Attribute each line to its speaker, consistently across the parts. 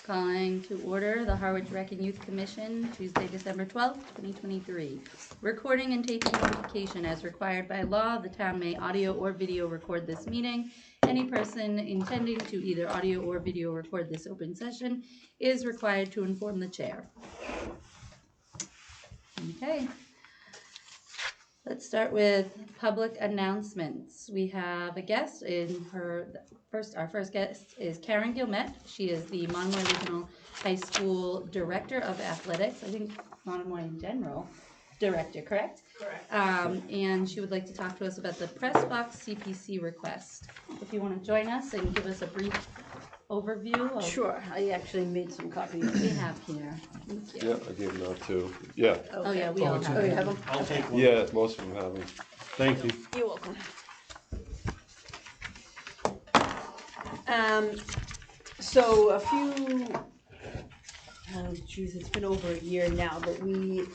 Speaker 1: Calling to order the Harwich Rec and Youth Commission, Tuesday, December 12th, 2023. Recording and taking notification as required by law. The town may audio or video record this meeting. Any person intending to either audio or video record this open session is required to inform the chair. Okay. Let's start with public announcements. We have a guest in our first guest is Karen Gilmet. She is the Monomoy Regional High School Director of Athletics. I think Monomoy in general Director, correct?
Speaker 2: Correct.
Speaker 1: And she would like to talk to us about the press box CPC request. If you want to join us and give us a brief overview of...
Speaker 2: Sure, I actually made some copies.
Speaker 1: We have here. Thank you.
Speaker 3: Yeah, I gave them out too. Yeah.
Speaker 2: Okay.
Speaker 1: Oh yeah, we all have.
Speaker 2: Oh, you have them?
Speaker 4: I'll take one.
Speaker 3: Yeah, most of them have them. Thank you.
Speaker 2: You're welcome. So a few, it's been over a year now, but we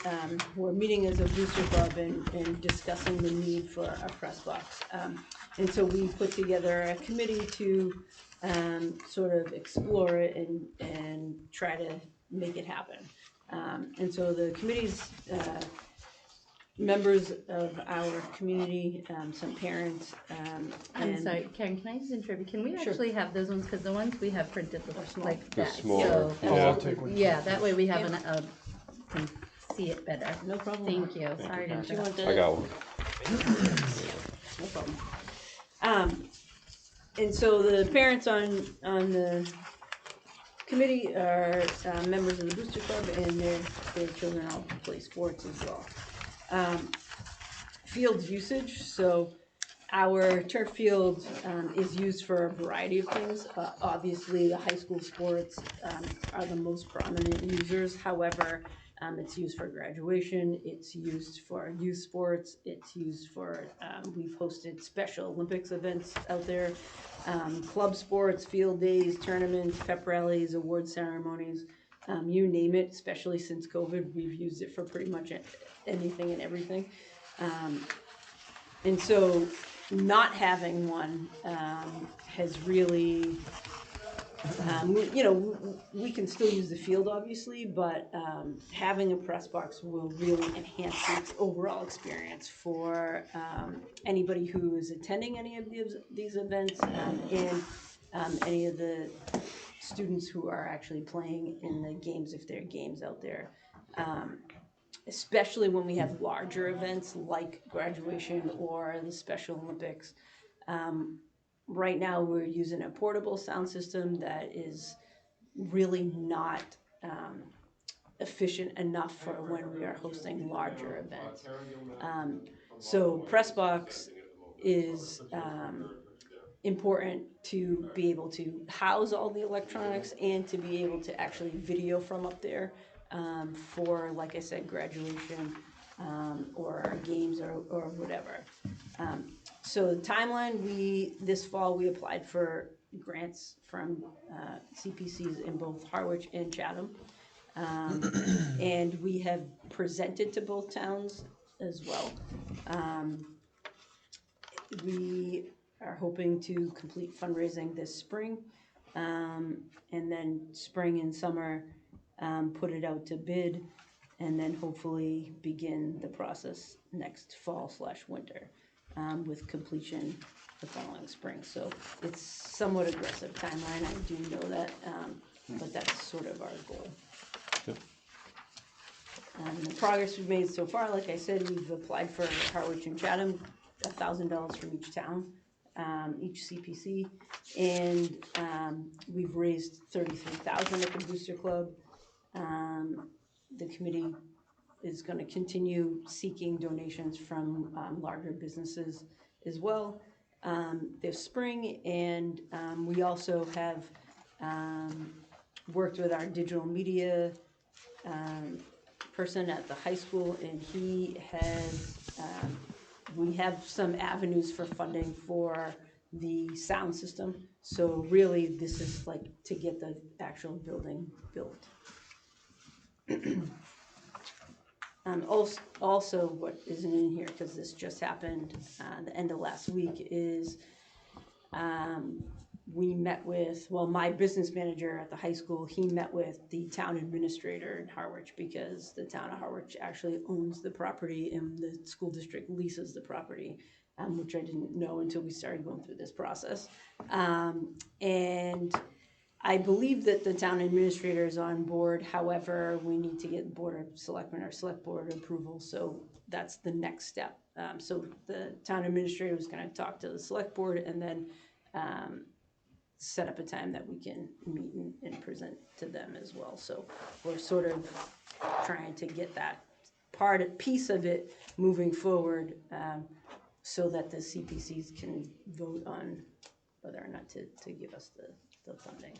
Speaker 2: were meeting as a booster club and discussing the need for a press box. And so we put together a committee to sort of explore it and try to make it happen. And so the committee's members of our community, some parents.
Speaker 1: I'm sorry, Karen, can I just interrupt? Can we actually have those ones? Because the ones we have printed look like
Speaker 3: They're
Speaker 1: that.
Speaker 3: smaller.
Speaker 1: So,
Speaker 3: Yeah.
Speaker 4: I'll take one.
Speaker 1: yeah, that way we have can see it better.
Speaker 2: No problem.
Speaker 1: Thank you. Sorry to
Speaker 2: Do you want
Speaker 1: interrupt.
Speaker 2: the-
Speaker 3: I got one.
Speaker 2: No problem. And so the parents on the committee are members of the Booster Club, and their children all play sports as well. Field usage, so our turf field is used for a variety of things. Obviously, the high school sports are the most prominent users. However, it's used for graduation, it's used for youth sports, it's used for, we've hosted Special Olympics events out there, club sports, field days, tournaments, pep rallies, award ceremonies, you name it, especially since COVID, we've used it for pretty much anything and everything. And so not having one has really, we can still use the field obviously, but having a press box will really enhance the overall experience for anybody who is attending any of these events and any of the students who are actually playing in the games, if there are games out there. Especially when we have larger events like graduation or the Special Olympics. Right now we're using a portable sound system that is really not efficient enough for when we are hosting larger events. So press box is important to be able to house all the electronics and to be able to actually video from up there for, like I said, graduation or games or whatever. So the timeline, this fall we applied for grants from CPCs in both Harwich and Chatham. And we have presented to both towns as well. We are hoping to complete fundraising this spring, and then spring and summer put it out to bid, and then hopefully begin the process next fall/winter with completion the following spring. So it's somewhat aggressive timeline, I do know that, but that's sort of our goal.
Speaker 3: Yep.
Speaker 2: The progress we've made so far, like I said, we've applied for Harwich and Chatham, $1,000 from each town, each CPC, and we've raised $33,000 at the Booster Club. The committee is going to continue seeking donations from larger businesses as well this spring, and we also have worked with our digital media person at the high school, and he has we have some avenues for funding for the sound system. So really this is like to get the actual building built. Also what isn't in here, because this just happened the end of last week, is we met with, well, my business manager at the high school, he met with the town administrator in Harwich, because the town of Harwich actually owns the property and the school district leases the property, which I didn't know until we started going through this process. And I believe that the town administrator is on board. However, we need to get Board of Selectmen or Select Board approval, so that's the next step. So the town administrator was gonna talk to the Select Board and then set up a time that we can meet and present to them as well. So we're sort of trying to get that piece of it moving forward, so that the CPCs can vote on whether or not to give us the funding.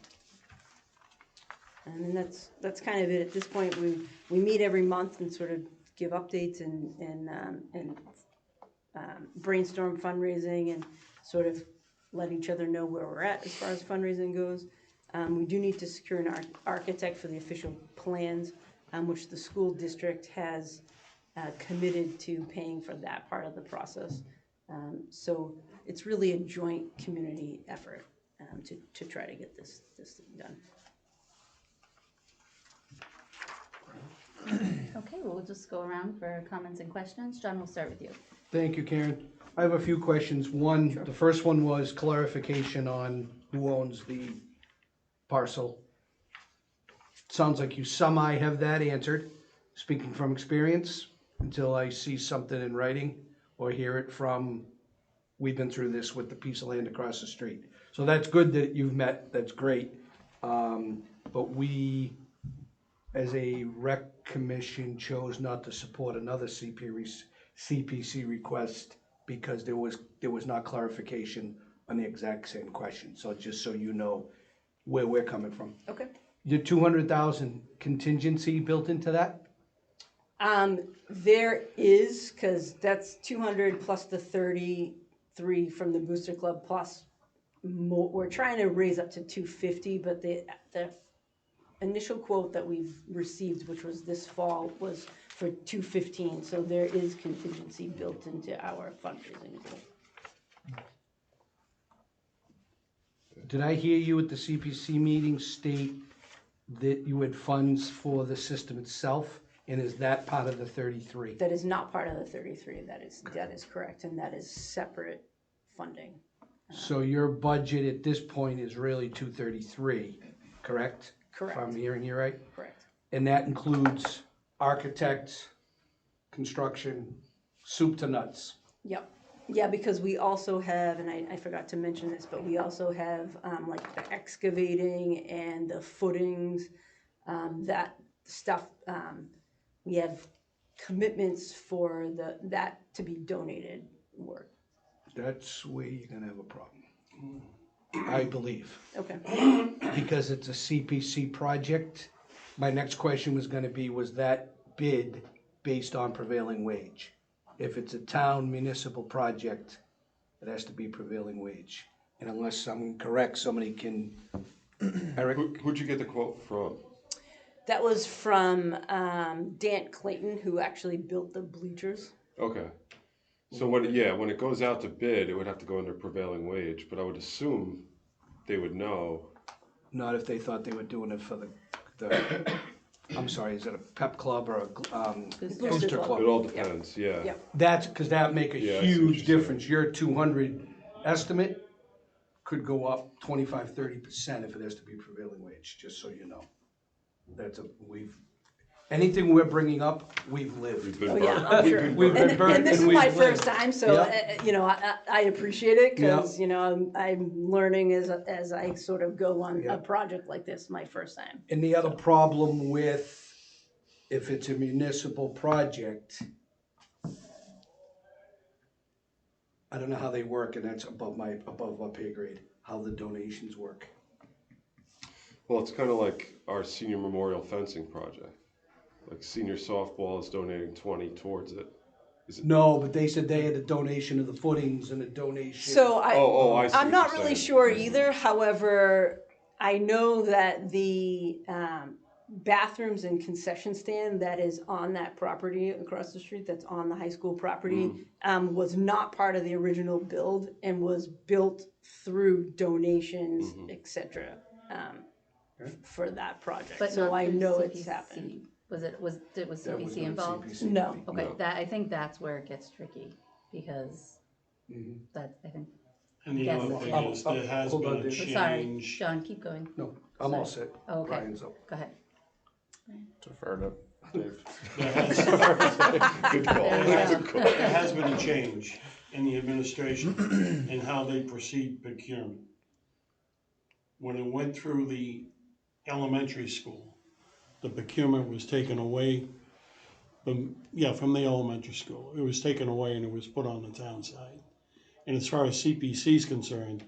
Speaker 2: And that's kind of it at this point. We meet every month and sort of give updates and brainstorm fundraising and sort of let each other know where we're at as far as fundraising goes. We do need to secure an architect for the official plans, which the school district has committed to paying for that part of the process. So it's really a joint community effort to try to get this thing done.
Speaker 1: Okay, we'll just go around for comments and questions. John, we'll start with you.
Speaker 4: Thank you, Karen. I have a few questions. One, the first one was clarification on who owns the parcel. Sounds like you semi have that answered, speaking from experience, until I see something in writing or hear it from, we've been through this with the piece of land across the street. So that's good that you've met, that's great. But we, as a rec commission, chose not to support another CPC request because there was not clarification on the exact same question. So just so you know where we're coming from.
Speaker 2: Okay.
Speaker 4: Your 200,000 contingency built into that?
Speaker 2: There is, because that's 200 plus the 33 from the Booster Club plus more. We're trying to raise up to 250, but the initial quote that we've received, which was this fall, was for 215. So there is contingency built into our fundraising goal.
Speaker 4: Did I hear you at the CPC meeting state that you had funds for the system itself? And is that part of the 33?
Speaker 2: That is not part of the 33. That is correct, and that is separate funding.
Speaker 4: So your budget at this point is really 233, correct?
Speaker 2: Correct.
Speaker 4: If I'm hearing you right?
Speaker 2: Correct.
Speaker 4: And that includes architects, construction, soup to nuts.
Speaker 2: Yep. Yeah, because we also have, and I forgot to mention this, but we also have like the excavating and the footings, that stuff. We have commitments for that to be donated work.
Speaker 4: That's where you're gonna have a problem, I believe.
Speaker 2: Okay.
Speaker 4: Because it's a CPC project. My next question was gonna be, was that bid based on prevailing wage? If it's a town municipal project, it has to be prevailing wage. And unless I'm correct, somebody can, Eric?
Speaker 3: Who'd you get the quote from?
Speaker 2: That was from Dan Clayton, who actually built the bleachers.
Speaker 3: Okay. So when it goes out to bid, it would have to go under prevailing wage, but I would assume they would know.
Speaker 4: Not if they thought they were doing it for the I'm sorry, is it a pep club or a booster club?
Speaker 3: It all depends, yeah.
Speaker 2: Yep.
Speaker 4: That's, because that make a
Speaker 3: Yeah, I see what
Speaker 4: huge
Speaker 3: you're
Speaker 4: difference. Your 200 estimate could go up 25-30% if it has to be prevailing wage, just so you know. Anything we're bringing up, we've lived.
Speaker 3: We've been
Speaker 2: Oh, yeah,
Speaker 3: burnt.
Speaker 2: I'm sure.
Speaker 4: We've been burnt
Speaker 2: And this is
Speaker 4: and
Speaker 2: my
Speaker 4: we've
Speaker 2: first
Speaker 4: lived.
Speaker 2: time, so I appreciate it, because
Speaker 4: Yep.
Speaker 2: you know I'm learning as I sort of go on a
Speaker 4: Yep.
Speaker 2: project like this, my first time.
Speaker 4: And the other problem with, if it's a municipal project, I don't know how they work, and that's above my pay grade, how the donations work.
Speaker 3: Well, it's kind of like our senior memorial fencing project. Like senior softball is donating 20 towards it.
Speaker 4: No, but they said they had a donation of the footings and a donation.
Speaker 2: So
Speaker 3: I see.
Speaker 2: I'm
Speaker 3: what
Speaker 2: not
Speaker 3: you're
Speaker 2: really
Speaker 3: saying.
Speaker 2: sure either. However, I know that the bathrooms and concession stand that is on that property across the street, that's on the high school property, was not part of the original build and was built through donations, et cetera, for that project.
Speaker 1: But
Speaker 2: So
Speaker 1: not
Speaker 2: I
Speaker 1: through
Speaker 2: know
Speaker 1: CPC.
Speaker 2: it's happened.
Speaker 1: Was
Speaker 4: That was
Speaker 1: CPC
Speaker 4: not
Speaker 1: involved?
Speaker 4: CPC.
Speaker 2: No.
Speaker 1: Okay,
Speaker 3: No.
Speaker 1: that, I think that's where it gets tricky, because that, I think,
Speaker 5: And the
Speaker 1: Yes.
Speaker 5: other thing
Speaker 4: Oh,
Speaker 5: is, there has
Speaker 4: hold
Speaker 5: been
Speaker 4: on,
Speaker 5: a
Speaker 4: Dave.
Speaker 1: sorry,
Speaker 5: change.
Speaker 1: John, keep going.
Speaker 4: No, I'm all set.
Speaker 1: Oh, okay.
Speaker 4: Brian's up.
Speaker 1: Go ahead.
Speaker 6: Defer to Dave.
Speaker 5: There has,
Speaker 3: Good call. Good call.
Speaker 5: there has been a change in the administration and how they proceed procurement. When it went through the elementary school, the procurement was taken away from the elementary school. It was taken away and it was put on the town side. And as far as CPC is concerned,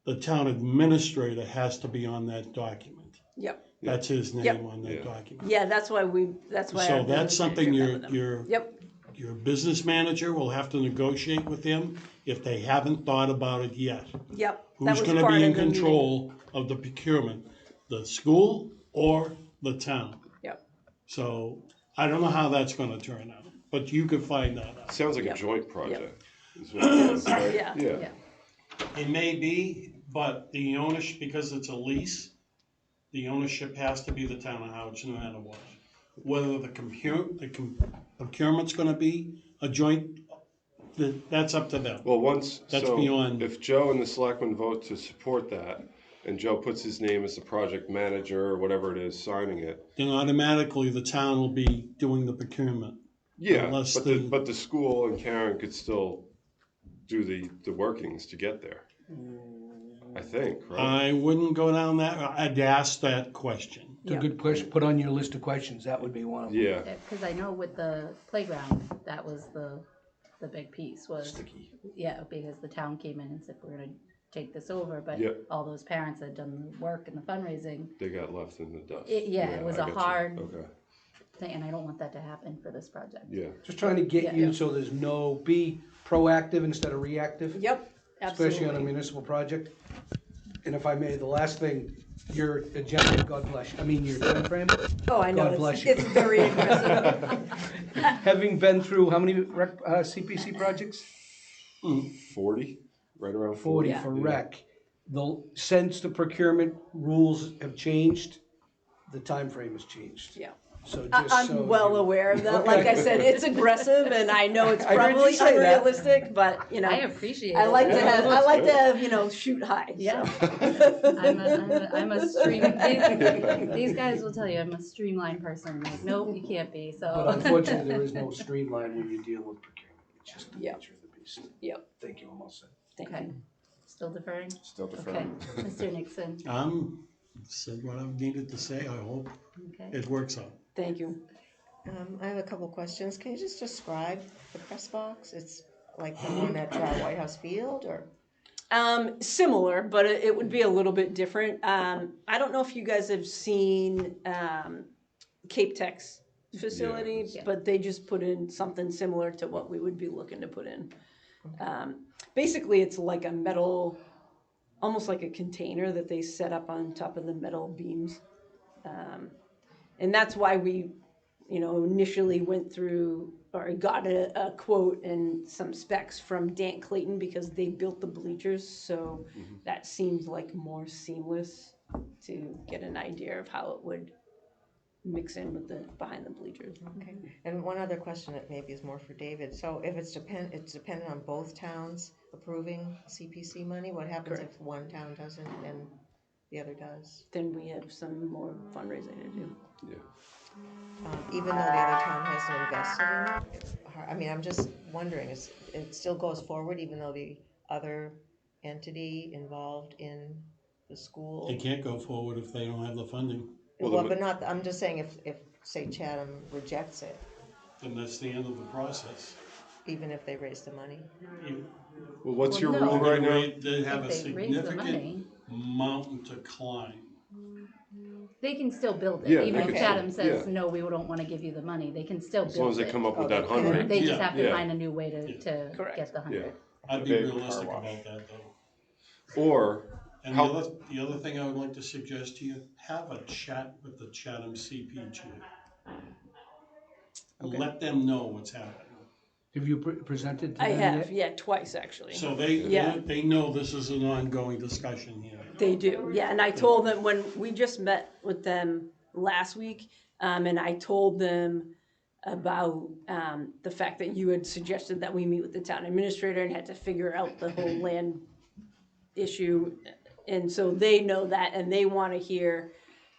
Speaker 5: the town administrator has to be on that document.
Speaker 2: Yep.
Speaker 5: That's his
Speaker 2: Yep.
Speaker 5: name on that
Speaker 3: Yeah.
Speaker 5: document.
Speaker 2: Yeah, that's why
Speaker 5: So
Speaker 2: our
Speaker 5: that's something
Speaker 2: administrator met with them.
Speaker 5: your
Speaker 2: Yep,
Speaker 5: business manager will have to negotiate with them if they haven't thought about it yet.
Speaker 2: yep. That
Speaker 5: Who's
Speaker 2: was
Speaker 5: gonna
Speaker 2: part
Speaker 5: be in
Speaker 2: of the meeting.
Speaker 5: control of the procurement, the school or the town?
Speaker 2: Yep,
Speaker 5: So I don't know how that's gonna turn out, but you could find that out.
Speaker 3: Sounds like a
Speaker 2: Yep.
Speaker 3: joint project. Is what it is, right?
Speaker 2: yeah.
Speaker 3: Yeah.
Speaker 5: It may be, but the ownership, because it's a lease, the ownership has to be the town of Harwich no matter what. Whether the procurement's gonna be a joint, that's up to them.
Speaker 3: Well, once,
Speaker 5: That's
Speaker 3: so
Speaker 5: beyond-
Speaker 3: if Joe and the selectmen vote to support that, and Joe puts his name as the project manager or whatever it is, signing it,
Speaker 5: Then automatically the town will be doing the procurement.
Speaker 3: yeah,
Speaker 5: Unless
Speaker 3: but the school and Karen could still do the workings to get there. I think, right?
Speaker 5: I wouldn't go down that, I'd ask that question.
Speaker 4: It's a good question. Put on your list of questions. That would be one of them.
Speaker 3: Yeah,
Speaker 1: Because I know with the playground, that was the big piece was, yeah, because the town came in and said, we're gonna take this over, but
Speaker 3: Yep.
Speaker 1: all those parents that had done the work and the fundraising,
Speaker 3: they got left in the dust.
Speaker 1: it was
Speaker 3: I
Speaker 1: a
Speaker 3: get you.
Speaker 1: hard
Speaker 3: Okay,
Speaker 1: thing, and I don't want that to happen for this project.
Speaker 3: yeah.
Speaker 4: Just trying to get
Speaker 1: Yeah.
Speaker 4: you so there's be proactive instead of reactive.
Speaker 2: Yep,
Speaker 4: Especially on a
Speaker 2: absolutely.
Speaker 4: municipal project. And if I may, the last thing, your agenda, God bless you, I mean, your timeframe,
Speaker 2: Oh, I know,
Speaker 4: God bless you.
Speaker 2: it's very aggressive.
Speaker 4: having been through how many CPC projects?
Speaker 3: 40, right around
Speaker 4: 40
Speaker 2: Yeah.
Speaker 4: for rec. Since the procurement rules have changed, the time frame has changed.
Speaker 2: Yeah.
Speaker 4: So just so
Speaker 2: I'm well
Speaker 4: you-
Speaker 2: aware of that. Like I said, it's aggressive and I know it's
Speaker 4: I heard you
Speaker 2: probably
Speaker 4: say that.
Speaker 2: unrealistic, but you know,
Speaker 1: I appreciate it.
Speaker 2: I like to
Speaker 3: Yeah,
Speaker 2: have, I
Speaker 3: that's
Speaker 2: like to
Speaker 3: good.
Speaker 2: have, you know, shoot high.
Speaker 1: Yeah.
Speaker 2: So.
Speaker 1: I'm a these guys will tell you I'm a streamlined person. Like, nope, you can't be.
Speaker 4: But
Speaker 1: So
Speaker 4: unfortunately, there is no streamline when you deal with procurement. It's just the
Speaker 2: Yep.
Speaker 4: nature of the beast.
Speaker 2: Yep.
Speaker 4: Thank you, I'm all set.
Speaker 2: Thank
Speaker 1: okay,
Speaker 2: you.
Speaker 1: still deferring.
Speaker 6: Still
Speaker 1: Okay,
Speaker 6: deferring.
Speaker 1: Mr. Nixon.
Speaker 5: Said what I've needed to say, I hope
Speaker 1: Okay.
Speaker 5: it works out.
Speaker 2: Thank you.
Speaker 7: I have a couple questions. Can you just describe the press box? It's like the one at White House Field, or?
Speaker 2: Similar, but it would be a little bit different. I don't know if you guys have seen Cape Tech's facility,
Speaker 1: Yeah.
Speaker 2: but they just put in something similar to what we would be looking to put in. Basically, it's like a metal, almost like a container that they set up on top of the metal beams. And that's why we, you know, initially went through or got a quote and some specs from Dan Clayton because they built the bleachers. So that seems like more seamless to get an idea of how it would mix in with the behind the bleachers.
Speaker 7: Okay. And one other question that maybe is more for David. So if it's dependent on both towns approving CPC money, what happens if one town doesn't and the other does?
Speaker 2: Then we have some more fundraising to do.
Speaker 3: Yeah.
Speaker 7: Even though the other town hasn't invested in it? I mean, I'm just wondering, it still goes forward even though the other entity involved in the school?
Speaker 5: They can't go forward if they don't have the funding,
Speaker 7: Well, but not, I'm just saying if, say Chatham rejects it,
Speaker 5: and that's the end of the process.
Speaker 7: even if they raise the money?
Speaker 3: Well, what's
Speaker 1: Well,
Speaker 3: your
Speaker 1: no.
Speaker 3: rule right now?
Speaker 5: They have a
Speaker 1: If they raise the
Speaker 5: significant
Speaker 1: money,
Speaker 5: mountain to climb.
Speaker 1: they can still build it.
Speaker 3: Yeah,
Speaker 1: Even
Speaker 3: they
Speaker 1: if
Speaker 3: can
Speaker 1: Chatham
Speaker 3: still-
Speaker 1: says,
Speaker 3: yeah.
Speaker 1: no, we don't want to give you the money, they can still
Speaker 3: As long as
Speaker 1: build
Speaker 3: they
Speaker 1: it.
Speaker 3: come up with
Speaker 7: Oh,
Speaker 3: that
Speaker 7: they can.
Speaker 3: 100.
Speaker 1: They just
Speaker 5: Yeah,
Speaker 1: have to
Speaker 3: yeah.
Speaker 1: find a new way to
Speaker 2: Correct.
Speaker 1: get the 100.
Speaker 3: Yeah.
Speaker 5: I'd be
Speaker 6: Big
Speaker 5: realistic
Speaker 6: car wash.
Speaker 5: about that though.
Speaker 3: Or
Speaker 5: And the other thing I would like to suggest to you, have a chat with the Chatham CP chair.
Speaker 2: Okay.
Speaker 5: Let them know what's happening.
Speaker 4: Have you presented to
Speaker 2: I
Speaker 4: them
Speaker 2: have,
Speaker 4: yet?
Speaker 2: yeah, twice actually.
Speaker 5: So
Speaker 2: Yeah.
Speaker 5: they know this is an ongoing discussion here.
Speaker 2: They do, yeah, and I told them when we just met with them last week, and I told them about the fact that you had suggested that we meet with the town administrator and had to figure out the whole land issue. And so they know that, and they want to hear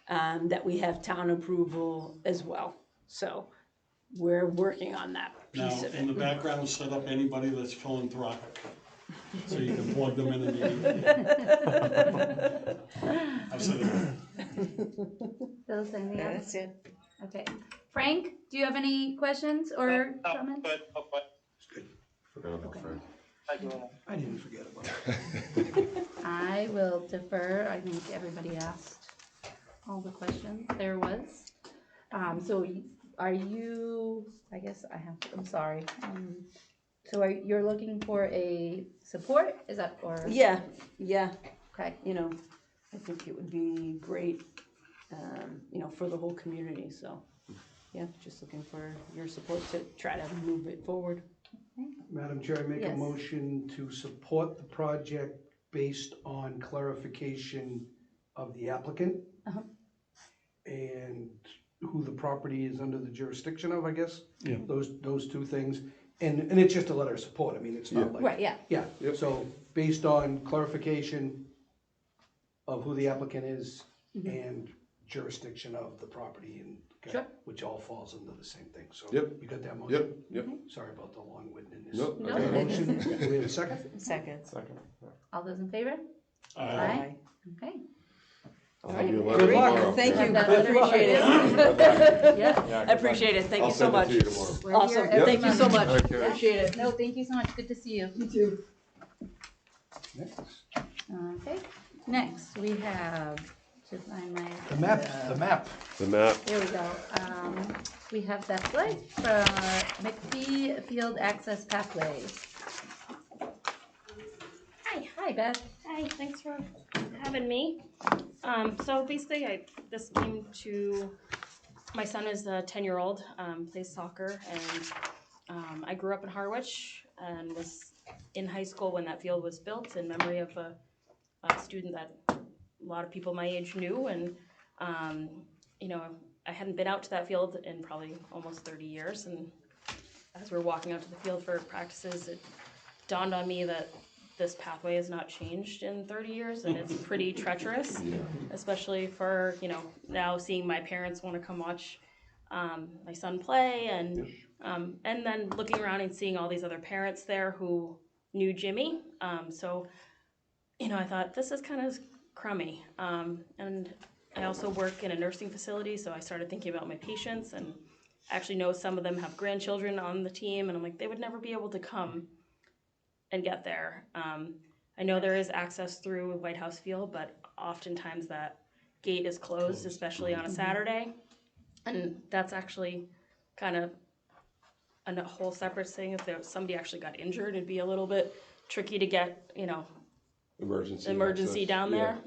Speaker 2: that we have town approval as well. So we're working on that
Speaker 5: Now,
Speaker 2: piece of
Speaker 5: in the
Speaker 2: it.
Speaker 5: background, set up anybody that's philanthropic, so you can plug them in immediately. I've said it.
Speaker 1: Phyllis, anything
Speaker 7: Yeah,
Speaker 1: else?
Speaker 7: that's it.
Speaker 1: Okay. Frank, do you have any questions or comments?
Speaker 3: Forgot about Frank.
Speaker 4: I didn't forget about it.
Speaker 1: I will defer. I think everybody asked all the questions there was. So are you, I guess I have to, I'm sorry. So you're looking for a support? Is that, or?
Speaker 2: Yeah,
Speaker 1: Okay.
Speaker 2: you know, I think it would be great, for the whole community, so, yeah, just looking for your support to try to move it forward.
Speaker 4: Madam Chair, I make a
Speaker 1: Yes.
Speaker 4: motion to support the project based on clarification of the applicant.
Speaker 1: Uh-huh.
Speaker 4: And who the property is under the jurisdiction of, I guess.
Speaker 5: Yeah.
Speaker 4: Those two things. And it's just a letter of support. I mean, it's not like.
Speaker 1: Right, yeah.
Speaker 4: Yeah,
Speaker 3: Yep.
Speaker 4: so based on clarification of who the applicant is and jurisdiction of the property and,
Speaker 1: Sure.
Speaker 4: which all falls under the same thing, so.
Speaker 3: Yep.
Speaker 4: You got that motion?
Speaker 3: Yep,
Speaker 4: Sorry about the long-windedness.
Speaker 3: Nope.
Speaker 1: No,
Speaker 3: I got it.
Speaker 4: Motion, do we have a second?
Speaker 7: Second.
Speaker 6: Second.
Speaker 1: All those in favor?
Speaker 5: Aye.
Speaker 1: Okay.
Speaker 3: I'll have your
Speaker 2: Good
Speaker 3: letter
Speaker 2: luck.
Speaker 3: tomorrow.
Speaker 2: Thank you.
Speaker 1: That
Speaker 2: I
Speaker 1: letter
Speaker 2: appreciate it.
Speaker 1: Yeah.
Speaker 6: Yeah,
Speaker 2: I appreciate it, thank
Speaker 3: I'll
Speaker 2: you so
Speaker 3: send it
Speaker 2: much.
Speaker 3: to you tomorrow.
Speaker 1: We're here
Speaker 2: Awesome,
Speaker 1: every
Speaker 2: thank you so
Speaker 1: month.
Speaker 2: much,
Speaker 3: All right, Karen.
Speaker 2: appreciate it.
Speaker 1: No, thank you so much. Good to see you.
Speaker 2: You too.
Speaker 4: Next.
Speaker 1: Okay. Next, we have to find my.
Speaker 4: The map,
Speaker 3: The map.
Speaker 1: Here we go. We have Beth Blake for McPhee Field Access Pathway. Hi, Beth.
Speaker 8: Hi, thanks for having me. So basically, this came to, my son is a 10-year-old, plays soccer, and I grew up in Harwich and was in high school when that field was built in memory of a student that a lot of people my age knew, and I hadn't been out to that field in probably almost 30 years, and as we were walking out to the field for practices, it dawned on me that this pathway has not changed in 30 years, and it's pretty treacherous, especially for, now seeing my parents want to come watch my son play, and then looking around and seeing all these other parents there who knew Jimmy. So I thought, this is kind of crummy. And I also work in a nursing facility, so I started thinking about my patients, and I actually know some of them have grandchildren on the team, and I'm like, they would never be able to come and get there. I know there is access through White House Field, but oftentimes that gate is closed, especially on a Saturday. And that's actually kind of a whole separate thing. If somebody actually got injured, it'd be a little bit tricky to get, emergency
Speaker 3: access.
Speaker 8: down there.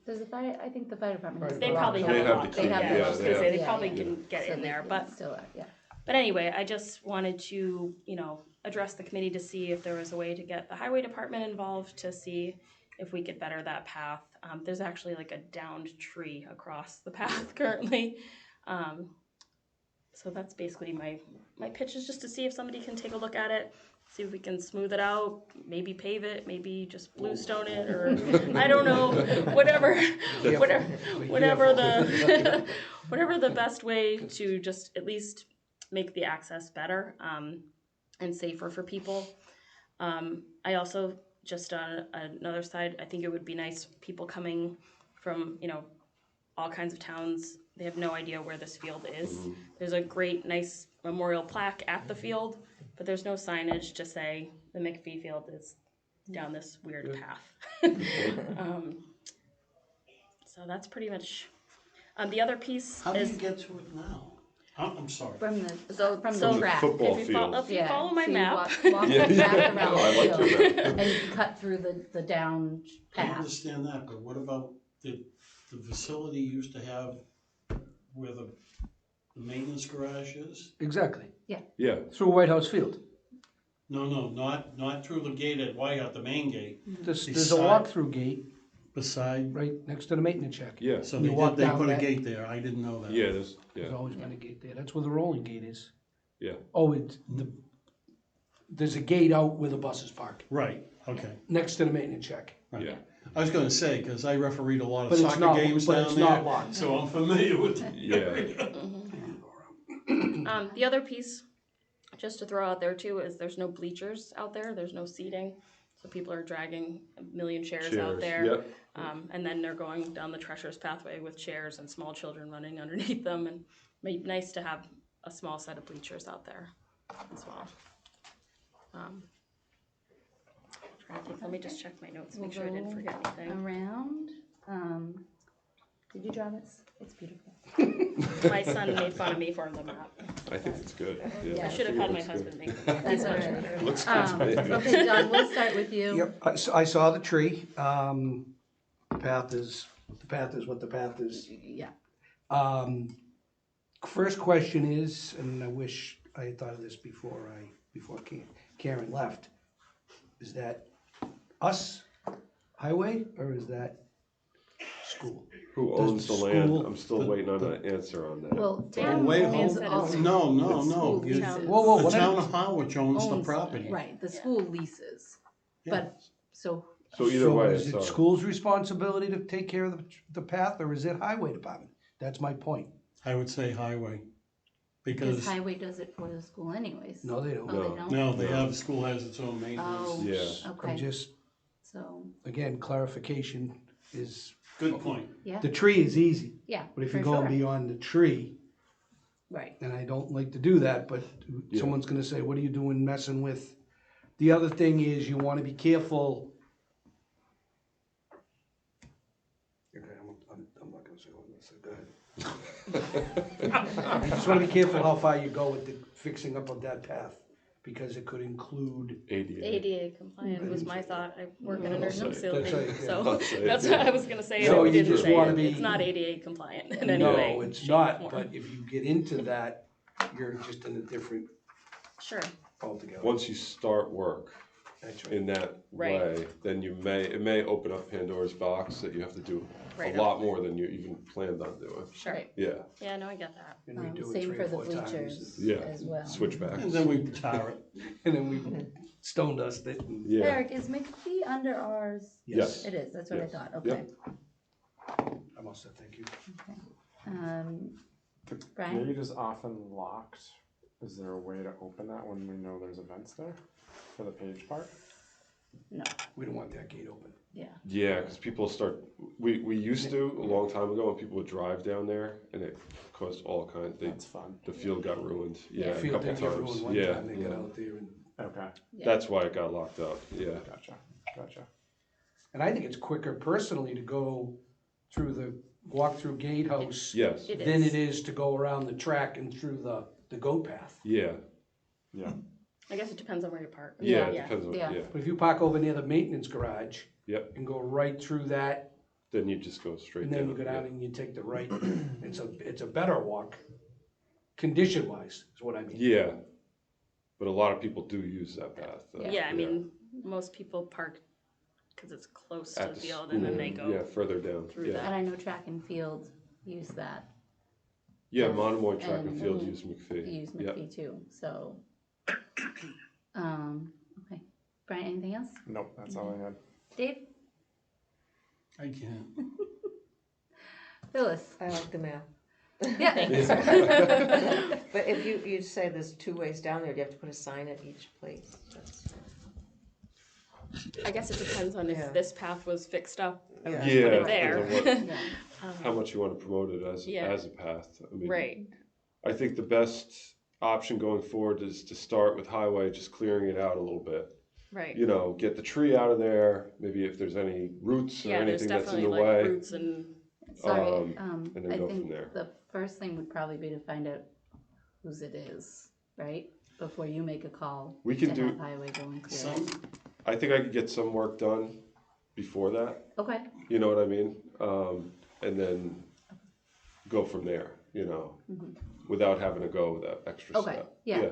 Speaker 1: Does the fire, I think the fire department has
Speaker 8: They
Speaker 1: the
Speaker 8: probably
Speaker 1: lock.
Speaker 8: have
Speaker 3: They
Speaker 8: a
Speaker 3: have
Speaker 8: lock.
Speaker 3: the key,
Speaker 8: Yeah,
Speaker 3: yeah,
Speaker 8: I was
Speaker 3: they
Speaker 8: gonna say,
Speaker 3: have-
Speaker 8: they
Speaker 1: yeah,
Speaker 8: probably
Speaker 1: yeah.
Speaker 8: can get
Speaker 1: So
Speaker 8: in there,
Speaker 1: they
Speaker 8: but
Speaker 1: still, yeah.
Speaker 8: But anyway, I just wanted to, address the committee to see if there was a way to get the highway department involved to see if we could better that path. There's actually like a downed tree across the path currently. So that's basically my pitch, is just to see if somebody can take a look at it, see if we can smooth it out, maybe pave it, maybe just bluestone it, or I don't know, whatever the best way to just at least make the access better and safer for people. I also, just on another side, I think it would be nice, people coming from, all kinds of towns, they have no idea where this field is. There's a great, nice memorial plaque at the field, but there's no signage to say the McPhee Field is down this weird path. So that's pretty much, the other piece
Speaker 5: How do
Speaker 8: is,
Speaker 5: you get to it now? I'm sorry.
Speaker 1: From the,
Speaker 8: So-
Speaker 1: from
Speaker 8: so
Speaker 1: the track.
Speaker 3: football
Speaker 8: If you,
Speaker 3: field.
Speaker 8: if you
Speaker 1: Yeah,
Speaker 8: follow my
Speaker 1: so you
Speaker 8: map.
Speaker 1: walk
Speaker 3: Yeah.
Speaker 1: the track around
Speaker 3: No, I
Speaker 1: the
Speaker 3: like your
Speaker 1: field,
Speaker 3: map.
Speaker 1: and you cut through the down
Speaker 5: I
Speaker 1: path.
Speaker 5: understand that, but what about the facility used to have where the maintenance garage is?
Speaker 4: Exactly.
Speaker 3: Yeah,
Speaker 4: Through White House Field.
Speaker 5: No, not through the gate at Whiteout, the main gate,
Speaker 4: There's a
Speaker 5: Beside-
Speaker 4: walk-through gate
Speaker 5: beside,
Speaker 4: right next to the maintenance shack.
Speaker 3: yeah,
Speaker 5: so
Speaker 4: You walk
Speaker 5: they
Speaker 4: down
Speaker 5: put a
Speaker 4: that-
Speaker 5: gate there, I didn't know that.
Speaker 3: yeah,
Speaker 4: There's
Speaker 3: yeah,
Speaker 4: always been a gate there. That's where the rolling gate is.
Speaker 3: yeah.
Speaker 4: Oh, there's a gate out where the buses park,
Speaker 5: Right, okay,
Speaker 4: next to the maintenance shack.
Speaker 5: right.
Speaker 3: Yeah.
Speaker 5: I was gonna say, cause I refereed a lot of
Speaker 4: But it's
Speaker 5: soccer
Speaker 4: not,
Speaker 5: games
Speaker 4: but
Speaker 5: down
Speaker 4: it's
Speaker 5: there,
Speaker 4: not locked.
Speaker 5: so I'm familiar with the
Speaker 3: Yeah.
Speaker 5: area.
Speaker 8: The other piece, just to throw out there too, is there's no bleachers out there, there's no seating. So people are dragging a million chairs out
Speaker 3: Chairs,
Speaker 8: there.
Speaker 3: yep.
Speaker 8: And then they're going down the treacherous pathway with chairs and small children running underneath them, and it'd be nice to have a small set of bleachers out there as well. Trying to think, let me just check my notes, make sure I didn't forget anything.
Speaker 1: Around, did you draw this? It's beautiful.
Speaker 8: My son made fun of me for the map.
Speaker 3: I think it's good.
Speaker 1: Yeah.
Speaker 8: I should have
Speaker 3: think it
Speaker 8: had my
Speaker 3: looks
Speaker 8: husband
Speaker 3: good.
Speaker 8: make it.
Speaker 1: That's all right.
Speaker 3: Looks good to me.
Speaker 1: Okay, John, we'll start with you.
Speaker 4: Yep, I saw the tree. The path is what the path is.
Speaker 1: Yeah.
Speaker 4: First question is, and I wish I had thought of this before Karen left, is that us, highway, or is that school?
Speaker 3: Who
Speaker 4: Does
Speaker 3: owns
Speaker 4: the
Speaker 3: the land?
Speaker 4: school-
Speaker 3: I'm still waiting on an answer on that.
Speaker 1: Well,
Speaker 5: Oh,
Speaker 1: town
Speaker 5: wait,
Speaker 1: owns
Speaker 5: hold,
Speaker 1: all.
Speaker 5: no,
Speaker 1: the school
Speaker 5: you-
Speaker 1: leases.
Speaker 4: Whoa,
Speaker 5: the
Speaker 4: what
Speaker 5: town
Speaker 4: I-
Speaker 5: of Harwich owns the
Speaker 1: Owns-
Speaker 5: property.
Speaker 1: Right, the school leases, but, so,
Speaker 3: So either way,
Speaker 4: is it
Speaker 3: sorry.
Speaker 4: school's responsibility to take care of the path, or is it highway department? That's my point.
Speaker 5: I would say highway,
Speaker 1: because
Speaker 5: because,
Speaker 1: highway does it for the school anyways.
Speaker 4: No, they don't.
Speaker 1: Oh, they
Speaker 3: No.
Speaker 1: don't?
Speaker 5: no, they have, the school has its own maintenance.
Speaker 1: Oh,
Speaker 3: Yeah.
Speaker 1: okay,
Speaker 4: I'm just,
Speaker 1: so,
Speaker 4: again, clarification is,
Speaker 5: Good point.
Speaker 1: yeah,
Speaker 4: the tree is easy,
Speaker 1: yeah,
Speaker 4: but if
Speaker 1: for
Speaker 4: you're going
Speaker 1: sure.
Speaker 4: beyond the tree,
Speaker 1: Right,
Speaker 4: and I don't like to do that, but
Speaker 3: Yeah.
Speaker 4: someone's gonna say, what are you doing messing with? The other thing is you wanna be careful. Okay, I'm not gonna say what I'm gonna say, go ahead. You just wanna be careful how far you go with the fixing up of that path, because it could include,
Speaker 3: ADA.
Speaker 8: ADA compliant was my thought. I work in a
Speaker 3: I'll
Speaker 8: nursing
Speaker 3: say it.
Speaker 8: facility,
Speaker 4: That's right, yeah.
Speaker 8: so
Speaker 3: I'll say it.
Speaker 8: that's what I was gonna say.
Speaker 4: So
Speaker 8: and I
Speaker 4: you
Speaker 8: didn't
Speaker 4: just
Speaker 8: say
Speaker 4: wanna
Speaker 8: it.
Speaker 4: be-
Speaker 8: It's not ADA compliant in any way.
Speaker 4: no, it's
Speaker 8: shape, or
Speaker 4: not,
Speaker 8: form.
Speaker 4: but if you get into that, you're just in a different
Speaker 8: Sure.
Speaker 4: altogether.
Speaker 3: Once you start work
Speaker 4: That's right.
Speaker 3: in that
Speaker 8: Right.
Speaker 3: way, then it may open up Pandora's box that you have to do
Speaker 8: Right.
Speaker 3: a lot more than you even planned on doing.
Speaker 8: Sure.
Speaker 1: right,
Speaker 3: Yeah,
Speaker 8: Yeah, no, I get that.
Speaker 4: And we do it
Speaker 1: same
Speaker 4: 3
Speaker 1: for
Speaker 4: or
Speaker 1: the
Speaker 4: 4 times.
Speaker 1: bleachers
Speaker 3: Yeah.
Speaker 1: as well.
Speaker 3: switchbacks.
Speaker 5: And then we tar it.
Speaker 4: And then we stone dust it. And,
Speaker 3: Yeah,
Speaker 1: Eric, is McPhee under ours?
Speaker 3: yes.
Speaker 1: It is, that's what I
Speaker 3: Yes.
Speaker 1: thought, okay.
Speaker 4: I'm all set, thank you.
Speaker 6: The
Speaker 1: Brian?
Speaker 6: gate is often locked. Is there a way to open that when we know there's events there for the Page Park?
Speaker 1: No,
Speaker 4: We don't want that gate open.
Speaker 1: yeah,
Speaker 3: Yeah, because people we used to a long time ago, and people would drive down there, and it caused all kinds.
Speaker 6: That's fun.
Speaker 3: The field got ruined. Yeah, a
Speaker 4: Field
Speaker 3: couple
Speaker 4: did get
Speaker 3: times.
Speaker 4: ruined one
Speaker 3: Yeah,
Speaker 4: time, they got out there and,
Speaker 6: Okay,
Speaker 1: yeah.
Speaker 3: that's why it got locked up. Yeah,
Speaker 6: gotcha.
Speaker 4: and I think it's quicker personally to go through the walk-through gatehouse
Speaker 3: yes,
Speaker 8: It
Speaker 4: than
Speaker 8: is.
Speaker 4: it is to go around the track and through the goat path.
Speaker 3: yeah,
Speaker 6: Yeah,
Speaker 8: I guess it depends on where you park.
Speaker 3: yeah. It
Speaker 1: Yeah.
Speaker 3: depends on
Speaker 1: Yeah.
Speaker 3: yeah.
Speaker 4: But if you park over near the maintenance garage
Speaker 3: Yep.
Speaker 4: and go right through that,
Speaker 3: Then you just go straight
Speaker 4: and then
Speaker 3: down.
Speaker 4: you go down
Speaker 3: yeah.
Speaker 4: and you take the right, it's a better walk, condition-wise, is what I mean.
Speaker 3: Yeah, but a lot of people do use that path.
Speaker 8: Yeah, I mean, most people park because it's close to
Speaker 3: At
Speaker 8: the
Speaker 3: the
Speaker 8: field, and then they
Speaker 3: school, yeah,
Speaker 8: go.
Speaker 3: further down.
Speaker 8: through
Speaker 3: Yeah,
Speaker 8: that.
Speaker 1: And I know track and field use that,
Speaker 3: yeah. Monomoy track and
Speaker 1: And
Speaker 3: field use McPhee.
Speaker 1: use
Speaker 3: Yeah.
Speaker 1: McPhee too, so. Okay, Brian, anything else?
Speaker 6: nope, that's all I had.
Speaker 1: Dave?
Speaker 5: I can't.
Speaker 1: Phyllis?
Speaker 7: I like the map.
Speaker 1: Yeah.
Speaker 7: But if you say there's 2 ways down there, do you have to put a sign at each place? That's-
Speaker 8: I guess it depends on if
Speaker 7: Yeah.
Speaker 8: this path was fixed up. and
Speaker 7: Yeah.
Speaker 8: was
Speaker 3: Yeah,
Speaker 8: put there.
Speaker 3: depends on
Speaker 1: Yeah.
Speaker 3: how much you want to promote it as
Speaker 8: Yeah.
Speaker 3: as a path. I mean,
Speaker 8: Right.
Speaker 3: I think the best option going forward is to start with highway, just clearing it out a little bit.
Speaker 8: Right.
Speaker 3: You know, get the tree out of there. Maybe if there's any roots or
Speaker 8: Yeah, there's
Speaker 3: anything that's in
Speaker 8: definitely
Speaker 3: the
Speaker 8: like
Speaker 3: way.
Speaker 8: roots and
Speaker 1: Sorry,
Speaker 3: and then
Speaker 1: I
Speaker 3: go from
Speaker 1: think
Speaker 3: there.
Speaker 1: the first thing would probably be to find out whose it is, right? Before you make a call
Speaker 3: We can
Speaker 1: to
Speaker 3: do-
Speaker 1: have highway going through it.
Speaker 3: I think I could get some work done before that,
Speaker 1: Okay,
Speaker 3: you know what I mean? And then go from there, you know, without having to go that extra
Speaker 1: Okay,
Speaker 3: step.
Speaker 1: yeah.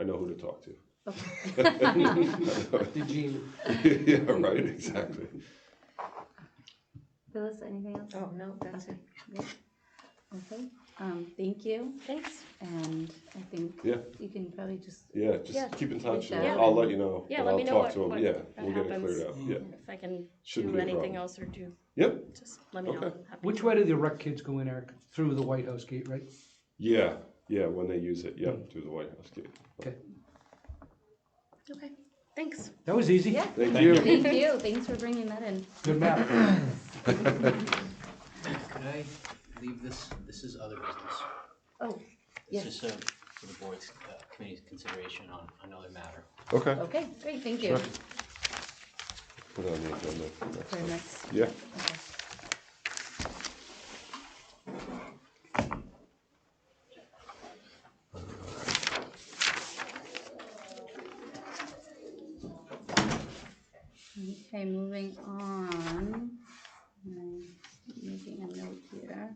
Speaker 3: I know who to talk to.
Speaker 1: okay.
Speaker 4: Did you?
Speaker 3: Yeah, right, exactly.
Speaker 1: Phyllis, anything else?
Speaker 7: Oh, no, that's it.
Speaker 1: Okay, thank you,
Speaker 8: Thanks.
Speaker 1: and I think
Speaker 3: Yeah.
Speaker 1: you can probably just,
Speaker 3: Yeah, just
Speaker 8: Yeah.
Speaker 3: keep in touch,
Speaker 1: Reach
Speaker 3: and
Speaker 1: out
Speaker 3: I'll
Speaker 1: and-
Speaker 3: let you know.
Speaker 8: Yeah,
Speaker 3: but
Speaker 8: let
Speaker 3: I'll
Speaker 8: me know
Speaker 3: talk
Speaker 8: what-
Speaker 3: to him.
Speaker 8: what-
Speaker 3: Yeah,
Speaker 8: what
Speaker 3: we'll get it
Speaker 8: happens.
Speaker 3: cleared up. Yeah.
Speaker 8: If I can
Speaker 3: Shouldn't
Speaker 8: do
Speaker 3: be a
Speaker 8: anything
Speaker 3: problem.
Speaker 8: else or do,
Speaker 3: Yep.
Speaker 8: just let me know.
Speaker 3: Okay.
Speaker 8: I'm happy
Speaker 4: Which
Speaker 8: to.
Speaker 4: way do the rec kids go in, Eric? Through the White House gate, right?
Speaker 3: Yeah, yeah. When they use it, yeah, through the White House gate.
Speaker 4: Okay.
Speaker 8: Okay, thanks.
Speaker 4: That was easy.
Speaker 1: yeah.
Speaker 3: Thank you.
Speaker 1: Thank you, thanks for bringing that in.
Speaker 4: Good map.
Speaker 9: Could I leave this? This is other business.
Speaker 1: Oh, yes,
Speaker 9: It's just for the board's committee's consideration on another matter.
Speaker 3: Okay.
Speaker 1: okay, great, thank you.
Speaker 3: Sure. Put it on the agenda for next
Speaker 1: For
Speaker 3: time.
Speaker 1: next,
Speaker 3: Yeah.
Speaker 1: okay. Okay, moving on. I'm making a note here.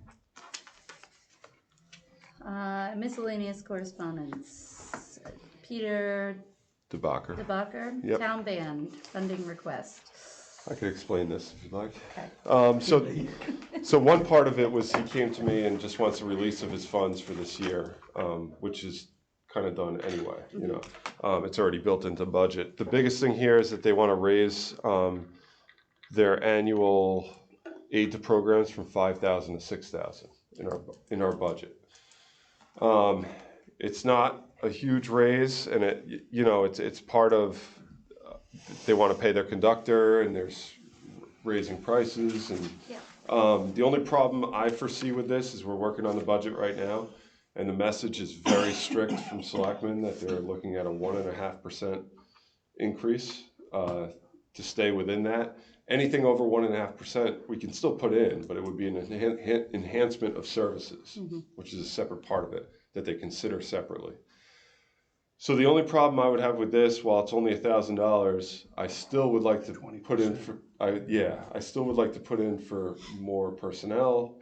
Speaker 1: Miscellaneous correspondence. Peter
Speaker 3: DeBacher.
Speaker 1: DeBacher,
Speaker 3: Yep.
Speaker 1: Town Band, funding request.
Speaker 3: I could explain this if you'd like.
Speaker 1: Okay.
Speaker 3: So one part of it was he came to me and just wants a release of his funds for this year, which is kind of done anyway, you know. It's already built into budget. The biggest thing here is that they want to raise their annual aid to programs from 5,000 to 6,000 in our budget. It's not a huge raise, and it's part of they want to pay their conductor, and there's raising prices, and the only problem I foresee with this is we're working on the budget right now, and the message is very strict from selectmen that they're looking at a 1.5% increase to stay within that. Anything over 1.5% we can still put in, but it would be an enhancement of services, which is a separate part of it that they consider separately. So the only problem I would have with this, while it's only $1,000, I still would like to put in for I still would like to put in for more personnel,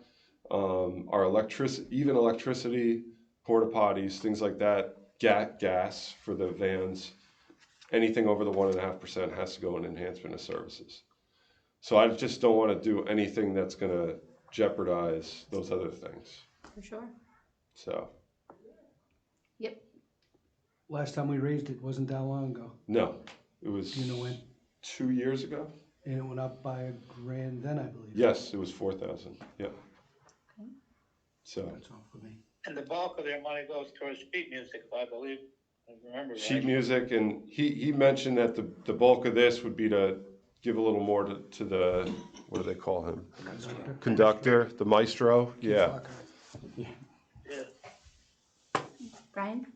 Speaker 3: our electricity, porta potties, things like that, gas for the vans. Anything over the 1.5% has to go in enhancement of services. So I just don't want to do anything that's going to jeopardize those other things.
Speaker 1: For sure.
Speaker 3: So
Speaker 1: Yep.
Speaker 4: Last time we raised it wasn't that long ago,
Speaker 3: no, it was
Speaker 4: Do you know when?
Speaker 3: 2 years ago.
Speaker 4: and it went up by $1,000 then, I believe.
Speaker 3: Yes, it was 4,000. Yep.
Speaker 1: Okay.
Speaker 3: So
Speaker 4: That's all for me.
Speaker 10: And the bulk of their money goes towards sheet music, if I believe, I remember right.
Speaker 3: sheet music, and he mentioned that the bulk of this would be to give a little more to the, what do they call him? Conductor, the maestro. Yeah.
Speaker 10: Yeah.
Speaker 1: Brian?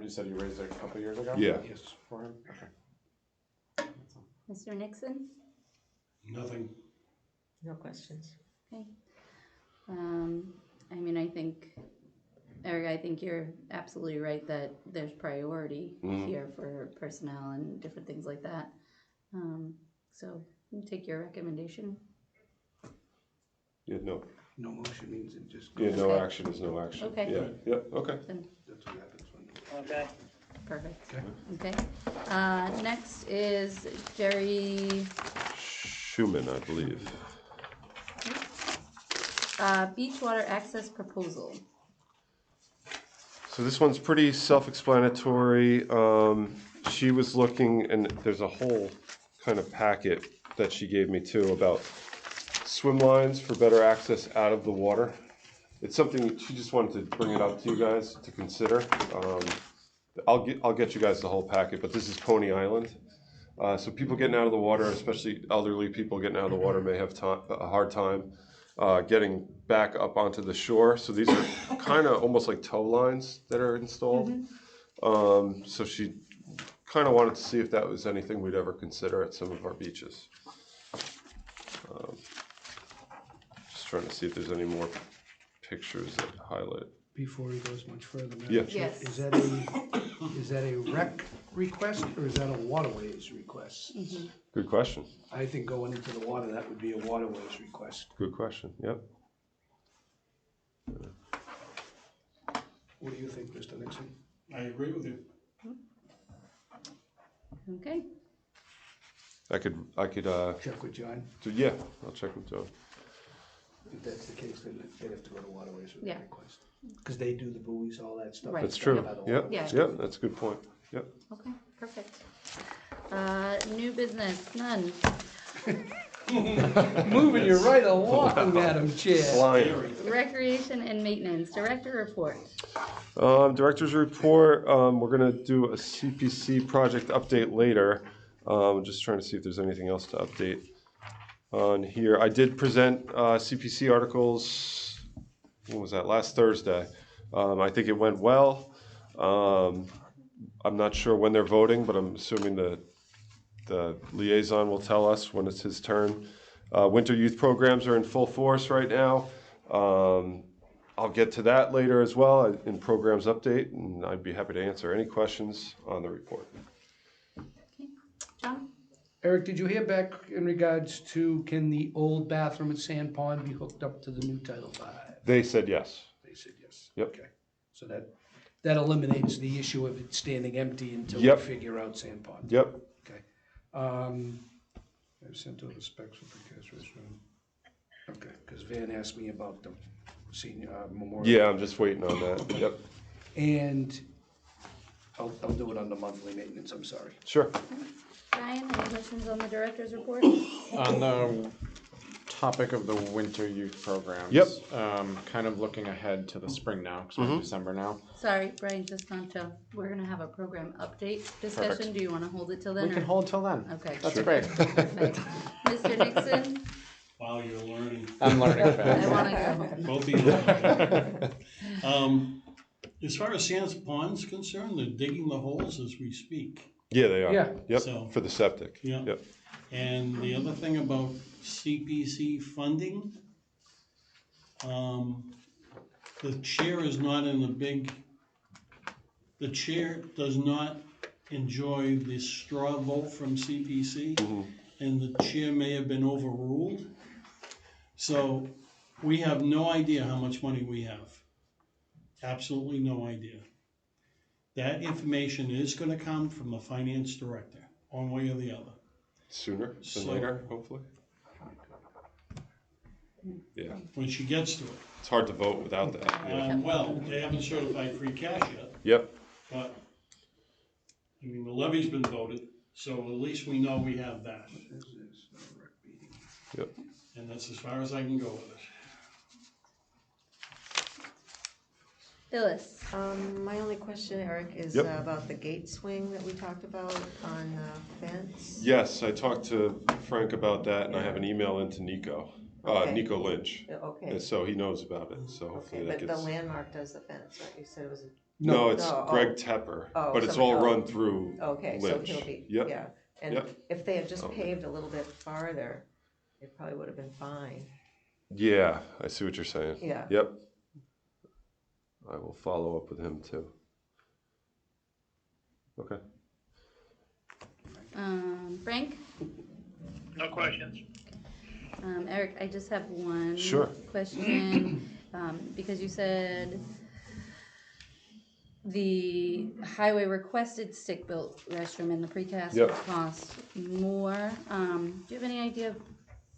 Speaker 6: You said you raised it a couple years ago?
Speaker 3: Yeah.
Speaker 4: Yes.
Speaker 6: For him? Okay.
Speaker 1: Mr. Nixon?
Speaker 5: Nothing.
Speaker 7: No questions.
Speaker 1: Okay. I mean, I think, Eric, I think you're absolutely right that there's priority here for personnel and different things like that. So you take your recommendation.
Speaker 3: Yeah, no.
Speaker 4: No motion means it just.
Speaker 3: Yeah, no
Speaker 1: Okay.
Speaker 3: action is no action.
Speaker 1: Okay.
Speaker 3: Yeah. Yep. Okay.
Speaker 4: That's what happens when.
Speaker 10: Okay.
Speaker 1: Perfect.
Speaker 4: Okay.
Speaker 1: Okay. Next is Jerry,
Speaker 3: Schumann, I believe.
Speaker 1: Beachwater access proposal.
Speaker 3: So this one's pretty self-explanatory. She was looking, and there's a whole kind of packet that she gave me too about swim lines for better access out of the water. It's something she just wanted to bring it up to you guys to consider. I'll get you guys the whole packet, but this is Coney Island. So people getting out of the water, especially elderly people getting out of the water, may have a hard time getting back up onto the shore. So these are kind of almost like tow lines that are installed. So she kind of wanted to see if that was anything we'd ever consider at some of our beaches. Just trying to see if there's any more pictures that highlight.
Speaker 4: Before he goes much further, Madam
Speaker 3: Yeah.
Speaker 4: Chair,
Speaker 1: Yes.
Speaker 4: is that a rec request or is that a waterways request?
Speaker 3: Good question.
Speaker 4: I think going into the water, that would be a waterways request.
Speaker 3: Good question. Yep.
Speaker 4: What do you think, Mr. Nixon?
Speaker 5: I agree with you.
Speaker 1: Okay,
Speaker 3: I could,
Speaker 4: Check with John.
Speaker 3: yeah, I'll check with Joe.
Speaker 4: If that's the case, then they'd have to go to waterways with
Speaker 1: Yeah.
Speaker 4: that request. Because they do the buoys, all that stuff.
Speaker 1: Right.
Speaker 3: That's
Speaker 4: It's
Speaker 3: true.
Speaker 4: done by the
Speaker 3: Yep,
Speaker 4: waterways.
Speaker 1: Yeah.
Speaker 3: yep, that's a good point. Yep.
Speaker 1: okay, perfect. New business, none.
Speaker 4: Moving you right along, Madam Chair.
Speaker 3: Flying.
Speaker 1: Recreation and maintenance, director report.
Speaker 3: Director's report, we're gonna do a CPC project update later. Just trying to see if there's anything else to update on here. I did present, CPC articles, when was that, last Thursday. I think it went well. I'm not sure when they're voting, but I'm assuming the liaison will tell us when it's his turn. Winter youth programs are in full force right now. I'll get to that later as well in programs update, and I'd be happy to answer any questions on the report.
Speaker 1: John?
Speaker 4: Eric, did you hear back in regards to can the old bathroom at Sand Pond be hooked up to the new Title V?
Speaker 3: They said yes.
Speaker 4: They said yes.
Speaker 3: Yep.
Speaker 4: Okay, so that eliminates the issue of it standing empty until we
Speaker 3: Yep.
Speaker 4: figure out Sand Pond.
Speaker 3: Yep.
Speaker 4: Okay. I've sent over specs for precast restroom. Okay, because Van asked me about the senior memorial.
Speaker 3: Yeah, I'm just waiting on that. Yep.
Speaker 4: And I'll do it under monthly maintenance, I'm sorry.
Speaker 3: Sure.
Speaker 1: Brian, any questions on the director's report?
Speaker 6: On the topic of the winter youth programs.
Speaker 3: Yep.
Speaker 6: Kind of looking ahead to the spring now, because we're in December now.
Speaker 1: Sorry, Brian, just not to, we're gonna have a program update discussion.
Speaker 6: Perfect.
Speaker 1: Do you wanna hold it till then?
Speaker 6: We can
Speaker 1: or-
Speaker 6: hold till then.
Speaker 1: Okay.
Speaker 6: That's great.
Speaker 1: Perfect. Mr. Nixon,
Speaker 5: Wow, you're learning.
Speaker 6: I'm learning
Speaker 1: I
Speaker 6: fast.
Speaker 1: wanna go.
Speaker 5: Both of you. As far as Sands Pond's concerned, they're digging the holes as we speak.
Speaker 3: Yeah, they are.
Speaker 4: Yeah.
Speaker 3: Yep.
Speaker 5: So-
Speaker 3: For the septic.
Speaker 5: Yeah.
Speaker 3: Yep.
Speaker 5: And the other thing about CPC funding, the chair is not in the chair does not enjoy the straw vote from CPC, and the chair may have been overruled. So we have no idea how much money we have. Absolutely no idea. That information is gonna come from the finance director, one way or the other.
Speaker 3: Sooner than
Speaker 5: So-
Speaker 3: later, hopefully. Yeah.
Speaker 5: When she gets to it.
Speaker 3: It's hard to vote without that. Yeah.
Speaker 5: Well, they haven't certified free cash yet,
Speaker 3: Yep.
Speaker 5: but, I mean, the levy's been voted, so at least we know we have that.
Speaker 3: Yep.
Speaker 5: And that's as far as I can go with it.
Speaker 1: Phyllis,
Speaker 7: My only question, Eric, is
Speaker 3: Yep.
Speaker 7: about the gate swing that we talked about on the fence.
Speaker 3: Yes, I talked to Frank about that, and I have an email into Nico,
Speaker 7: Okay.
Speaker 3: Nico Lynch.
Speaker 7: Okay,
Speaker 3: And so he knows about it, so
Speaker 7: okay,
Speaker 3: hopefully that
Speaker 7: but the
Speaker 3: gets.
Speaker 7: landmark does the fence, right? You said it was,
Speaker 3: No, it's
Speaker 7: No, oh.
Speaker 3: Greg Tepper,
Speaker 7: Oh,
Speaker 3: but it's
Speaker 7: somebody-
Speaker 3: all
Speaker 7: oh.
Speaker 3: run through
Speaker 7: okay, so
Speaker 3: Lynch.
Speaker 7: he'll be,
Speaker 3: Yep.
Speaker 7: yeah. And
Speaker 3: Yep.
Speaker 7: if they had just
Speaker 3: Oh.
Speaker 7: paved a little bit farther, it probably would have been fine.
Speaker 3: Yeah, I see what you're saying.
Speaker 7: Yeah.
Speaker 3: Yep. I will follow up with him too. Okay.
Speaker 1: Frank?
Speaker 10: No questions.
Speaker 1: Eric, I just have one
Speaker 3: Sure.
Speaker 1: question, because you said the highway requested stick-built restroom and the precast
Speaker 3: Yep.
Speaker 1: would cost more. Do you have any idea of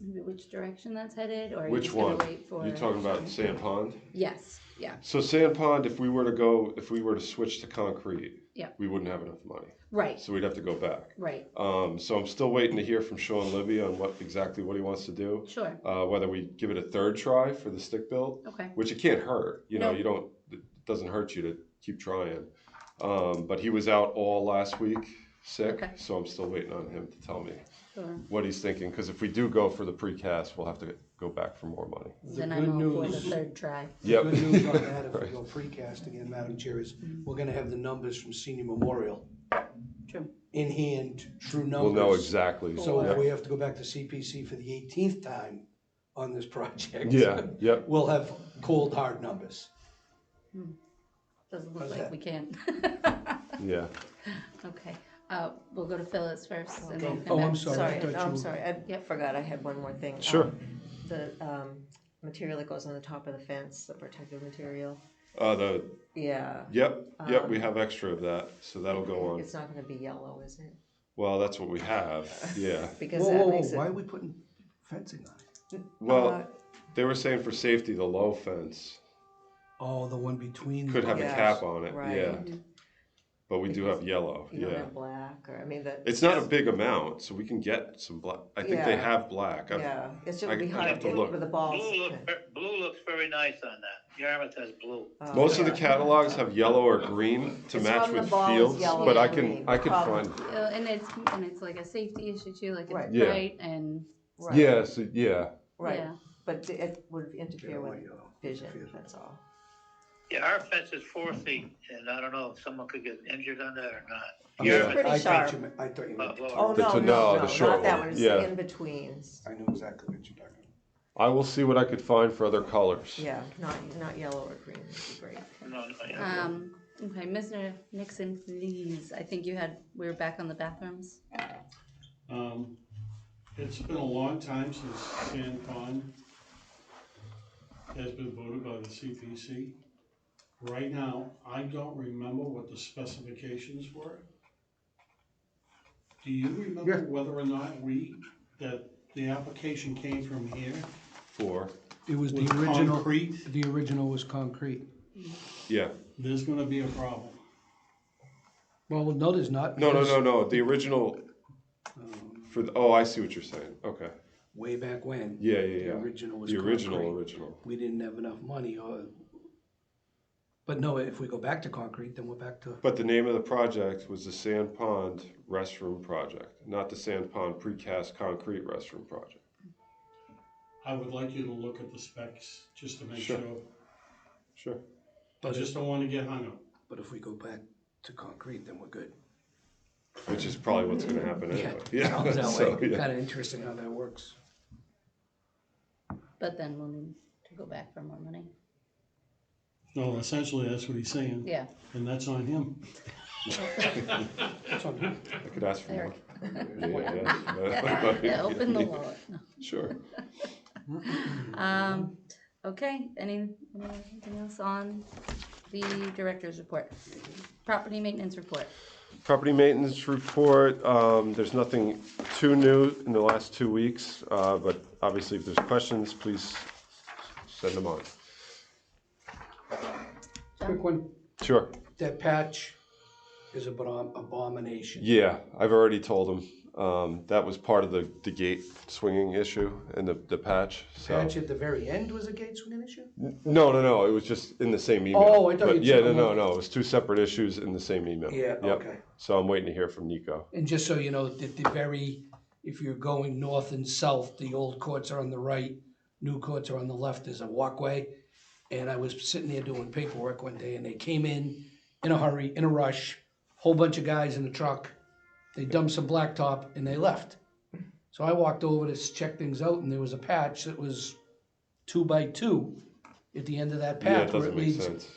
Speaker 1: maybe which direction that's headed, or are you
Speaker 3: Which
Speaker 1: just gonna
Speaker 3: one?
Speaker 1: wait for?
Speaker 3: You talking about Sand Pond?
Speaker 1: Yes, yeah,
Speaker 3: So Sand Pond, if we were to switch to concrete,
Speaker 1: Yeah.
Speaker 3: we wouldn't have enough money.
Speaker 1: right,
Speaker 3: So we'd have to go back.
Speaker 1: right,
Speaker 3: So I'm still waiting to hear from Sean Libby on what he wants to do.
Speaker 1: sure,
Speaker 3: Whether we give it a third try for the stick build,
Speaker 1: okay,
Speaker 3: which it can't hurt. You know,
Speaker 1: No.
Speaker 3: it doesn't hurt you to keep trying. But he was out all last week sick,
Speaker 1: Okay.
Speaker 3: so I'm still waiting on him to tell me
Speaker 1: sure.
Speaker 3: what he's thinking. Because if we do go for the precast, we'll have to go back for more money.
Speaker 1: Then
Speaker 4: good
Speaker 1: I'm all for the
Speaker 4: news-
Speaker 1: third try.
Speaker 3: Yep.
Speaker 4: Good news on that, if we go precast again, Madam Chair, is we're gonna have the numbers from Senior Memorial
Speaker 1: True.
Speaker 4: in hand, true
Speaker 3: We'll
Speaker 4: numbers.
Speaker 3: know exactly.
Speaker 4: So if
Speaker 3: Yep.
Speaker 4: we have to go back to CPC for the 18th time on this project.
Speaker 3: Yeah. Yep.
Speaker 4: We'll have cold, hard numbers.
Speaker 1: Doesn't look
Speaker 4: How's
Speaker 1: like
Speaker 4: that?
Speaker 1: we can.
Speaker 3: Yeah.
Speaker 1: Okay, we'll go to Phyllis first and then
Speaker 4: Oh,
Speaker 1: come
Speaker 4: I'm
Speaker 1: back.
Speaker 4: sorry.
Speaker 7: Sorry,
Speaker 4: I thought
Speaker 7: I'm
Speaker 4: you-
Speaker 7: sorry, I forgot I had one more thing.
Speaker 3: Sure.
Speaker 7: The, material that goes on the top of the fence, the protective material,
Speaker 3: The,
Speaker 7: yeah.
Speaker 3: yep, we have extra of that, so that'll go on.
Speaker 7: It's not gonna be yellow, is it?
Speaker 3: Well, that's what we have, yeah.
Speaker 7: Because
Speaker 4: Whoa,
Speaker 7: that
Speaker 4: whoa, whoa,
Speaker 7: makes
Speaker 4: why are
Speaker 7: it,
Speaker 4: we putting fencing on it?
Speaker 3: Well, they were saying for safety, the low fence
Speaker 4: Oh, the one between.
Speaker 3: could have a
Speaker 7: Yes,
Speaker 3: cap on it,
Speaker 7: right.
Speaker 3: yeah. But we do have yellow,
Speaker 7: you don't
Speaker 3: yeah.
Speaker 7: have black, or, I mean, that.
Speaker 3: It's not a big amount, so we can get some black. I think they
Speaker 7: Yeah.
Speaker 3: have black.
Speaker 7: Yeah, it's just be
Speaker 3: I'd
Speaker 7: hard
Speaker 3: have to
Speaker 7: to
Speaker 3: look.
Speaker 7: with the balls.
Speaker 10: Blue looks very nice on that. Yarmouth has blue.
Speaker 7: Oh,
Speaker 3: Most of the
Speaker 7: yeah.
Speaker 3: catalogs have yellow or green to
Speaker 7: It's
Speaker 3: match
Speaker 7: from the
Speaker 3: with
Speaker 7: balls,
Speaker 3: fields,
Speaker 7: yellow
Speaker 3: but
Speaker 7: or
Speaker 3: I
Speaker 7: green.
Speaker 3: can
Speaker 7: Problem-
Speaker 3: find.
Speaker 1: And it's like a safety issue too, like
Speaker 7: Right.
Speaker 1: it's
Speaker 3: Yeah.
Speaker 1: bright and,
Speaker 7: Right,
Speaker 3: Yeah, so, yeah.
Speaker 7: right,
Speaker 1: yeah.
Speaker 7: but it would interfere
Speaker 4: don't
Speaker 7: with
Speaker 4: want yellow.
Speaker 7: vision,
Speaker 4: Interfere.
Speaker 7: that's all.
Speaker 10: Yeah, our fence is 4 feet, and I don't know if someone could get injured on that or not.
Speaker 3: Yeah.
Speaker 10: Yarmouth-
Speaker 7: Pretty
Speaker 4: I
Speaker 7: sharp.
Speaker 4: thought I thought you meant.
Speaker 10: Well,
Speaker 7: Oh,
Speaker 3: The-
Speaker 7: no,
Speaker 3: no,
Speaker 7: no,
Speaker 3: the
Speaker 7: no,
Speaker 3: short
Speaker 7: not that
Speaker 3: one,
Speaker 7: one, it's
Speaker 3: yeah.
Speaker 7: the in-betweens.
Speaker 4: I know exactly what you're talking
Speaker 3: I will see what I could find for other colors.
Speaker 7: Yeah, not yellow or green, would be great.
Speaker 10: No, yeah.
Speaker 1: Okay, Mr. Nixon, please, I think we were back on the bathrooms.
Speaker 5: It's been a long time since Sand Pond has been voted by the CPC. Right now, I don't remember what the specifications were. Do you remember
Speaker 4: Yeah.
Speaker 5: whether or not that the application came from here?
Speaker 3: For,
Speaker 4: It was the
Speaker 5: With
Speaker 4: original.
Speaker 5: concrete?
Speaker 4: The original was concrete.
Speaker 3: yeah.
Speaker 5: There's gonna be a problem.
Speaker 4: Well, no, there's not.
Speaker 3: No, no,
Speaker 4: because,
Speaker 3: no, no. The original for the. Oh, I see what you're saying. Okay.
Speaker 4: Way back when.
Speaker 3: Yeah, yeah,
Speaker 4: The
Speaker 3: yeah.
Speaker 4: original was
Speaker 3: The original,
Speaker 4: concrete.
Speaker 3: original.
Speaker 4: We didn't have enough money, but no, if we go back to concrete, then we're back to.
Speaker 3: But the name of the project was the Sand Pond Restroom Project, not the Sand Pond Precast Concrete Restroom Project.
Speaker 5: I would like you to look at the specs, just to make
Speaker 3: Sure.
Speaker 5: sure.
Speaker 3: Sure.
Speaker 5: I just don't wanna get hung up.
Speaker 4: But if we go back to concrete, then we're good.
Speaker 3: Which is probably what's going to happen anyway. Yeah.
Speaker 4: Sounds that
Speaker 3: So,
Speaker 4: way.
Speaker 3: yeah.
Speaker 4: Kind of interesting how that works.
Speaker 1: But then we'll need to go back for more money.
Speaker 5: No, essentially, that's what he's saying.
Speaker 1: Yeah.
Speaker 5: And that's on him.
Speaker 4: That's on him.
Speaker 3: I could ask for more.
Speaker 1: Eric.
Speaker 3: Yeah.
Speaker 1: Yeah, open the wallet. No.
Speaker 3: Sure.
Speaker 1: Okay, anything else on the director's report? Property maintenance report.
Speaker 3: Property maintenance report, there's nothing too new in the last 2 weeks, but obviously if there's questions, please send them on.
Speaker 4: Quick one,
Speaker 3: Sure.
Speaker 4: that patch is an abomination.
Speaker 3: Yeah, I've already told them. That was part of the gate swinging issue and the patch, so.
Speaker 4: Patch at the very end was a gate swinging issue?
Speaker 3: No, it was just in the same email.
Speaker 4: Oh, I thought
Speaker 3: But
Speaker 4: you'd
Speaker 3: yeah,
Speaker 4: said-
Speaker 3: no, it was 2 separate issues in the same email.
Speaker 4: Yeah,
Speaker 3: Yep.
Speaker 4: okay.
Speaker 3: So I'm waiting to hear from Nico.
Speaker 4: And just so you know, if you're going north and south, the old courts are on the right, new courts are on the left, there's a walkway. And I was sitting there doing paperwork one day and they came in a hurry, in a rush, whole bunch of guys in a truck. They dumped some blacktop and they left. So I walked over to check things out and there was a patch that was 2 by 2 at the end of that
Speaker 3: Yeah, it
Speaker 4: path where
Speaker 3: doesn't
Speaker 4: it
Speaker 3: make
Speaker 4: leads.
Speaker 3: sense.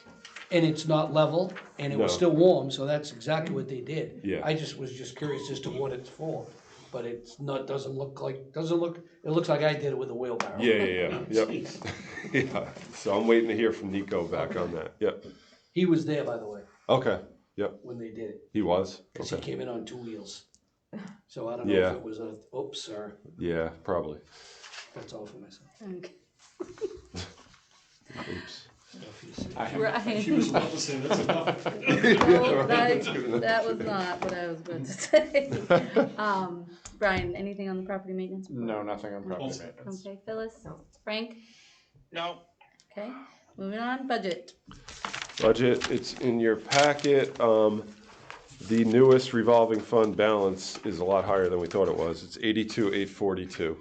Speaker 4: And it's not level and it was
Speaker 3: No.
Speaker 4: still warm, so that's exactly what they did.
Speaker 3: Yeah.
Speaker 4: I was just curious as to what it's for, but it's not, it looks like I did it with a wheelbarrow.
Speaker 3: Yeah, yep.
Speaker 4: Jeez.
Speaker 3: Yeah, so I'm waiting to hear from Nico back on that, yep.
Speaker 4: He was there, by the way,
Speaker 3: Okay, yep,
Speaker 4: when they did it,
Speaker 3: he was,
Speaker 4: because he
Speaker 3: okay,
Speaker 4: came in on 2 wheels. So I don't know
Speaker 3: Yeah.
Speaker 4: if it was oops, sir,
Speaker 3: yeah, probably,
Speaker 4: that's all for myself.
Speaker 1: Okay.
Speaker 3: oops.
Speaker 5: She was about to say, that's enough.
Speaker 1: No, that was not what I was going to say. Brian, anything on the property maintenance report?
Speaker 6: No, nothing on property maintenance.
Speaker 1: Okay, Phyllis? Frank?
Speaker 10: No,
Speaker 1: Okay, moving on, budget.
Speaker 3: Budget, it's in your packet, the newest revolving fund balance is a lot higher than we thought it was, it's 82,842,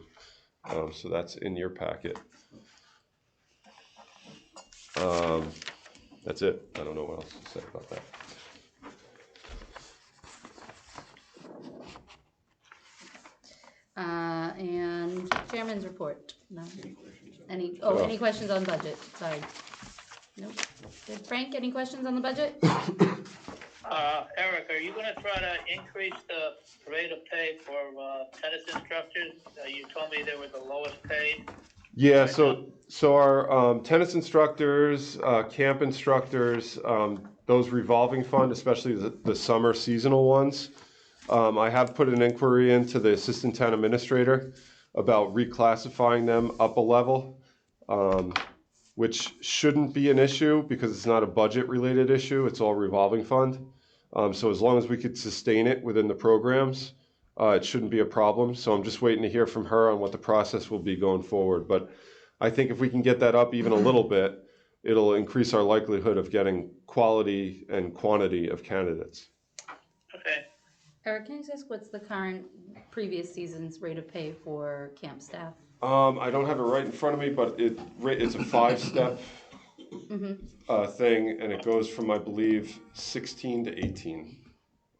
Speaker 3: so that's in your packet. That's it, I don't know what else to say about that.
Speaker 1: And chairman's report. No. Any
Speaker 3: Oh.
Speaker 1: questions on budget? Sorry. Nope. Good. Frank, any questions on the budget?
Speaker 10: Eric, are you gonna try to increase the rate of pay for, tennis instructors? You told me they were the lowest paid.
Speaker 3: Yeah,
Speaker 10: Right
Speaker 3: so our tennis instructors, camp instructors, those revolving fund, especially the summer seasonal ones, I have put an inquiry into the assistant town administrator about reclassifying them up a level, which shouldn't be an issue because it's not a budget-related issue, it's all revolving fund. So as long as we could sustain it within the programs, it shouldn't be a problem. So I'm just waiting to hear from her on what the process will be going forward. But I think if we can get that up even a little bit, it'll increase our likelihood of getting quality and quantity of candidates.
Speaker 10: Okay.
Speaker 1: Eric, can you just ask what's the current previous season's rate of pay for camp staff?
Speaker 3: I don't have it right in front of me, but it's a 5-step thing, and it goes from, I believe, 16 to 18.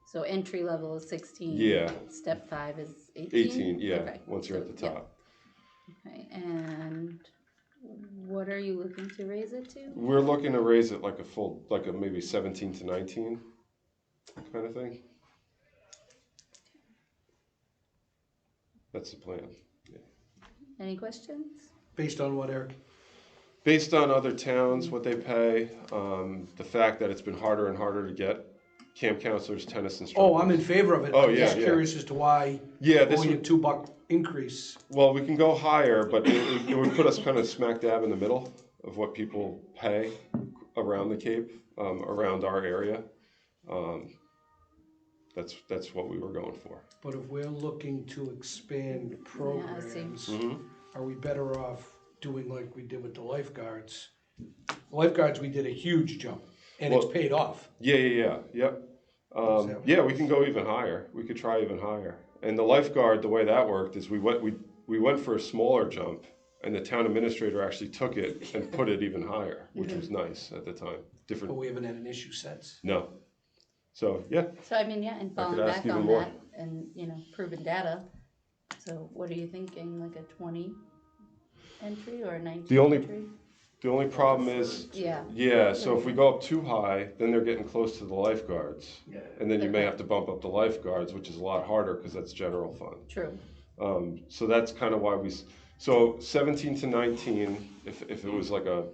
Speaker 1: So entry level is 16.
Speaker 3: Yeah.
Speaker 1: Step 5 is 18.
Speaker 3: 18, yeah.
Speaker 1: Okay.
Speaker 3: Once you're at the top.
Speaker 1: Okay, and what are you looking to raise it to?
Speaker 3: We're looking to raise it like a maybe 17 to 19 kind of thing. That's the plan. Yeah.
Speaker 1: Any questions?
Speaker 4: Based on what, Eric?
Speaker 3: Based on other towns, what they pay, the fact that it's been harder and harder to get camp counselors, tennis instructors.
Speaker 4: Oh, I'm in favor of it.
Speaker 3: Oh,
Speaker 4: I'm
Speaker 3: yeah,
Speaker 4: just
Speaker 3: yeah.
Speaker 4: curious as to why
Speaker 3: Yeah, this
Speaker 4: only a
Speaker 3: would,
Speaker 4: $2 increase.
Speaker 3: well, we can go higher, but it would put us kind of smack dab in the middle of what people pay around the Cape, around our area. That's what we were going for.
Speaker 4: But if we're looking to expand programs, are we better off doing like we did with the lifeguards? Lifeguards, we did a huge jump, and it's paid off.
Speaker 3: Yeah, yep. Yeah, we can go even higher. We could try even higher. And the lifeguard, the way that worked is we went for a smaller jump, and the town administrator actually took it and put it even higher, which was nice at the time.
Speaker 4: But we haven't had an issue since.
Speaker 3: No. So, yeah.
Speaker 1: So I mean, yeah, and
Speaker 3: I could
Speaker 1: falling
Speaker 3: ask
Speaker 1: back
Speaker 3: even
Speaker 1: on
Speaker 3: more.
Speaker 1: that and, proven data. So what are you thinking, like a 20 entry or a 19 entry?
Speaker 3: The only problem is, so if we go up too high, then they're getting close to the lifeguards. And then you may have to bump up the lifeguards, which is a lot harder because that's general fund.
Speaker 1: True.
Speaker 3: So that's kind of why so 17 to 19, if it was like a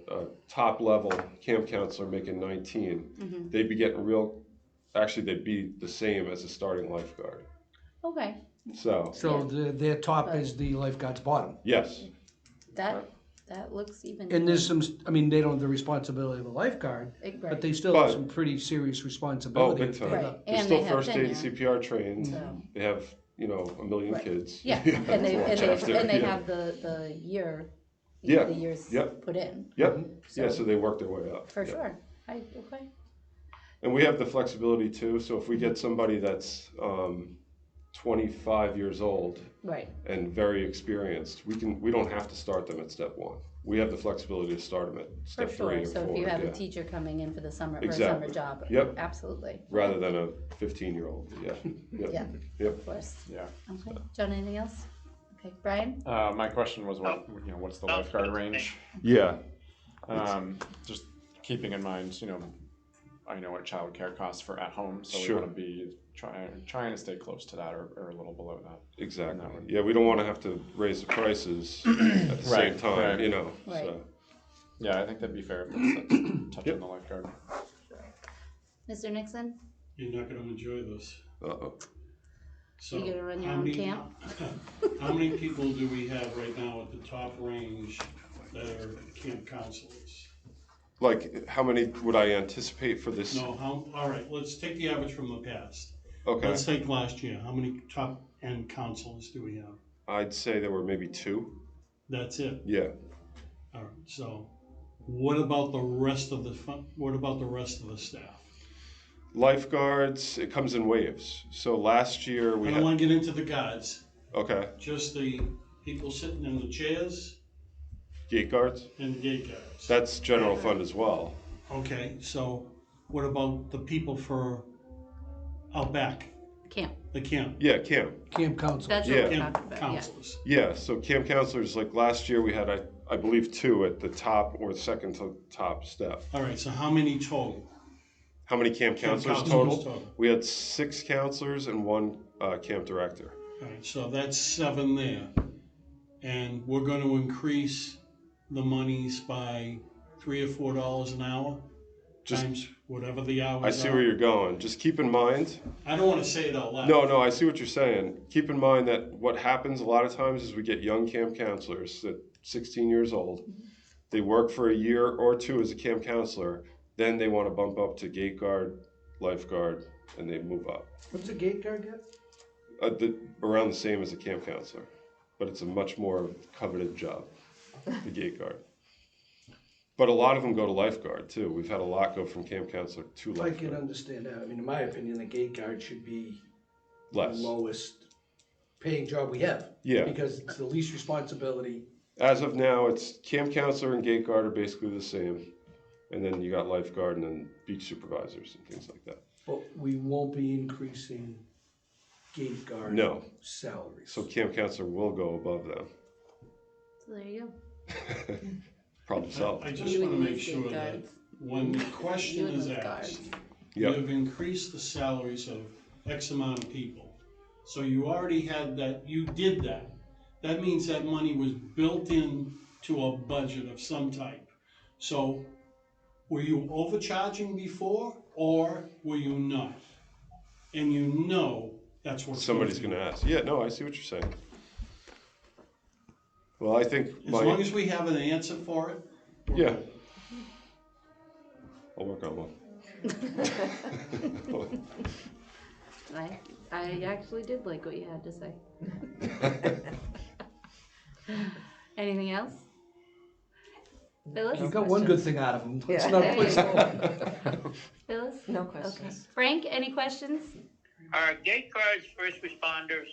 Speaker 3: top level camp counselor making 19, they'd be getting actually they'd be the same as a starting lifeguard.
Speaker 1: Okay.
Speaker 3: So
Speaker 4: their top is the lifeguard's bottom.
Speaker 3: Yes.
Speaker 1: That looks even.
Speaker 4: And there's some, they don't have the responsibility of a lifeguard, but they still have some pretty serious responsibility.
Speaker 3: Oh, big time.
Speaker 1: Right.
Speaker 3: They're
Speaker 1: And
Speaker 3: still
Speaker 1: they have
Speaker 3: first aid
Speaker 1: tenure.
Speaker 3: CPR trained.
Speaker 1: So.
Speaker 3: They have, a million kids.
Speaker 1: Yeah, and they have the year. The years put in.
Speaker 3: Yep. So they work their way up.
Speaker 1: For sure. Okay.
Speaker 3: And we have the flexibility too. So if we get somebody that's 25 years old,
Speaker 1: right,
Speaker 3: and very experienced, we don't have to start them at step 1. We have the flexibility to start them at step 3 or 4.
Speaker 1: So if you have a teacher coming in for the summer,
Speaker 3: Exactly.
Speaker 1: for a summer job,
Speaker 3: absolutely. Rather than a 15-year-old,
Speaker 1: of course.
Speaker 6: Yeah.
Speaker 1: Okay, John, anything else? Okay, Brian?
Speaker 6: My question was what's the lifeguard range?
Speaker 3: Yeah.
Speaker 6: Just keeping in mind, I know what childcare costs for at home, so
Speaker 3: Sure.
Speaker 6: we want to be trying to stay close to that or a little below that.
Speaker 3: Exactly. Yeah, we don't want to have to raise the prices at the same time,
Speaker 1: Right.
Speaker 3: So.
Speaker 6: Yeah, I think that'd be fair if it's touching the lifeguard.
Speaker 1: Mr. Nixon?
Speaker 5: You're not gonna enjoy this.
Speaker 3: Uh-oh.
Speaker 5: So
Speaker 1: You gonna run your own camp?
Speaker 5: How many people do we have right now at the top range that are camp counselors?
Speaker 3: Like, how many would I anticipate for this?
Speaker 5: No, all right, let's take the average from the past.
Speaker 3: Okay.
Speaker 5: Let's take last year. How many top end counselors do we have?
Speaker 3: I'd say there were maybe 2.
Speaker 5: That's it.
Speaker 3: Yeah.
Speaker 5: All right. So, what about the rest of the staff?
Speaker 3: Lifeguards, it comes in waves. So last year we
Speaker 5: I don't want to get into the guards.
Speaker 3: Okay.
Speaker 5: Just the people sitting in the chairs
Speaker 3: Gate guards?
Speaker 5: and the gate guards.
Speaker 3: That's general fund as well.
Speaker 5: Okay. So, what about the people for out back?
Speaker 1: Camp.
Speaker 5: The camp.
Speaker 3: Yeah, camp.
Speaker 4: Camp counselors.
Speaker 1: That's what we're
Speaker 5: Camp
Speaker 1: talking about,
Speaker 5: counselors.
Speaker 3: Yeah, so camp counselors, like last year we had, I believe 2 at the top or the second to top step.
Speaker 5: All right, so how many total?
Speaker 3: How many camp counselors
Speaker 5: counselors
Speaker 3: total? We had 6 counselors and 1 camp director.
Speaker 5: All right, so that's 7 there. And we're gonna increase the monies by $3 or $4 an hour,
Speaker 3: Just-
Speaker 5: times whatever the hours are.
Speaker 3: I see where you're going. Just keep in mind.
Speaker 5: I don't wanna say it out loud.
Speaker 3: No, I see what you're saying. Keep in mind that what happens a lot of times is we get young camp counselors at 16 years old. They work for a year or 2 as a camp counselor. Then they want to bump up to gate guard, lifeguard, and they move up.
Speaker 4: What's a gate guard get?
Speaker 3: Around the same as a camp counselor, but it's a much more coveted job, the gate guard. But a lot of them go to lifeguard too. We've had a lot go from camp counselor to
Speaker 4: I can
Speaker 3: lifeguard.
Speaker 4: understand that. I mean, in my opinion, the gate guard should be
Speaker 3: Less.
Speaker 4: the lowest paying job we have.
Speaker 3: Yeah.
Speaker 4: Because it's the least responsibility.
Speaker 3: As of now, it's camp counselor and gate guard are basically the same. And then you got lifeguard and then beach supervisors and things like that.
Speaker 4: But we won't be increasing gate guard
Speaker 3: No.
Speaker 4: salaries.
Speaker 3: So camp counselor will go above them.
Speaker 1: So there you go.
Speaker 3: Problem solved.
Speaker 5: I just
Speaker 1: You
Speaker 5: wanna
Speaker 1: and
Speaker 5: make
Speaker 1: these
Speaker 5: sure that
Speaker 1: guards.
Speaker 5: when the question
Speaker 1: You and
Speaker 5: is
Speaker 1: those
Speaker 5: asked,
Speaker 1: guards.
Speaker 3: Yep.
Speaker 5: you've increased the salaries of X amount of people. So you already had that, you did that. That means that money was built in to a budget of some type. So were you overcharging before or were you not? And you know that's what.
Speaker 3: Somebody's gonna ask. Yeah, no, I see what you're saying. Well, I think
Speaker 5: As long as we have an answer for it. we're
Speaker 3: Yeah.
Speaker 5: good.
Speaker 3: I'll work on one.
Speaker 1: I actually did like what you had to say. Anything else? Phyllis?
Speaker 4: You got one good thing out of them. Let's
Speaker 7: Yeah.
Speaker 4: not
Speaker 1: There
Speaker 4: put
Speaker 1: you
Speaker 4: some-
Speaker 1: go. Phyllis?
Speaker 7: No
Speaker 1: Okay.
Speaker 7: questions.
Speaker 1: Frank, any questions?
Speaker 10: Are gate guards first responders?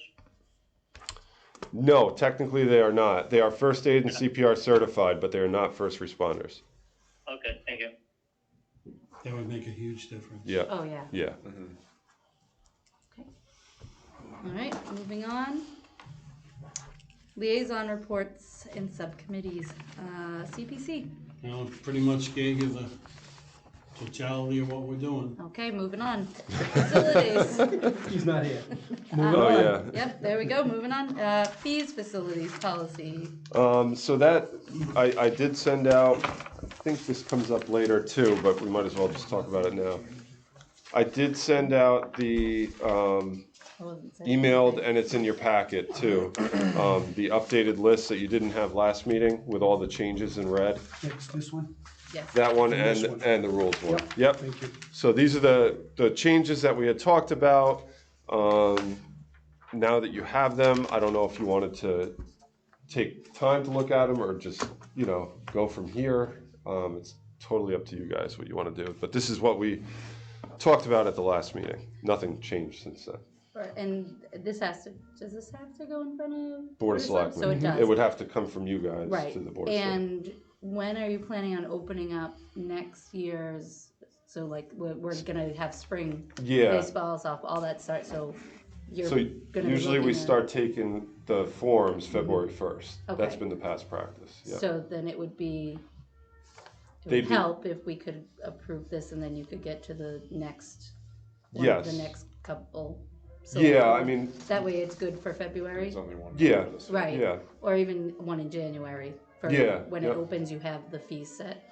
Speaker 3: No, technically they are not. They are first aid and CPR certified, but they are not first responders.
Speaker 10: Okay, thank you.
Speaker 5: That would make a huge difference.
Speaker 3: Yeah,
Speaker 1: Oh, yeah.
Speaker 3: yeah.
Speaker 1: Okay. All right, moving on. Liaison reports and subcommittees. CPC.
Speaker 5: Now, pretty much gave you the totality of what we're doing.
Speaker 1: Okay, moving on. Facilities.
Speaker 4: He's not here. Moving
Speaker 3: Oh,
Speaker 4: on.
Speaker 3: yeah.
Speaker 1: Yep, there we go, moving on. Fees facilities policy.
Speaker 3: So that, I did send out, I think this comes up later too, but we might as well just talk about it now. I did send out the,
Speaker 1: I wasn't saying
Speaker 3: emailed, and it's in your packet too, the updated list that you didn't have last meeting with all the changes in red.
Speaker 4: Next, this one.
Speaker 1: Yes.
Speaker 3: That one
Speaker 4: And this
Speaker 3: and,
Speaker 4: one.
Speaker 3: and the rules one. Yep.
Speaker 4: Thank you.
Speaker 3: So these are the changes that we had talked about. Now that you have them, I don't know if you wanted to take time to look at them or just, go from here. It's totally up to you guys what you want to do. But this is what we talked about at the last meeting. Nothing changed since then.
Speaker 1: And does this have to go in front of?
Speaker 3: Board of
Speaker 1: So
Speaker 3: Selectmen.
Speaker 1: it does.
Speaker 3: It would have to come from you guys
Speaker 1: Right,
Speaker 3: to the Board of Selectmen.
Speaker 1: and when are you planning on opening up next year's, so like, we're gonna have spring
Speaker 3: Yeah.
Speaker 1: baseball, softball, all that start, so you're
Speaker 3: So
Speaker 1: gonna be
Speaker 3: usually we
Speaker 1: looking at-
Speaker 3: start taking the forms February 1st. That's
Speaker 1: Okay.
Speaker 3: been the past practice. Yeah.
Speaker 1: So then it would be, it
Speaker 3: They'd
Speaker 1: would
Speaker 3: be-
Speaker 1: help if we could approve this and then you could get to the next, the
Speaker 3: Yes.
Speaker 1: next couple.
Speaker 3: Yeah, I mean,
Speaker 1: That way it's good for February,
Speaker 6: There's only one.
Speaker 3: Yeah.
Speaker 6: for this.
Speaker 1: right?
Speaker 3: yeah,
Speaker 1: Or even one in January, for
Speaker 3: Yeah,
Speaker 1: when it
Speaker 3: yep.
Speaker 1: opens, you have the fees set,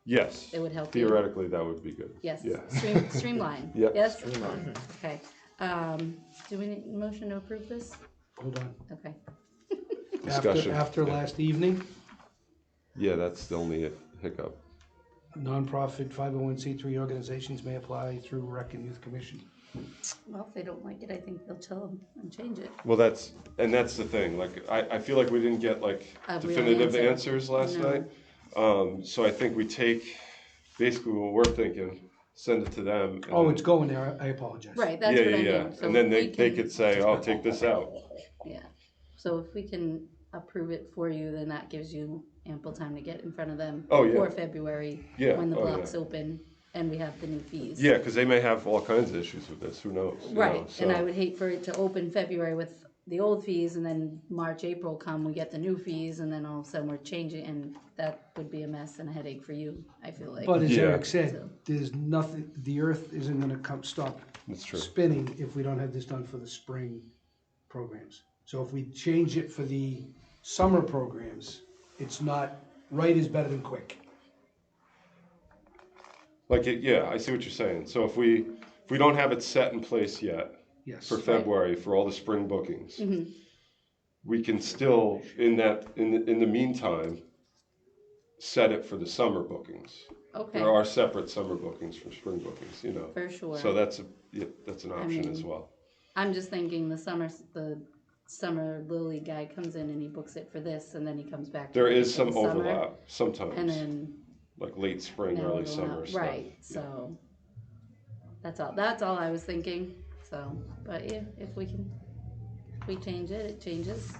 Speaker 3: yes.
Speaker 1: it would help you.
Speaker 3: Theoretically, that would be good.
Speaker 1: Yes,
Speaker 3: Yeah.
Speaker 1: streamline.
Speaker 3: Yep.
Speaker 1: Yes,
Speaker 6: Streamline.
Speaker 1: okay. Do we need a motion to approve this?
Speaker 4: Hold on.
Speaker 1: Okay.
Speaker 3: Discussion.
Speaker 4: After last evening,
Speaker 3: Yeah, that's the only hiccup.
Speaker 4: nonprofit 501c3 organizations may apply through Rec and Youth Commission.
Speaker 1: Well, if they don't like it, I think they'll tell them and change it.
Speaker 3: Well, that's the thing. Like, I feel like we didn't get like
Speaker 1: A real
Speaker 3: definitive
Speaker 1: answer.
Speaker 3: answers last
Speaker 1: No.
Speaker 3: night. So I think we take basically what we're thinking, send it to them. and
Speaker 4: Oh,
Speaker 3: then-
Speaker 4: it's going there. I apologize.
Speaker 1: Right, that's
Speaker 3: Yeah,
Speaker 1: what I
Speaker 3: yeah,
Speaker 1: mean.
Speaker 3: yeah.
Speaker 1: So
Speaker 3: And then
Speaker 1: if we
Speaker 3: they
Speaker 1: can-
Speaker 3: could say, "Oh, take this out."
Speaker 1: Yeah, so if we can approve it for you, then that gives you ample time to get in front of them.
Speaker 3: Oh, yeah.
Speaker 1: Before February,
Speaker 3: Yeah,
Speaker 1: when the
Speaker 3: oh, yeah.
Speaker 1: blocks open and we have the new fees.
Speaker 3: Yeah, because they may have all kinds of issues with this. Who knows?
Speaker 1: Right, and I
Speaker 3: so-
Speaker 1: would hate for it to open February with the old fees, and then March, April come, we get the new fees, and then all of a sudden we're changing, and that would be a mess and a headache for you, I feel like.
Speaker 4: But as
Speaker 3: Yeah.
Speaker 4: Eric said,
Speaker 1: So-
Speaker 4: there's nothing, the earth isn't gonna stop
Speaker 3: That's true.
Speaker 4: spinning if we don't have this done for the spring programs. So if we change it for the summer programs, it's not, right is better than quick.
Speaker 3: Like, yeah, I see what you're saying. So if we don't have it set in place yet
Speaker 4: Yes.
Speaker 3: for February for all the spring bookings,
Speaker 1: Mhm.
Speaker 3: we can still, in the meantime, set it for the summer bookings.
Speaker 1: Okay,
Speaker 3: There are separate summer bookings from spring bookings, you know.
Speaker 1: for sure.
Speaker 3: So that's an option
Speaker 1: mean,
Speaker 3: as well.
Speaker 1: I'm just thinking the summer Lily guy comes in and he books it for this, and then he comes back.
Speaker 3: There
Speaker 1: to
Speaker 3: is
Speaker 1: it for
Speaker 3: some
Speaker 1: the summer,
Speaker 3: overlap sometimes,
Speaker 1: And then
Speaker 3: like late spring,
Speaker 1: now
Speaker 3: early
Speaker 1: we're going
Speaker 3: summer
Speaker 1: out.
Speaker 3: stuff.
Speaker 1: Right,
Speaker 3: Yeah.
Speaker 1: so that's all I was thinking. So, but yeah, if we change it, it changes.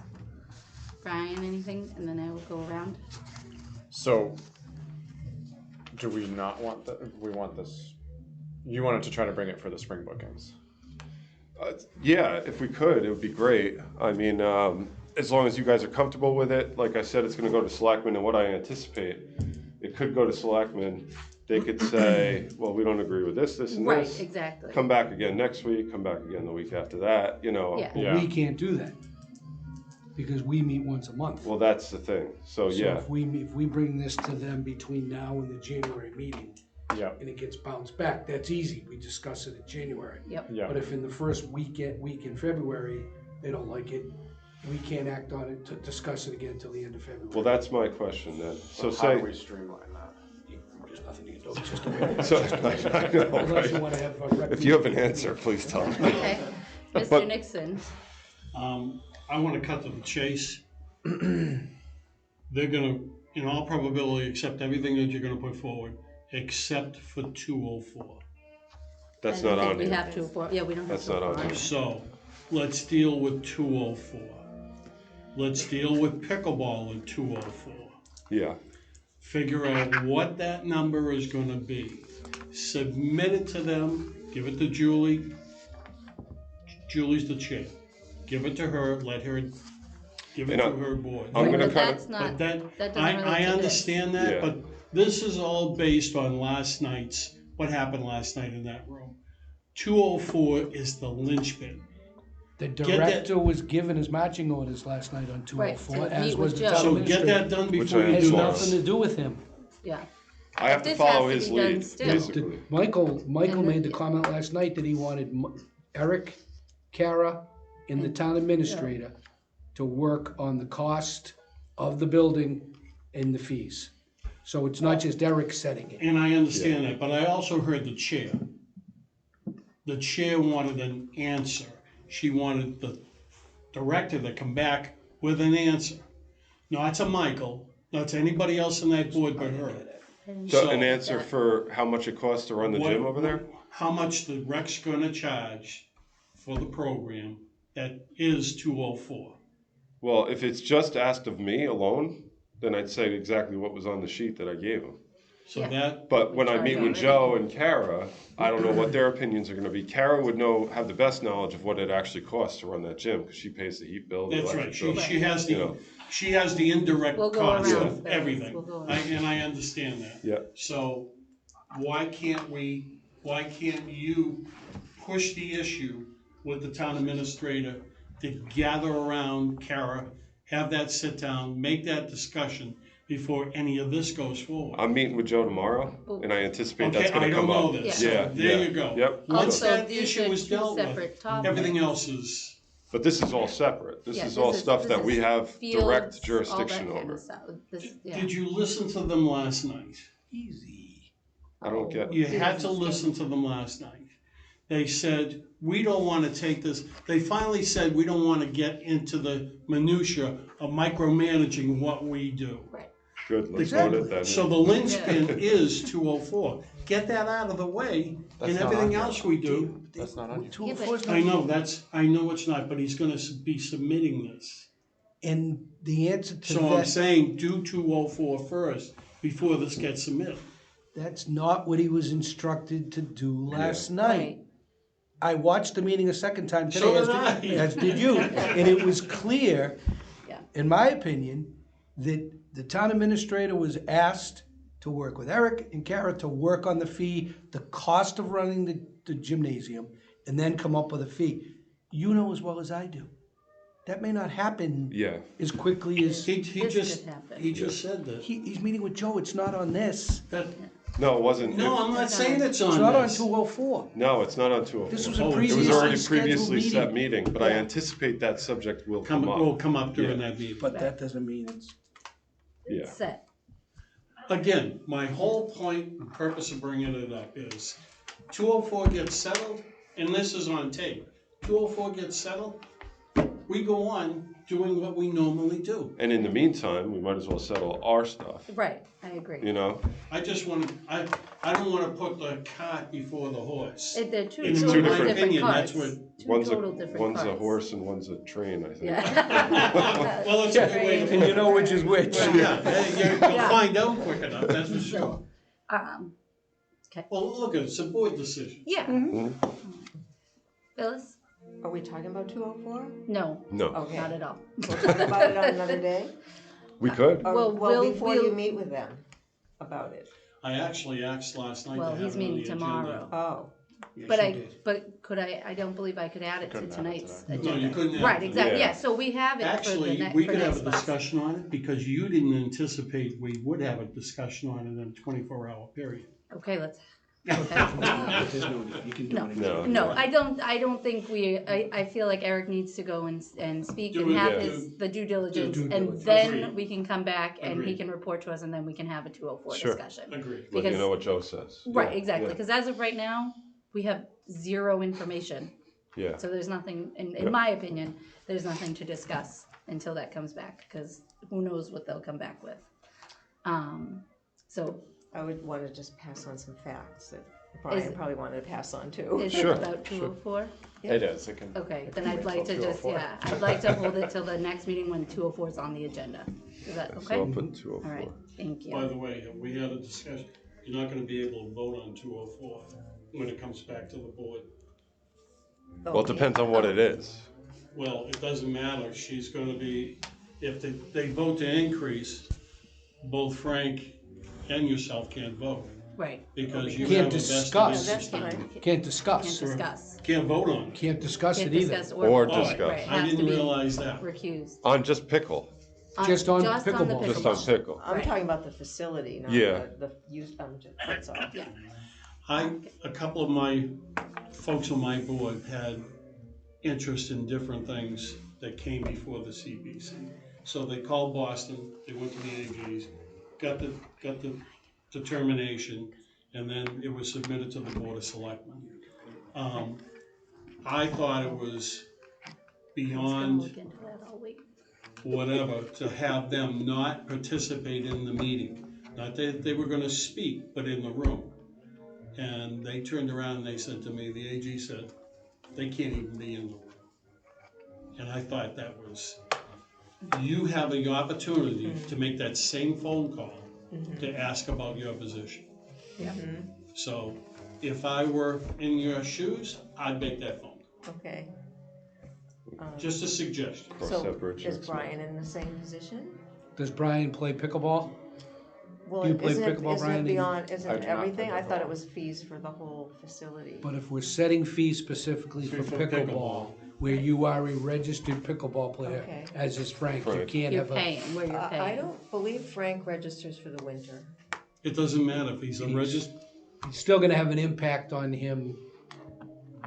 Speaker 1: Brian, anything, and then I will go around.
Speaker 6: So, do we not want we want this, you wanted to try to bring it for the spring bookings?
Speaker 3: Yeah, if we could, it would be great. I mean, as long as you guys are comfortable with it, like I said, it's gonna go to selectmen, and what I anticipate, it could go to selectmen. They could say, well, we don't agree with this, and
Speaker 1: Right,
Speaker 3: this.
Speaker 1: exactly.
Speaker 3: Come back again next week, come back again the week after that, you know.
Speaker 1: Yeah.
Speaker 4: But
Speaker 6: Yeah.
Speaker 4: we can't do that, because we meet once a month.
Speaker 3: Well, that's the thing. So,
Speaker 4: So
Speaker 3: yeah,
Speaker 4: if we bring this to them between now and the January meeting,
Speaker 6: Yeah,
Speaker 4: and it gets bounced back, that's easy, we discuss it in January.
Speaker 1: Yep.
Speaker 6: yeah.
Speaker 4: But if in the first week in February, they don't like it, we can't act on it to discuss it again until the end of February.
Speaker 3: well, that's my question then. So
Speaker 6: How do
Speaker 3: say,
Speaker 6: we streamline that?
Speaker 4: There's nothing you can do, it's just a way.
Speaker 3: so, I know,
Speaker 4: Unless you
Speaker 3: right?
Speaker 4: wanna have a
Speaker 3: If you have an answer, please tell me.
Speaker 1: Okay, Mr.
Speaker 3: But-
Speaker 1: Nixon.
Speaker 5: I wanna cut to the chase. They're gonna, in all probability, accept everything that you're gonna put forward, except for 204.
Speaker 3: That's
Speaker 1: I don't
Speaker 3: not
Speaker 1: think
Speaker 3: on
Speaker 1: we
Speaker 3: here.
Speaker 1: have to, yeah, we don't have
Speaker 3: That's
Speaker 1: to.
Speaker 3: not on here.
Speaker 5: So, let's deal with 204. Let's deal with pickleball at 204.
Speaker 3: Yeah,
Speaker 5: Figure out what that number is gonna be. Submit it to them, give it to Julie. Julie's the chair. Give it to her, let her, give it
Speaker 3: And
Speaker 5: to her board.
Speaker 3: I'm gonna
Speaker 1: But
Speaker 3: kinda,
Speaker 1: that's not,
Speaker 5: But
Speaker 1: that
Speaker 5: that,
Speaker 1: doesn't relate
Speaker 5: I
Speaker 1: to this.
Speaker 5: understand that,
Speaker 3: Yeah.
Speaker 5: but this is all based on what happened last night in that room. 204 is the linchpin.
Speaker 4: The
Speaker 5: that-
Speaker 4: director was given his marching orders last night on
Speaker 1: Right,
Speaker 4: 204,
Speaker 1: to
Speaker 4: as
Speaker 1: meet
Speaker 4: was
Speaker 1: with
Speaker 4: the
Speaker 1: Joe.
Speaker 4: town
Speaker 5: So get that
Speaker 4: administrator.
Speaker 5: done
Speaker 3: Which
Speaker 5: before
Speaker 3: I
Speaker 5: you
Speaker 4: Has
Speaker 5: do
Speaker 3: tomorrow.
Speaker 4: nothing
Speaker 5: this.
Speaker 4: to do with him.
Speaker 1: Yeah,
Speaker 3: I have to
Speaker 1: This
Speaker 3: follow
Speaker 1: has
Speaker 3: his
Speaker 1: to be done
Speaker 3: lead,
Speaker 1: still.
Speaker 3: basically.
Speaker 4: Michael
Speaker 1: And
Speaker 4: made the
Speaker 1: then-
Speaker 4: comment last night that he wanted Eric, Kara, and the town administrator to work on the cost of the building and the fees. So it's not just Eric setting it.
Speaker 5: And I understand that, but I also heard the chair. The chair wanted an answer. She wanted the director to come back with an answer. Not to Michael, not to anybody else on that board but her.
Speaker 3: So an answer for how much it costs to run the gym over there?
Speaker 5: How much the rec's gonna charge for the program that is 204.
Speaker 3: Well, if it's just asked of me alone, then I'd say exactly what was on the sheet that I gave him.
Speaker 5: So
Speaker 1: Yeah.
Speaker 5: that,
Speaker 3: But when I
Speaker 1: charge
Speaker 3: meet with
Speaker 1: already.
Speaker 3: Joe and Kara, I don't know what their opinions are gonna be. Kara would have the best knowledge of what it actually costs to run that gym, because she pays the heat bill, the
Speaker 5: that's right,
Speaker 3: electric bill.
Speaker 5: she
Speaker 3: You know.
Speaker 5: has the indirect
Speaker 1: We'll go
Speaker 5: cost
Speaker 1: around
Speaker 5: of
Speaker 1: those.
Speaker 5: everything.
Speaker 1: We'll go around.
Speaker 5: And I understand that.
Speaker 3: Yeah,
Speaker 5: So why can't you push the issue with the town administrator to gather around Kara, have that sit down, make that discussion before any of this goes forward?
Speaker 3: I'm meeting with Joe tomorrow, and I anticipate that's
Speaker 5: Okay, I
Speaker 3: gonna
Speaker 5: don't
Speaker 3: come up.
Speaker 5: know this.
Speaker 3: Yeah,
Speaker 5: There
Speaker 3: yeah.
Speaker 5: you go.
Speaker 3: Yep.
Speaker 5: Once
Speaker 1: Also,
Speaker 5: that
Speaker 1: these
Speaker 5: issue
Speaker 1: are
Speaker 5: is
Speaker 1: two
Speaker 5: dealt
Speaker 1: separate
Speaker 5: with,
Speaker 1: topics.
Speaker 5: everything else is,
Speaker 3: But this is all separate. This
Speaker 1: Yeah,
Speaker 3: is all stuff that we have
Speaker 1: fields,
Speaker 3: direct
Speaker 1: all
Speaker 3: jurisdiction
Speaker 1: that kind
Speaker 3: over.
Speaker 1: of stuff. This, yeah.
Speaker 5: did you listen to them last night?
Speaker 4: Easy.
Speaker 3: I don't get,
Speaker 5: You
Speaker 1: He
Speaker 5: had to
Speaker 1: doesn't
Speaker 5: listen to them last night. They said, we don't wanna take this, they finally said, we don't wanna get into the minutia of micromanaging what we do.
Speaker 3: good, let's vote it
Speaker 4: Exactly.
Speaker 3: then.
Speaker 5: So the linchpin is 204. Get that out of the way,
Speaker 6: That's
Speaker 5: and
Speaker 6: not
Speaker 5: everything
Speaker 6: on
Speaker 5: else we do.
Speaker 6: That's not on here.
Speaker 4: 204 is
Speaker 5: I
Speaker 4: not-
Speaker 5: know, I know it's not, but he's gonna be submitting this.
Speaker 4: And the answer to
Speaker 5: So I'm
Speaker 4: that,
Speaker 5: saying do 204 first, before this gets submitted.
Speaker 4: that's not what he was instructed to do last night.
Speaker 1: Right.
Speaker 4: I watched the meeting a second time today,
Speaker 5: So did I.
Speaker 4: as did you, and it was clear,
Speaker 1: Yeah.
Speaker 4: in my opinion, that the town administrator was asked to work with Eric and Kara to work on the fee, the cost of running the gymnasium, and then come up with a fee. You know as well as I do, that may not happen
Speaker 3: Yeah.
Speaker 4: as quickly as,
Speaker 5: He
Speaker 1: This
Speaker 5: just,
Speaker 1: could happen.
Speaker 5: he just said that.
Speaker 4: he's meeting with Joe, it's not on this.
Speaker 5: That,
Speaker 3: No, it wasn't.
Speaker 5: no, I'm not saying it's on
Speaker 4: It's not on
Speaker 5: this.
Speaker 4: 204.
Speaker 3: No, it's not on 204.
Speaker 4: This was a
Speaker 5: Oh, it was
Speaker 3: It was
Speaker 4: previously
Speaker 3: already
Speaker 4: scheduled
Speaker 3: previously set
Speaker 4: meeting.
Speaker 3: meeting, but I
Speaker 4: Yeah.
Speaker 3: anticipate that subject will
Speaker 5: Come,
Speaker 3: come
Speaker 5: will
Speaker 3: up.
Speaker 5: come up during
Speaker 3: Yeah.
Speaker 5: that meeting.
Speaker 4: But that doesn't mean it's.
Speaker 3: Yeah.
Speaker 1: Set.
Speaker 5: Again, my whole point and purpose of bringing it up is 204 gets settled, and this is on tape. 204 gets settled, we go on doing what we normally do.
Speaker 3: And in the meantime, we might as well settle our stuff,
Speaker 1: Right, I agree.
Speaker 3: you know?
Speaker 5: I just want, I don't wanna put the cart before the horse.
Speaker 1: They're two
Speaker 5: In
Speaker 1: totally
Speaker 3: my
Speaker 1: different
Speaker 5: opinion,
Speaker 1: carts.
Speaker 5: that's what-
Speaker 1: Two
Speaker 3: One's
Speaker 1: total different
Speaker 3: one's a
Speaker 1: carts.
Speaker 3: horse and one's a train, I think.
Speaker 1: Yeah.
Speaker 5: Well, it's a good way to
Speaker 4: And
Speaker 5: put
Speaker 4: you
Speaker 5: it.
Speaker 4: know which is which.
Speaker 5: Yeah, you'll
Speaker 1: Yeah.
Speaker 5: find out quick enough, that's for sure.
Speaker 1: Um,
Speaker 5: Well, look, it's a board decision.
Speaker 1: yeah.
Speaker 3: Mhm.
Speaker 1: Phyllis?
Speaker 7: Are we talking about 204?
Speaker 1: No,
Speaker 3: No,
Speaker 7: Okay.
Speaker 1: not at all.
Speaker 7: We'll talk about it on another day?
Speaker 3: we could.
Speaker 7: Or,
Speaker 1: Well, we'll-
Speaker 7: before you
Speaker 1: we'll-
Speaker 7: meet with them about it.
Speaker 5: I actually asked last night to
Speaker 1: Well,
Speaker 5: have
Speaker 1: he's
Speaker 5: it on the
Speaker 1: meeting
Speaker 5: agenda.
Speaker 1: tomorrow.
Speaker 7: Oh,
Speaker 1: But could I don't believe I could add it to
Speaker 6: Couldn't add it
Speaker 1: tonight's
Speaker 6: today.
Speaker 1: agenda.
Speaker 5: No, you couldn't add
Speaker 1: Right,
Speaker 5: it.
Speaker 1: exactly,
Speaker 3: Yeah.
Speaker 1: yeah, so we have it for the
Speaker 5: Actually,
Speaker 1: next,
Speaker 5: we
Speaker 1: for
Speaker 5: could have
Speaker 1: next
Speaker 5: a
Speaker 1: month.
Speaker 5: discussion on it, because you didn't anticipate we would have a discussion on it in a 24-hour period.
Speaker 1: Okay, let's,
Speaker 4: There's no need, you can do
Speaker 1: No.
Speaker 4: it.
Speaker 3: No.
Speaker 1: no, I don't think I feel like Eric needs to go and speak
Speaker 5: Do
Speaker 1: and
Speaker 5: it,
Speaker 1: have
Speaker 5: yeah.
Speaker 1: the due diligence,
Speaker 4: Due
Speaker 1: and
Speaker 4: diligence.
Speaker 1: then
Speaker 5: Agreed.
Speaker 1: we can come back and he
Speaker 5: Agreed.
Speaker 1: can report to us, and then we can have a 204
Speaker 3: Sure.
Speaker 1: discussion.
Speaker 5: Agreed.
Speaker 3: Let you
Speaker 1: because-
Speaker 3: know what Joe says.
Speaker 1: Right,
Speaker 3: Yeah,
Speaker 1: exactly,
Speaker 3: yeah,
Speaker 1: because as of right now, we have zero information.
Speaker 3: Yeah,
Speaker 1: So there's nothing, in
Speaker 3: Yeah.
Speaker 1: my opinion, there's nothing to discuss until that comes back, because who knows what they'll come back with. So
Speaker 7: I would want to just pass on some facts that
Speaker 1: Is-
Speaker 7: Brian probably wanted to pass on too.
Speaker 1: is
Speaker 3: Sure,
Speaker 1: it about
Speaker 3: sure.
Speaker 1: 204?
Speaker 6: It is, it can.
Speaker 1: Okay,
Speaker 6: it
Speaker 1: then
Speaker 6: can
Speaker 1: I'd
Speaker 6: wait
Speaker 1: like to
Speaker 6: till
Speaker 1: just,
Speaker 6: 2:04.
Speaker 1: yeah, I'd like to hold it till the next meeting when 204 is on the agenda. Is that
Speaker 3: so
Speaker 1: okay?
Speaker 3: I'll
Speaker 1: All
Speaker 3: put 204.
Speaker 1: right, thank
Speaker 5: By
Speaker 1: you.
Speaker 5: the way, we had a discussion, you're not gonna be able to vote on 204 when it comes back to the board.
Speaker 3: Well, it depends on what it is.
Speaker 5: Well, it doesn't matter, she's gonna be, if they vote to increase, both Frank and yourself can't vote,
Speaker 1: Right,
Speaker 5: because you
Speaker 4: Can't
Speaker 5: have a vested
Speaker 4: discuss.
Speaker 5: interest in
Speaker 7: That's
Speaker 5: it.
Speaker 7: fine.
Speaker 4: Can't
Speaker 1: can't
Speaker 4: discuss,
Speaker 1: discuss.
Speaker 5: Can't vote on it.
Speaker 4: can't discuss
Speaker 1: Can't
Speaker 4: it either.
Speaker 1: discuss
Speaker 3: Or
Speaker 1: vote.
Speaker 3: discuss.
Speaker 1: Right,
Speaker 5: I
Speaker 1: has to
Speaker 5: didn't
Speaker 1: be
Speaker 5: realize that.
Speaker 1: recused.
Speaker 3: On just pickle,
Speaker 4: Just on
Speaker 1: the
Speaker 4: pickleball.
Speaker 3: just on
Speaker 1: pickleball.
Speaker 3: pickle.
Speaker 7: I'm
Speaker 1: Right.
Speaker 7: talking about the facility, not
Speaker 3: Yeah.
Speaker 7: the use, that's all.
Speaker 1: Yeah,
Speaker 5: A couple of my folks on my board had interest in different things that came before the CBC. So they called Boston, they went to the AGs, got the determination, and then it was submitted to the Board of Selectmen. I thought it was
Speaker 1: I was gonna
Speaker 5: beyond
Speaker 1: look into that all week.
Speaker 5: whatever, to have them not participate in the meeting. Not that they were gonna speak, but in the room. And they turned around and they said to me, the AG said, they can't even be in the room. And I thought that was, you have the opportunity to make that same phone call to ask about your position.
Speaker 1: Yeah.
Speaker 5: So if I were in your shoes, I'd make that phone call.
Speaker 7: Okay.
Speaker 5: Just a suggestion.
Speaker 3: Cross
Speaker 7: So
Speaker 3: that bridge
Speaker 7: is
Speaker 3: next month.
Speaker 7: Brian in the same position?
Speaker 4: Does Brian play pickleball?
Speaker 7: Well,
Speaker 4: You play
Speaker 7: isn't it,
Speaker 4: pickleball,
Speaker 7: isn't
Speaker 4: Brian?
Speaker 7: it beyond, isn't
Speaker 6: I
Speaker 7: it
Speaker 6: do not play
Speaker 7: everything? I thought it
Speaker 6: pickleball.
Speaker 7: was fees for the whole facility.
Speaker 4: But if we're setting fees specifically for
Speaker 5: For
Speaker 4: pickleball,
Speaker 5: pickleball.
Speaker 4: where you are a registered pickleball player,
Speaker 7: Okay.
Speaker 4: as is Frank, you
Speaker 3: Frank.
Speaker 4: can't
Speaker 1: You're
Speaker 4: have a.
Speaker 1: paying, where you're
Speaker 7: I
Speaker 1: paying.
Speaker 7: don't believe Frank registers for the winter.
Speaker 5: It doesn't matter if he's unregistered.
Speaker 4: It's still gonna have an impact on him.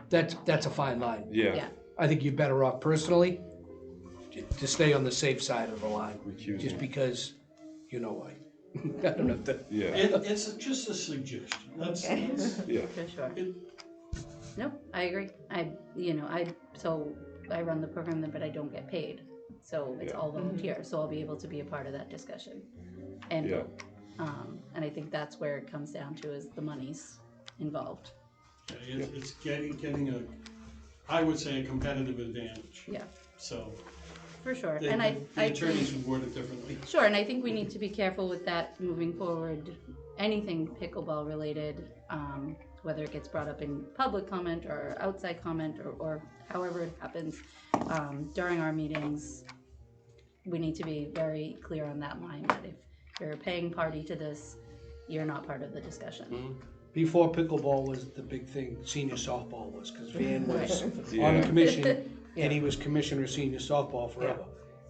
Speaker 4: That's a fine line.
Speaker 3: Yeah,
Speaker 1: Yeah.
Speaker 4: I think you're better off personally to stay on the safe side of the line,
Speaker 3: recusing.
Speaker 4: just because, you know why. I don't have to.
Speaker 3: Yeah,
Speaker 5: It's just a suggestion.
Speaker 7: Okay.
Speaker 3: yeah.
Speaker 1: For sure.
Speaker 5: It-
Speaker 1: No, I agree. So I run the program, but I don't get paid. So it's
Speaker 3: Yeah.
Speaker 1: all volunteer, so I'll be able to be a part of that discussion. And,
Speaker 3: Yeah.
Speaker 1: and I think that's where it comes down to is the monies involved.
Speaker 5: It's getting a, I would say, a competitive advantage.
Speaker 1: Yeah,
Speaker 5: So
Speaker 1: for sure.
Speaker 5: the
Speaker 1: And
Speaker 5: the
Speaker 1: I
Speaker 5: attorneys would word it differently.
Speaker 1: Sure, and I think we need to be careful with that moving forward. Anything pickleball related, whether it gets brought up in public comment or outside comment or however it happens during our meetings, we need to be very clear on that line, that if you're a paying party to this, you're not part of the discussion.
Speaker 4: Before pickleball was the big thing, senior softball was, because Van was on
Speaker 3: Yeah.
Speaker 4: the commission, and he was commissioner of senior softball forever.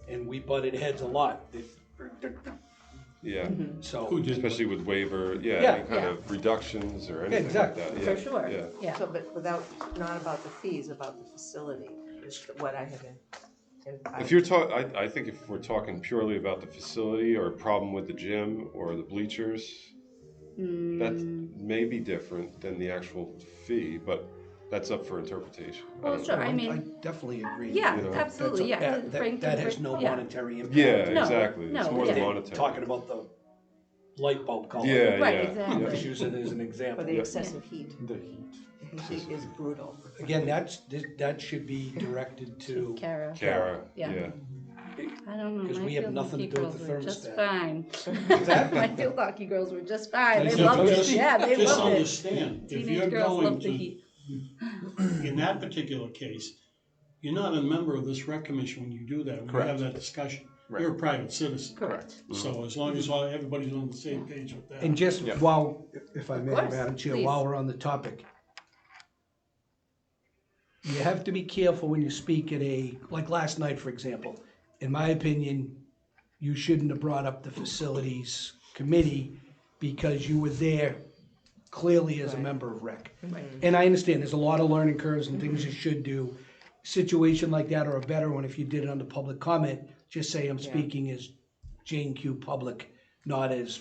Speaker 4: And we butted heads a lot,
Speaker 3: Yeah,
Speaker 4: so.
Speaker 5: Who did?
Speaker 3: especially with waiver,
Speaker 4: Yeah.
Speaker 3: any kind of reductions or anything like
Speaker 4: exactly.
Speaker 3: that.
Speaker 1: For
Speaker 3: Yeah,
Speaker 1: sure,
Speaker 3: yeah.
Speaker 1: yeah.
Speaker 7: So, but not about the fees, about the facility is what I have been.
Speaker 3: If you're I think if we're talking purely about the facility or a problem with the gym or the bleachers, that may be different than the actual fee, but that's up for interpretation. I
Speaker 1: Well,
Speaker 3: don't
Speaker 1: sure,
Speaker 3: know.
Speaker 1: I
Speaker 4: I
Speaker 1: mean,
Speaker 4: definitely agree.
Speaker 1: yeah,
Speaker 3: You know,
Speaker 1: absolutely, yeah. Frank
Speaker 4: That
Speaker 1: can
Speaker 4: has no
Speaker 1: yeah.
Speaker 4: monetary impact.
Speaker 3: Yeah,
Speaker 1: No,
Speaker 3: exactly. It's
Speaker 1: no,
Speaker 3: more
Speaker 1: yeah.
Speaker 3: the monetary.
Speaker 4: Talking about the light bulb color.
Speaker 3: Yeah,
Speaker 1: Right,
Speaker 3: yeah.
Speaker 1: exactly.
Speaker 4: Just use it as an
Speaker 7: For
Speaker 4: example.
Speaker 7: the excessive heat.
Speaker 6: The heat.
Speaker 7: The heat is brutal.
Speaker 4: Again, that should be directed to,
Speaker 1: Kara.
Speaker 3: Kara,
Speaker 1: Yeah.
Speaker 3: yeah.
Speaker 1: I don't know.
Speaker 4: 'Cause
Speaker 1: my
Speaker 4: we have
Speaker 1: field
Speaker 4: nothing to
Speaker 1: hockey
Speaker 4: do with
Speaker 1: girls
Speaker 4: the
Speaker 1: were just
Speaker 4: thermostat.
Speaker 1: fine. My field hockey girls were just fine. They
Speaker 5: So
Speaker 1: loved it.
Speaker 5: just-
Speaker 1: Yeah, they
Speaker 5: Just
Speaker 1: loved it.
Speaker 5: understand, if
Speaker 1: Teenage
Speaker 5: you're
Speaker 1: girls
Speaker 5: going
Speaker 1: love the
Speaker 5: to,
Speaker 1: heat.
Speaker 5: in that particular case, you're not a member of this rec commission when you do that, when you have
Speaker 6: Correct.
Speaker 5: that discussion.
Speaker 6: Right.
Speaker 5: You're a private citizen.
Speaker 1: Correct.
Speaker 5: So as long as everybody's on the same page with that.
Speaker 4: and just
Speaker 6: Yeah.
Speaker 4: while, if I may,
Speaker 1: course,
Speaker 4: Madam Chair,
Speaker 1: please.
Speaker 4: while we're on the topic, you have to be careful when you speak at like last night, for example. In my opinion, you shouldn't have brought up the facilities committee because you were there clearly as a member of rec. And I understand, there's a lot of learning curves and things you should do. Situation like that, or a better one, if you did it under public comment, just say I'm speaking as Jane Q. Public, not as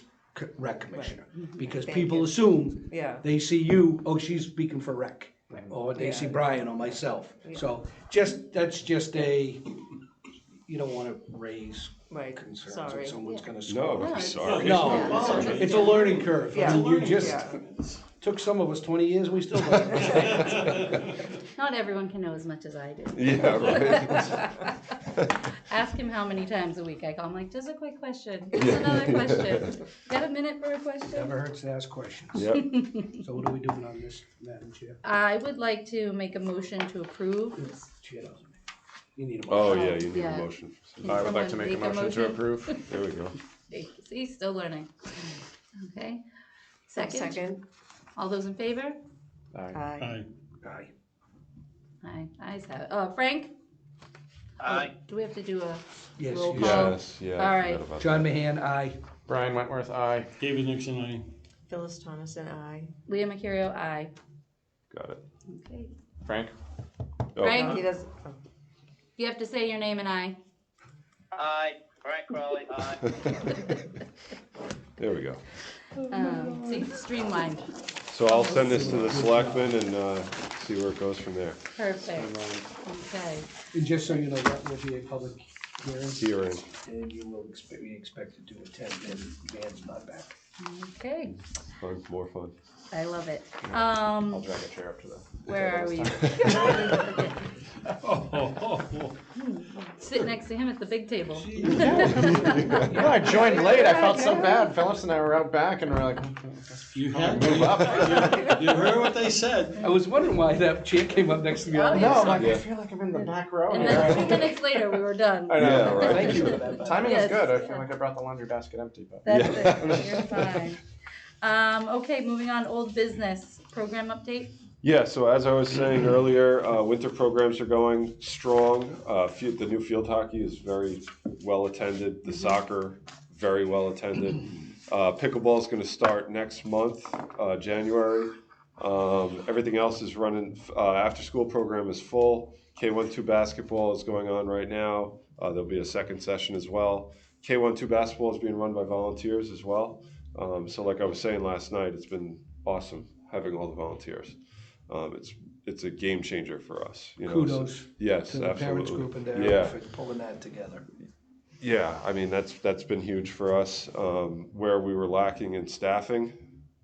Speaker 4: rec commissioner. Because
Speaker 7: Thank
Speaker 4: people
Speaker 7: you.
Speaker 4: assume,
Speaker 7: Yeah.
Speaker 4: they see you, oh, she's speaking for rec. Or they
Speaker 7: Yeah.
Speaker 4: see Brian or myself. So that's just you don't wanna raise
Speaker 7: Right,
Speaker 4: concerns
Speaker 7: sorry.
Speaker 4: that someone's gonna
Speaker 3: No,
Speaker 4: score.
Speaker 3: I'm
Speaker 1: it's-
Speaker 3: sorry.
Speaker 4: No, it's a learning curve.
Speaker 7: Yeah.
Speaker 4: I mean, you
Speaker 5: Learning
Speaker 4: just,
Speaker 7: Yeah.
Speaker 4: took some of us 20 years, we still don't understand.
Speaker 1: Not everyone can know as much as I do.
Speaker 3: Yeah, right.
Speaker 1: Ask him how many times a week I call him, like, just a quick question, just another question. Got a minute for a question?
Speaker 4: Never hurts to ask questions.
Speaker 3: Yep.
Speaker 4: So what are we doing on this, Madam Chair?
Speaker 1: I would like to make a motion to approve.
Speaker 4: Chair doesn't. You need a
Speaker 3: Oh,
Speaker 4: motion.
Speaker 3: yeah, you need
Speaker 1: Yeah.
Speaker 3: a motion.
Speaker 1: Can
Speaker 6: I would like to
Speaker 1: someone
Speaker 6: make a motion to approve.
Speaker 3: There we go.
Speaker 1: See, still learning. Okay. Second. All those in favor?
Speaker 6: Aye.
Speaker 7: Aye.
Speaker 4: Aye.
Speaker 1: Aye, ayes have it. Frank?
Speaker 10: Aye.
Speaker 1: Do we have to do a
Speaker 4: Yes,
Speaker 1: roll
Speaker 4: yes.
Speaker 1: call?
Speaker 3: Yes, yeah.
Speaker 1: All
Speaker 3: I
Speaker 1: right.
Speaker 3: forgot about
Speaker 4: John
Speaker 3: that.
Speaker 4: Mahan, aye.
Speaker 6: Brian Wentworth, aye.
Speaker 5: David Nixon, aye.
Speaker 7: Phyllis Thomason, aye.
Speaker 1: Leah Mercurio, aye.
Speaker 3: Got it.
Speaker 1: Okay.
Speaker 6: Frank?
Speaker 3: Oh,
Speaker 1: Frank?
Speaker 7: No, he does, oh.
Speaker 1: You have to say your name and I.
Speaker 10: Aye. Frank Crowley, aye.
Speaker 3: There we go.
Speaker 1: See, streamlined.
Speaker 3: So I'll send this to the selectmen and see where it goes from there.
Speaker 1: Perfect. Okay.
Speaker 4: And just so you know, that will be a public hearing,
Speaker 3: Hearing.
Speaker 4: and you will be expected to attend, and Van's not back.
Speaker 1: Okay.
Speaker 3: Fun, more fun.
Speaker 1: I love it.
Speaker 6: I'll drag a chair up to the.
Speaker 1: Where are
Speaker 6: table
Speaker 1: we?
Speaker 6: this time.
Speaker 1: Sit next to him at the big table.
Speaker 6: Yeah, I joined late. I felt so bad. Phyllis and I were out back and we're like,
Speaker 5: You had
Speaker 6: move up.
Speaker 5: You heard what they said.
Speaker 4: I was wondering why that chair came up next to me.
Speaker 1: Oh,
Speaker 6: No, I'm like,
Speaker 3: Yeah.
Speaker 6: I feel like I'm in the back row
Speaker 1: And
Speaker 6: here.
Speaker 1: then 2 minutes later, we were done.
Speaker 6: I know.
Speaker 3: Yeah, right.
Speaker 4: Thank you for that.
Speaker 6: Timing
Speaker 1: Yes.
Speaker 6: is good. I feel like I brought the laundry basket empty, but.
Speaker 1: That's it. You're fine. Okay, moving on, old business, program update.
Speaker 3: Yeah, so as I was saying earlier, winter programs are going strong. The new field hockey is very well attended. The soccer, very well attended. Pickleball is going to start next month, January. Everything else is running. After school program is full. K1-2 basketball is going on right now. There'll be a second session as well. K1-2 basketball is being run by volunteers as well. So like I was saying last night, it's been awesome having all the volunteers. It's a game changer for us. You know?
Speaker 4: Kudos
Speaker 3: Yes,
Speaker 4: to the parents
Speaker 3: absolutely.
Speaker 4: group and Darren
Speaker 3: Yeah.
Speaker 4: for pulling that together.
Speaker 3: Yeah, I mean, that's been huge for us. Where we were lacking in staffing,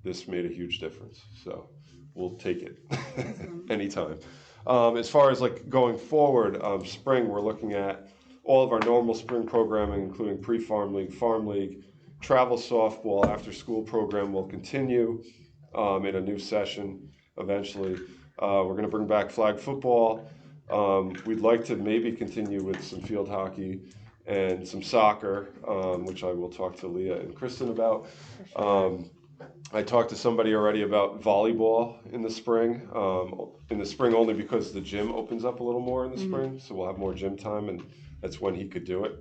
Speaker 3: this made a huge difference. So we'll take it anytime. As far as like going forward, spring, we're looking at all of our normal spring programming, including pre-farm league, travel softball, after school program will continue in a new session. eventually. We're gonna bring back flag football. We'd like to maybe continue with some field hockey and some soccer, which I will talk to Leah and Kristen about. I talked to somebody already about volleyball in the spring. Only because the gym opens up a little more in the spring, so we'll have more gym time, and that's when he could do it.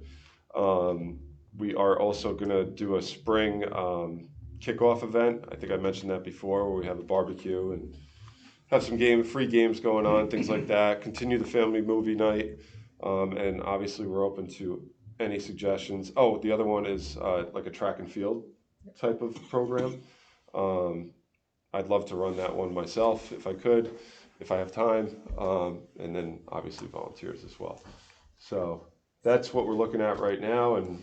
Speaker 3: We are also gonna do a spring kickoff event. I think I mentioned that before, where we have a barbecue and have some free games going on, things like that. Continue the family movie night, and obviously we're open to any suggestions. Oh, the other one is like a track and field type of program. I'd love to run that one myself if I could, if I have time, and then obviously volunteers as well. So that's what we're looking at right now, and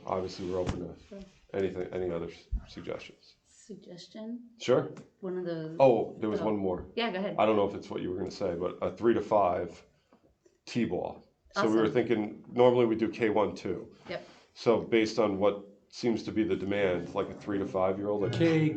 Speaker 3: obviously we're open to any other suggestions.
Speaker 1: Suggestion?
Speaker 3: Sure.
Speaker 1: One of those.
Speaker 3: Oh, there was one more.
Speaker 1: Yeah, go ahead.
Speaker 3: I don't know if it's what you were going to say, but a 3 to 5 T-ball. So we were
Speaker 1: Awesome.
Speaker 3: thinking normally we do K1 2.
Speaker 1: Yep.
Speaker 3: So based on what seems to be the demand, like a 3 to 5 year old.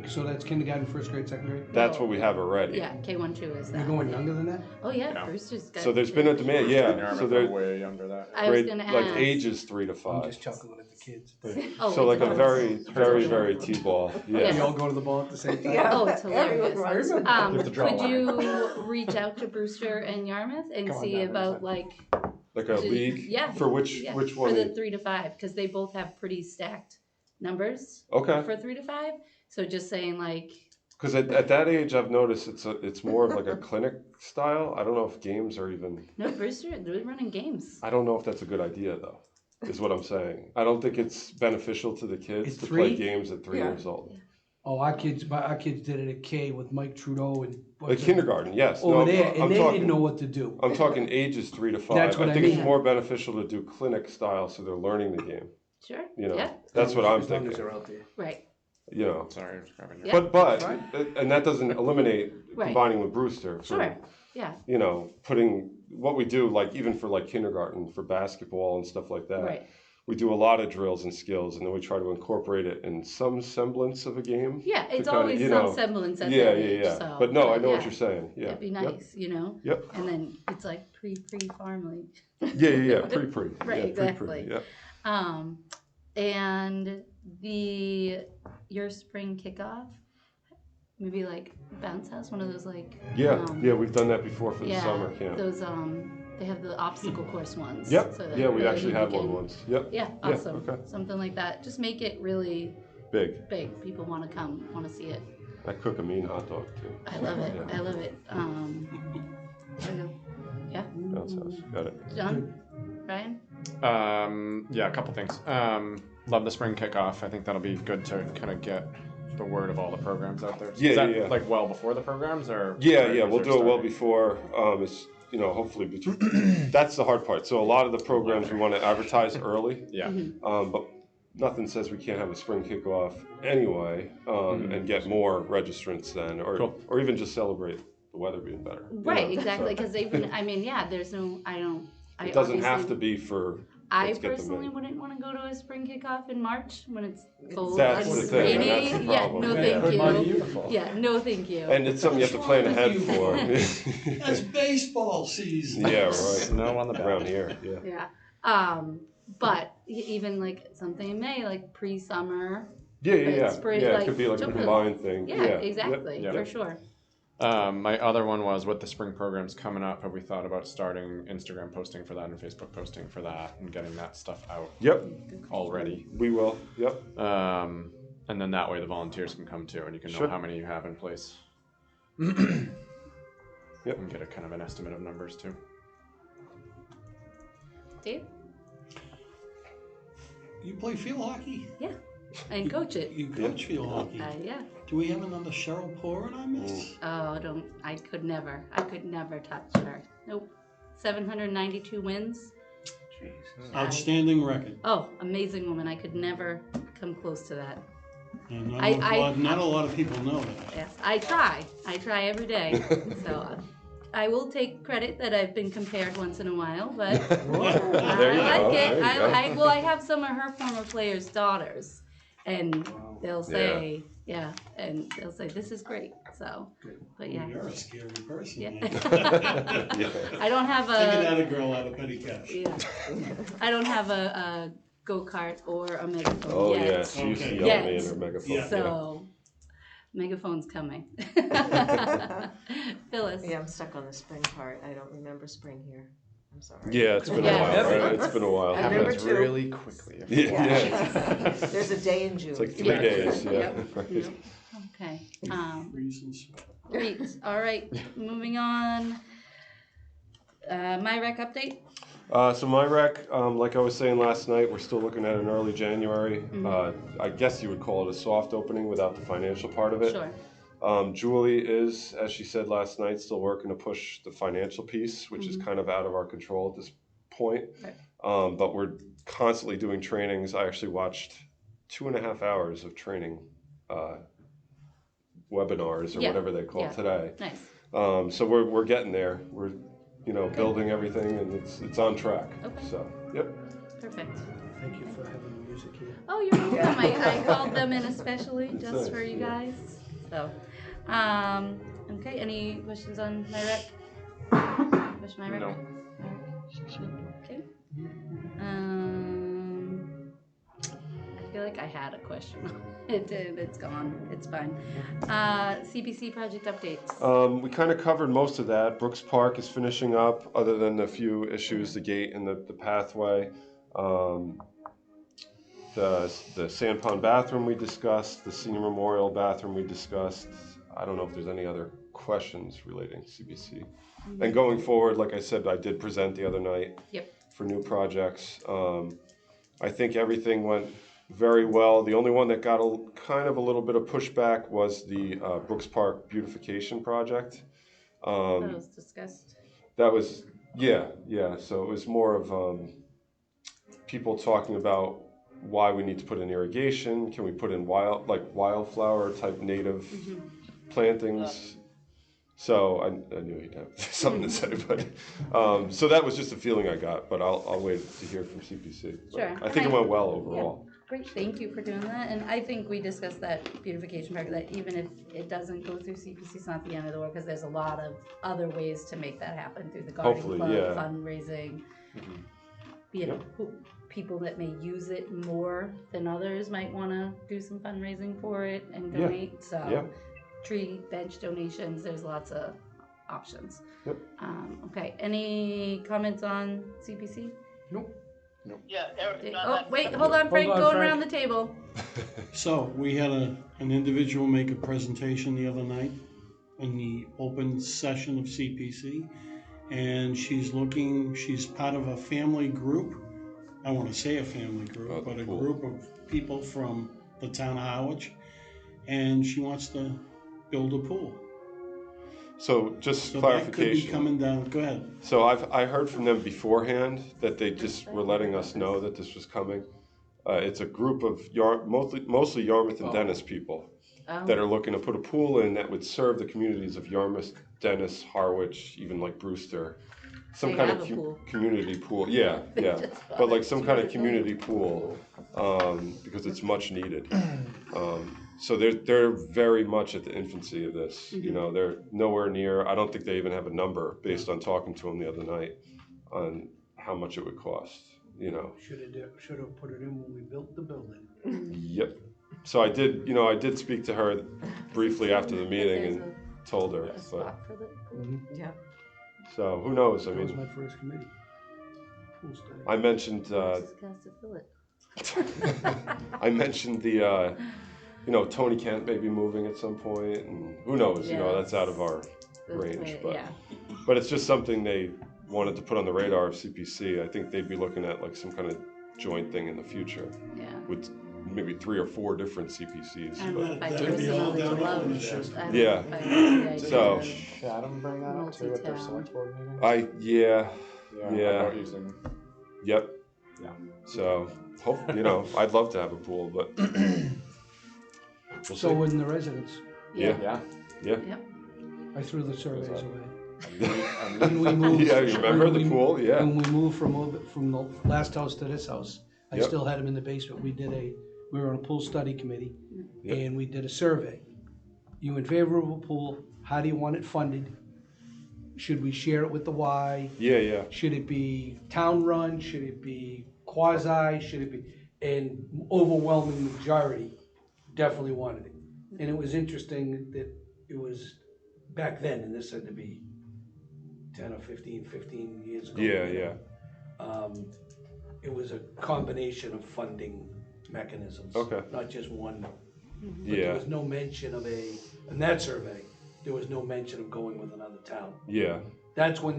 Speaker 4: So that's kindergarten, first grade, second grade?
Speaker 3: That's what we have already.
Speaker 1: Yeah, K1-2 is that.
Speaker 4: You're going younger than that?
Speaker 1: Oh yeah,
Speaker 6: Yeah.
Speaker 1: Brewster's got.
Speaker 3: So there's been a demand, yeah.
Speaker 6: Yarmouth
Speaker 3: So
Speaker 6: are
Speaker 3: they're
Speaker 6: way younger that.
Speaker 1: I was
Speaker 3: grade,
Speaker 1: gonna
Speaker 3: like
Speaker 1: ask.
Speaker 3: ages 3 to
Speaker 4: I'm
Speaker 3: 5.
Speaker 4: just chuckling at the kids.
Speaker 1: Oh,
Speaker 3: So like
Speaker 1: it's
Speaker 3: a very, very, very
Speaker 1: hilarious.
Speaker 3: T-ball.
Speaker 4: We
Speaker 3: Yeah.
Speaker 4: all go to the ball at the same time?
Speaker 1: Oh, it's hilarious.
Speaker 6: You have to draw a
Speaker 1: Could
Speaker 6: line.
Speaker 1: you reach out to Brewster and Yarmouth and
Speaker 6: Come on
Speaker 1: see
Speaker 6: down,
Speaker 1: about like
Speaker 3: Like a league.
Speaker 1: yeah,
Speaker 3: For which
Speaker 1: yeah,
Speaker 3: which
Speaker 1: for
Speaker 3: one?
Speaker 1: the 3 to 5 because they both have pretty stacked numbers
Speaker 3: Okay.
Speaker 1: for 3 to 5. So just saying like
Speaker 3: Because at that age, I've noticed it's more of like a clinic style. I don't know if games are even.
Speaker 1: no Brewster, they're running games.
Speaker 3: I don't know if that's a good idea though. Is what I'm saying. I don't think it's beneficial to the kids
Speaker 4: It's
Speaker 3: to play
Speaker 4: 3?
Speaker 3: games at 3 years old.
Speaker 4: Oh, our kids did it at K with Mike Trudeau and.
Speaker 3: Like kindergarten, yes.
Speaker 4: Over
Speaker 3: No,
Speaker 4: there,
Speaker 3: I'm
Speaker 4: and they
Speaker 3: talking,
Speaker 4: didn't know what to do.
Speaker 3: I'm talking ages 3 to 5.
Speaker 4: That's what I
Speaker 3: think it's
Speaker 4: mean.
Speaker 3: more beneficial to do clinic style, so they're learning the game.
Speaker 1: Sure.
Speaker 3: You know,
Speaker 1: Yeah.
Speaker 3: that's what I'm
Speaker 4: As long
Speaker 3: thinking.
Speaker 4: as they're out there.
Speaker 1: Right.
Speaker 3: You know,
Speaker 6: Sorry, I was grabbing your.
Speaker 1: Yeah.
Speaker 3: but and that doesn't eliminate
Speaker 1: Right.
Speaker 3: combining with Brewster. For,
Speaker 1: Sure. Yeah.
Speaker 3: You know, putting what we do, like even for like kindergarten for basketball and stuff like that.
Speaker 1: Right.
Speaker 3: We do a lot of drills and skills, and then we try to incorporate it in some semblance of a game.
Speaker 1: Yeah, it's
Speaker 3: kinda,
Speaker 1: always
Speaker 3: you
Speaker 1: some
Speaker 3: know,
Speaker 1: semblance at
Speaker 3: Yeah,
Speaker 1: that
Speaker 3: yeah,
Speaker 1: age.
Speaker 3: yeah.
Speaker 1: So,
Speaker 3: But no, I know
Speaker 1: yeah,
Speaker 3: what you're saying. Yeah.
Speaker 1: It'd be nice, you know.
Speaker 3: Yep.
Speaker 1: And then it's like pre-farm league.
Speaker 3: Yeah. Pre.
Speaker 1: Right,
Speaker 3: Yeah,
Speaker 1: exactly.
Speaker 3: Yeah.
Speaker 1: And your spring kickoff, maybe like bounce house, one of those like
Speaker 3: Yeah. We've done that before for the
Speaker 1: yeah,
Speaker 3: summer camp.
Speaker 1: those they have the obstacle course ones.
Speaker 3: Yep.
Speaker 1: So that
Speaker 3: Yeah, we
Speaker 1: really
Speaker 3: actually
Speaker 1: you
Speaker 3: had one
Speaker 1: can-
Speaker 3: once. Yep.
Speaker 1: Yeah,
Speaker 3: Yeah,
Speaker 1: awesome.
Speaker 3: okay.
Speaker 1: Something like that. Just make it really
Speaker 3: Big.
Speaker 1: big. People want to come, want to see it.
Speaker 3: I cook a mean hot dog too.
Speaker 1: I love it.
Speaker 3: Yeah.
Speaker 1: I love it. There you go. Yeah.
Speaker 3: Bounce house. Got it.
Speaker 1: John? Ryan?
Speaker 6: Yeah, a couple things. Love the spring kickoff. I think that'll be good to kind of get the word of all the programs out there.
Speaker 3: Yeah,
Speaker 6: Is that
Speaker 3: yeah.
Speaker 6: like well before the programs or?
Speaker 3: Yeah,
Speaker 6: right
Speaker 3: yeah,
Speaker 6: as
Speaker 3: we'll
Speaker 6: they're
Speaker 3: do it well
Speaker 6: starting?
Speaker 3: before. It's hopefully between. That's the hard part. So a lot of the programs we want to advertise early.
Speaker 6: Yeah.
Speaker 3: But nothing says we can't have a spring kickoff anyway, and get more registrants then, or
Speaker 6: Cool.
Speaker 3: or even just celebrate the weather being better. you
Speaker 1: Right,
Speaker 3: know,
Speaker 1: exactly.
Speaker 3: so.
Speaker 1: Because even, I mean, yeah, there's no, I don't. I
Speaker 3: It doesn't have
Speaker 1: obviously-
Speaker 3: to be for.
Speaker 1: I
Speaker 3: let's get them
Speaker 1: personally
Speaker 3: in.
Speaker 1: wouldn't want to go to a spring kickoff in March when it's cold
Speaker 3: That's
Speaker 1: and
Speaker 3: the thing, and
Speaker 1: rainy.
Speaker 3: that's the
Speaker 1: Yeah,
Speaker 3: problem.
Speaker 1: no
Speaker 3: Yeah.
Speaker 1: thank you.
Speaker 6: Beautiful.
Speaker 1: Yeah, no thank you.
Speaker 3: And it's something you have to plan ahead for.
Speaker 5: That's baseball season.
Speaker 3: Yeah, right.
Speaker 6: Snow on the back.
Speaker 3: Around here, yeah.
Speaker 1: Yeah. But even like something in May, like pre-summer.
Speaker 3: Yeah.
Speaker 1: Spring,
Speaker 3: Yeah, it
Speaker 1: like,
Speaker 3: could be like a
Speaker 1: jump
Speaker 3: combined thing.
Speaker 1: Yeah,
Speaker 3: Yep.
Speaker 1: exactly,
Speaker 6: Yep.
Speaker 1: for sure.
Speaker 6: My other one was with the spring programs coming up. Have we thought about starting Instagram posting for that and Facebook posting for that and getting that stuff out
Speaker 3: Yep,
Speaker 6: already?
Speaker 3: we will. Yep.
Speaker 6: And then that way the volunteers can come too, and you can know
Speaker 3: Sure.
Speaker 6: how many you have in place.
Speaker 3: Yep.
Speaker 6: And get a kind of an estimate of numbers too.
Speaker 1: Dave?
Speaker 5: You play field hockey?
Speaker 1: Yeah. And coach it.
Speaker 5: You coach field hockey.
Speaker 1: Yeah.
Speaker 5: Do we have another Cheryl Poran I miss?
Speaker 1: Oh, I could never touch her. Nope. 792 wins.
Speaker 5: Outstanding record.
Speaker 1: Oh, amazing woman. I could never come close to that.
Speaker 5: And
Speaker 1: I-
Speaker 5: not a lot of people know that.
Speaker 1: Yes, I try. I try every day. So I will take credit that I've been compared once in a while, but
Speaker 3: There you
Speaker 1: I
Speaker 3: go,
Speaker 1: like it.
Speaker 3: there you go.
Speaker 1: I have some of her former players' daughters, and they'll say, Yeah, and they'll say, this is great, so, but yeah.
Speaker 5: You're a scary person.
Speaker 1: Yeah.
Speaker 5: man.
Speaker 1: I don't have
Speaker 5: Take it out
Speaker 1: a,
Speaker 5: of girl out of petty cash.
Speaker 1: yeah, I don't have a go-kart or a megaphone
Speaker 3: Oh,
Speaker 1: yet.
Speaker 3: yeah, she used to
Speaker 5: Okay.
Speaker 3: yell at me
Speaker 1: Yet.
Speaker 3: in her megaphone.
Speaker 5: Yeah.
Speaker 3: Yeah.
Speaker 1: So, megaphone's coming. Phyllis?
Speaker 7: Yeah, I'm stuck on the spring part. I don't remember spring here. I'm sorry.
Speaker 3: Yeah, it's been a
Speaker 1: Yeah.
Speaker 3: while, right? It's been a while.
Speaker 7: I remember
Speaker 6: Happens
Speaker 7: too.
Speaker 6: really quickly.
Speaker 3: Yeah.
Speaker 7: There's a day in June.
Speaker 3: It's like 3
Speaker 1: Yeah.
Speaker 3: days, yeah.
Speaker 1: Yep.
Speaker 3: Right.
Speaker 1: Yep. Okay,
Speaker 5: Freeze and sweat.
Speaker 1: great, all right, moving on. My rec update?
Speaker 3: So my rec, like I was saying last night, we're still looking at an early January. I guess you would call it a soft opening without the financial part of it.
Speaker 1: Sure.
Speaker 3: Julie is, as she said last night, still working to push the financial piece, which is kind of out of our control at this point.
Speaker 1: Right.
Speaker 3: But we're constantly doing trainings. I actually watched 2.5 hours of training webinars or
Speaker 1: Yeah.
Speaker 3: whatever they call
Speaker 1: Yeah.
Speaker 3: today.
Speaker 1: Nice.
Speaker 3: So we're getting there. We're building everything, and it's on track.
Speaker 1: Okay.
Speaker 3: So yep.
Speaker 1: Perfect.
Speaker 4: Thank you for having the music here.
Speaker 1: Oh, you're welcome. I called them in especially just
Speaker 3: nice,
Speaker 1: for you
Speaker 3: yeah.
Speaker 1: guys. So, okay. Any questions on my rec? Question my rec?
Speaker 6: No.
Speaker 1: Okay. I feel like I had a question. It's gone. It's fine. CPC project updates.
Speaker 3: We kind of covered most of that. Brooks Park is finishing up, other than a few issues, the gate and the pathway. The sand pond bathroom we discussed, the senior memorial bathroom we discussed. I don't know if there's any other questions relating to CPC. And going forward, like I said, I did present the other night for new projects. I think everything went very well. The only one that got kind of a little bit of pushback was the Brooks Park beautification project.
Speaker 1: That was discussed.
Speaker 3: That was, yeah. So it was more of people talking about why we need to put in irrigation. Can we put in wildflower type native plantings? So I knew he'd have something to say, but so that was just a feeling I got. But I'll wait to hear from CPC. But
Speaker 1: Sure.
Speaker 3: I think it went well overall.
Speaker 1: Great, thank you for doing that. And I think we discussed that beautification project, that even if it doesn't go through CPC, it's not the end of the world, because there's a lot of other ways to make that happen through the garden
Speaker 3: Hopefully,
Speaker 1: club,
Speaker 3: yeah.
Speaker 1: fundraising. People that may use it more than others might want to do some fundraising for it and donate. So tree bench donations, there's lots of options.
Speaker 3: Yep.
Speaker 1: Okay, any comments on CPC?
Speaker 10: Yeah, Eric.
Speaker 1: Oh, wait, hold on, Frank, going around the table.
Speaker 5: So we had an individual make a presentation the other night in the open session of CPC, and she's part of a family group. I want to say a family group, but a group of people from the town of Harwich, and she wants to build a pool.
Speaker 3: So just
Speaker 5: So
Speaker 3: clarification.
Speaker 5: that could be coming down. Go ahead.
Speaker 3: So I heard from them beforehand that they just were letting us know that this was coming. It's a group of mostly Yarmouth and Dennis people that are looking to put a pool in that would serve the communities of Yarmouth, Dennis, Harwich, even like Brewster. Some kind of community pool. Yeah. But like some kind of community pool because it's much needed. So they're very much at the infancy of this. They're nowhere near. I don't think they even have a number based on talking to them the other night on how much it would cost.
Speaker 4: Should have put it in when we built the building.
Speaker 3: Yep. So I did speak to her briefly after the meeting and told her. But
Speaker 7: Yeah.
Speaker 3: so who knows? I
Speaker 4: That was
Speaker 3: mean,
Speaker 4: my first committee. Pool study.
Speaker 3: I mentioned I mentioned the. Tony Kent may be moving at some point, and who knows? That's out of our range. But it's just something they wanted to put on the radar of CPC. I think they'd be looking at like some kind of joint thing in the future.
Speaker 1: Yeah.
Speaker 3: With maybe 3 or 4 different CPCs.
Speaker 1: I don't know if I
Speaker 5: That'd be all
Speaker 1: personally
Speaker 5: down
Speaker 1: love
Speaker 5: on the
Speaker 1: it.
Speaker 5: ship.
Speaker 1: I don't
Speaker 3: Yeah.
Speaker 1: know if I like the idea
Speaker 3: So-
Speaker 1: of
Speaker 6: Chatham bring that up too at their select board meeting?
Speaker 3: Yeah.
Speaker 6: About using.
Speaker 3: Yep.
Speaker 6: Yeah.
Speaker 3: So I'd love to have a pool, but we'll
Speaker 4: So
Speaker 3: see.
Speaker 4: wouldn't the residents.
Speaker 3: Yeah.
Speaker 4: I threw the surveys away.
Speaker 6: And
Speaker 4: When we moved.
Speaker 3: Yeah, you remember
Speaker 4: when
Speaker 3: the
Speaker 4: we-
Speaker 3: pool? Yeah.
Speaker 4: When we moved from the last house to this house, I
Speaker 3: Yep.
Speaker 4: still had them in the basement. We we were on a pool study committee,
Speaker 3: Yep.
Speaker 4: and we did a survey. You in favor of a pool? How do you want it funded? Should we share it with the Y?
Speaker 3: Yeah.
Speaker 4: Should it be town-run? Should it be quasi? Should it be? And overwhelming majority definitely wanted it. And it was interesting that it was back then, and this had to be 10 or 15 years ago.
Speaker 3: Yeah.
Speaker 4: It was a combination of funding mechanisms.
Speaker 3: Okay.
Speaker 4: Not just one. But
Speaker 3: Yeah.
Speaker 4: there was no mention of in that survey, there was no mention of going with another town.
Speaker 3: Yeah.
Speaker 4: That's when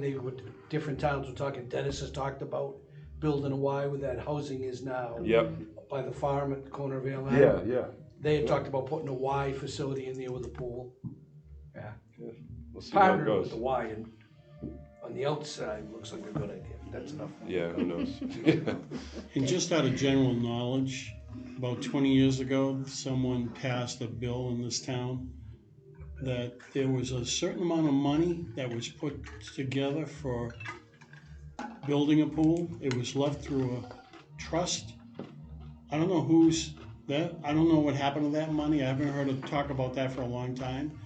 Speaker 4: different towns were talking. Dennis has talked about building a Y where that housing is now.
Speaker 3: Yep.
Speaker 4: By the farm at the corner of Vale
Speaker 3: Yeah.
Speaker 4: Avenue.
Speaker 3: Yeah.
Speaker 4: They had talked about putting a Y facility in there with a pool. Yeah.
Speaker 3: We'll see how it
Speaker 4: Partnering with
Speaker 3: goes.
Speaker 4: the Y, and on the outside, looks like a good idea. That's enough.
Speaker 3: Yeah. Who knows?
Speaker 5: And just out of general knowledge, about 20 years ago, someone passed a bill in this town that there was a certain amount of money that was put together for building a pool. It was left through a trust. I don't know I don't know what happened to that money. I haven't heard talk about that for a long time,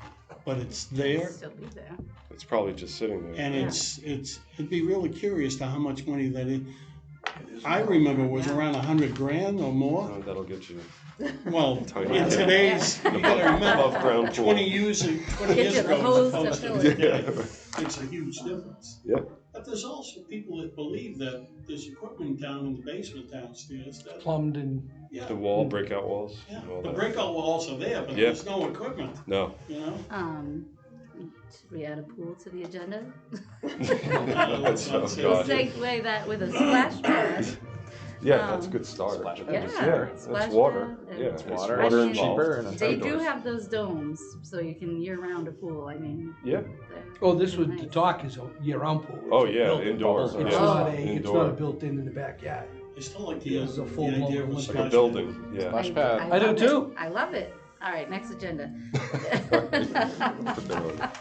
Speaker 5: but it's there.
Speaker 1: Still be there.
Speaker 3: It's probably just sitting there.
Speaker 5: And it'd be really curious to how much money that is. I remember it was around 100 grand or more.
Speaker 3: Oh, that'll get you
Speaker 5: Well,
Speaker 3: Tiny
Speaker 5: in
Speaker 3: bit.
Speaker 5: today's, you gotta remember,
Speaker 3: above ground pool.
Speaker 5: 20 years
Speaker 1: Get you the
Speaker 5: ago
Speaker 1: hose
Speaker 5: as
Speaker 1: to
Speaker 5: opposed
Speaker 1: fill
Speaker 5: to
Speaker 1: it.
Speaker 5: today, it's a huge difference.
Speaker 3: Yeah.
Speaker 5: But there's also people that believe that there's equipment down in the basement downstairs that,
Speaker 4: Plumbed and
Speaker 5: yeah,
Speaker 3: The wall, breakout walls.
Speaker 5: yeah.
Speaker 3: and all
Speaker 5: The
Speaker 3: that.
Speaker 5: breakout walls are there, but
Speaker 3: Yeah.
Speaker 5: there's no equipment,
Speaker 3: No.
Speaker 5: you know?
Speaker 1: Should we add a pool to the agenda?
Speaker 3: That's, oh,
Speaker 1: We'll
Speaker 3: God.
Speaker 1: segue that with a splash pad.
Speaker 3: Yeah, that's a good start.
Speaker 6: Splash pad.
Speaker 1: Yeah,
Speaker 3: That's
Speaker 1: splash
Speaker 3: water.
Speaker 1: pad and-
Speaker 3: Yeah,
Speaker 6: It's
Speaker 3: it's
Speaker 6: water,
Speaker 3: water
Speaker 1: it's
Speaker 3: involved.
Speaker 6: cheaper, and it's
Speaker 1: They do
Speaker 6: outdoors.
Speaker 1: have those domes, so you can year-round a pool, I mean.
Speaker 3: Yeah.
Speaker 4: oh, this was the
Speaker 1: nice.
Speaker 4: dock is a year-round pool.
Speaker 3: Oh
Speaker 4: It's
Speaker 3: yeah,
Speaker 4: built-
Speaker 3: indoors.
Speaker 4: It's
Speaker 3: Yeah.
Speaker 4: not it's
Speaker 3: Indoor.
Speaker 4: not a built-in in the backyard.
Speaker 5: I still like
Speaker 4: It was a
Speaker 5: the
Speaker 4: full-blown
Speaker 5: idea of a
Speaker 4: one.
Speaker 5: splash
Speaker 3: Like a
Speaker 5: pad.
Speaker 3: building. Yeah.
Speaker 6: Splash pad.
Speaker 4: I do
Speaker 1: love
Speaker 4: too.
Speaker 1: it. I love it. All right, next agenda.
Speaker 3: Put that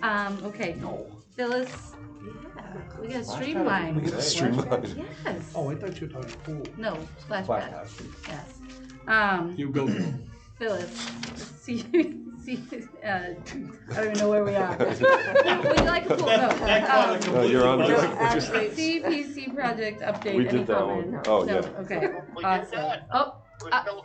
Speaker 3: on.
Speaker 1: Okay,
Speaker 4: No.
Speaker 1: Phyllis, yeah, we got streamline.
Speaker 3: Streamline.
Speaker 1: Yes.
Speaker 4: Oh, I thought you were talking pool.
Speaker 1: No, splash
Speaker 6: Splash
Speaker 1: pad,
Speaker 6: pad.
Speaker 1: yes.
Speaker 5: You go.
Speaker 1: Phyllis, I don't even know where we are. Would you like a pool? No.
Speaker 3: No, you're on
Speaker 7: No,
Speaker 3: this.
Speaker 7: actually,
Speaker 1: CPC project update,
Speaker 3: We
Speaker 1: any
Speaker 3: did that
Speaker 1: comment?
Speaker 3: one. Oh,
Speaker 1: No,
Speaker 3: yeah.
Speaker 1: okay,
Speaker 10: We did
Speaker 1: awesome.
Speaker 10: that.
Speaker 1: Oh,
Speaker 10: We're still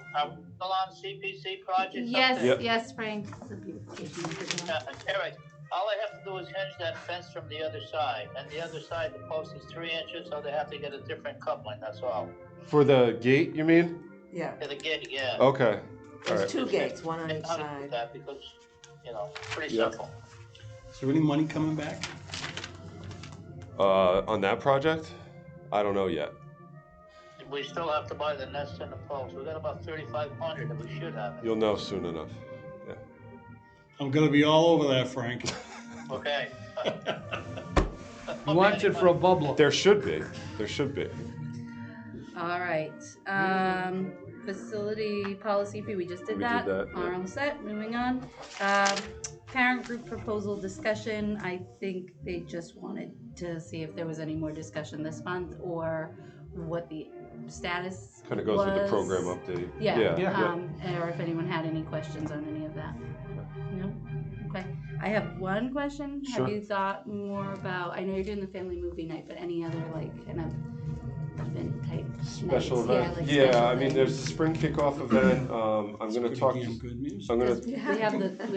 Speaker 10: on CPC projects?
Speaker 1: yes,
Speaker 3: Yep.
Speaker 1: yes, Frank, the beautification.
Speaker 10: Eric, all I have to do is hinge that fence from the other side, and the other side, the post is 3 inches, so they have to get a different coupling, that's all.
Speaker 3: For the gate, you mean?
Speaker 7: yeah,
Speaker 10: To the gate, yeah.
Speaker 3: Okay. All
Speaker 7: there's
Speaker 3: right.
Speaker 7: two gates, one on each
Speaker 10: How to do
Speaker 7: side.
Speaker 10: that, because, pretty
Speaker 3: Yeah.
Speaker 10: simple.
Speaker 5: Is there any money coming back?
Speaker 3: On that project, I don't know yet.
Speaker 10: We still have to buy the nest and the post, we got about 3,500 that we should have.
Speaker 3: You'll know soon enough.
Speaker 5: I'm gonna be all over that, Frank.
Speaker 10: Okay.
Speaker 4: He wants it for a bubbler.
Speaker 3: There should be. There should be.
Speaker 1: All right, facility policy fee, we just did
Speaker 3: We did
Speaker 1: that.
Speaker 3: that, yeah.
Speaker 1: Are all set, moving on. Parent group proposal discussion, I think they just wanted to see if there was any more discussion this month or what the status
Speaker 3: Kind of goes with the
Speaker 1: was.
Speaker 3: program update.
Speaker 1: Yeah,
Speaker 4: Yeah.
Speaker 1: or if anyone had any questions on any of that. No? Okay. I have one question.
Speaker 3: Sure.
Speaker 1: Have you thought more about, I know you're doing the family movie night, but any other kind of event type
Speaker 3: Special
Speaker 1: nights?
Speaker 3: event.
Speaker 1: like
Speaker 3: Yeah,
Speaker 1: special
Speaker 3: I mean,
Speaker 1: things.
Speaker 3: there's the spring kickoff event. I'm gonna
Speaker 5: Pretty
Speaker 3: talk.
Speaker 5: damn good music.
Speaker 3: I'm gonna.
Speaker 1: We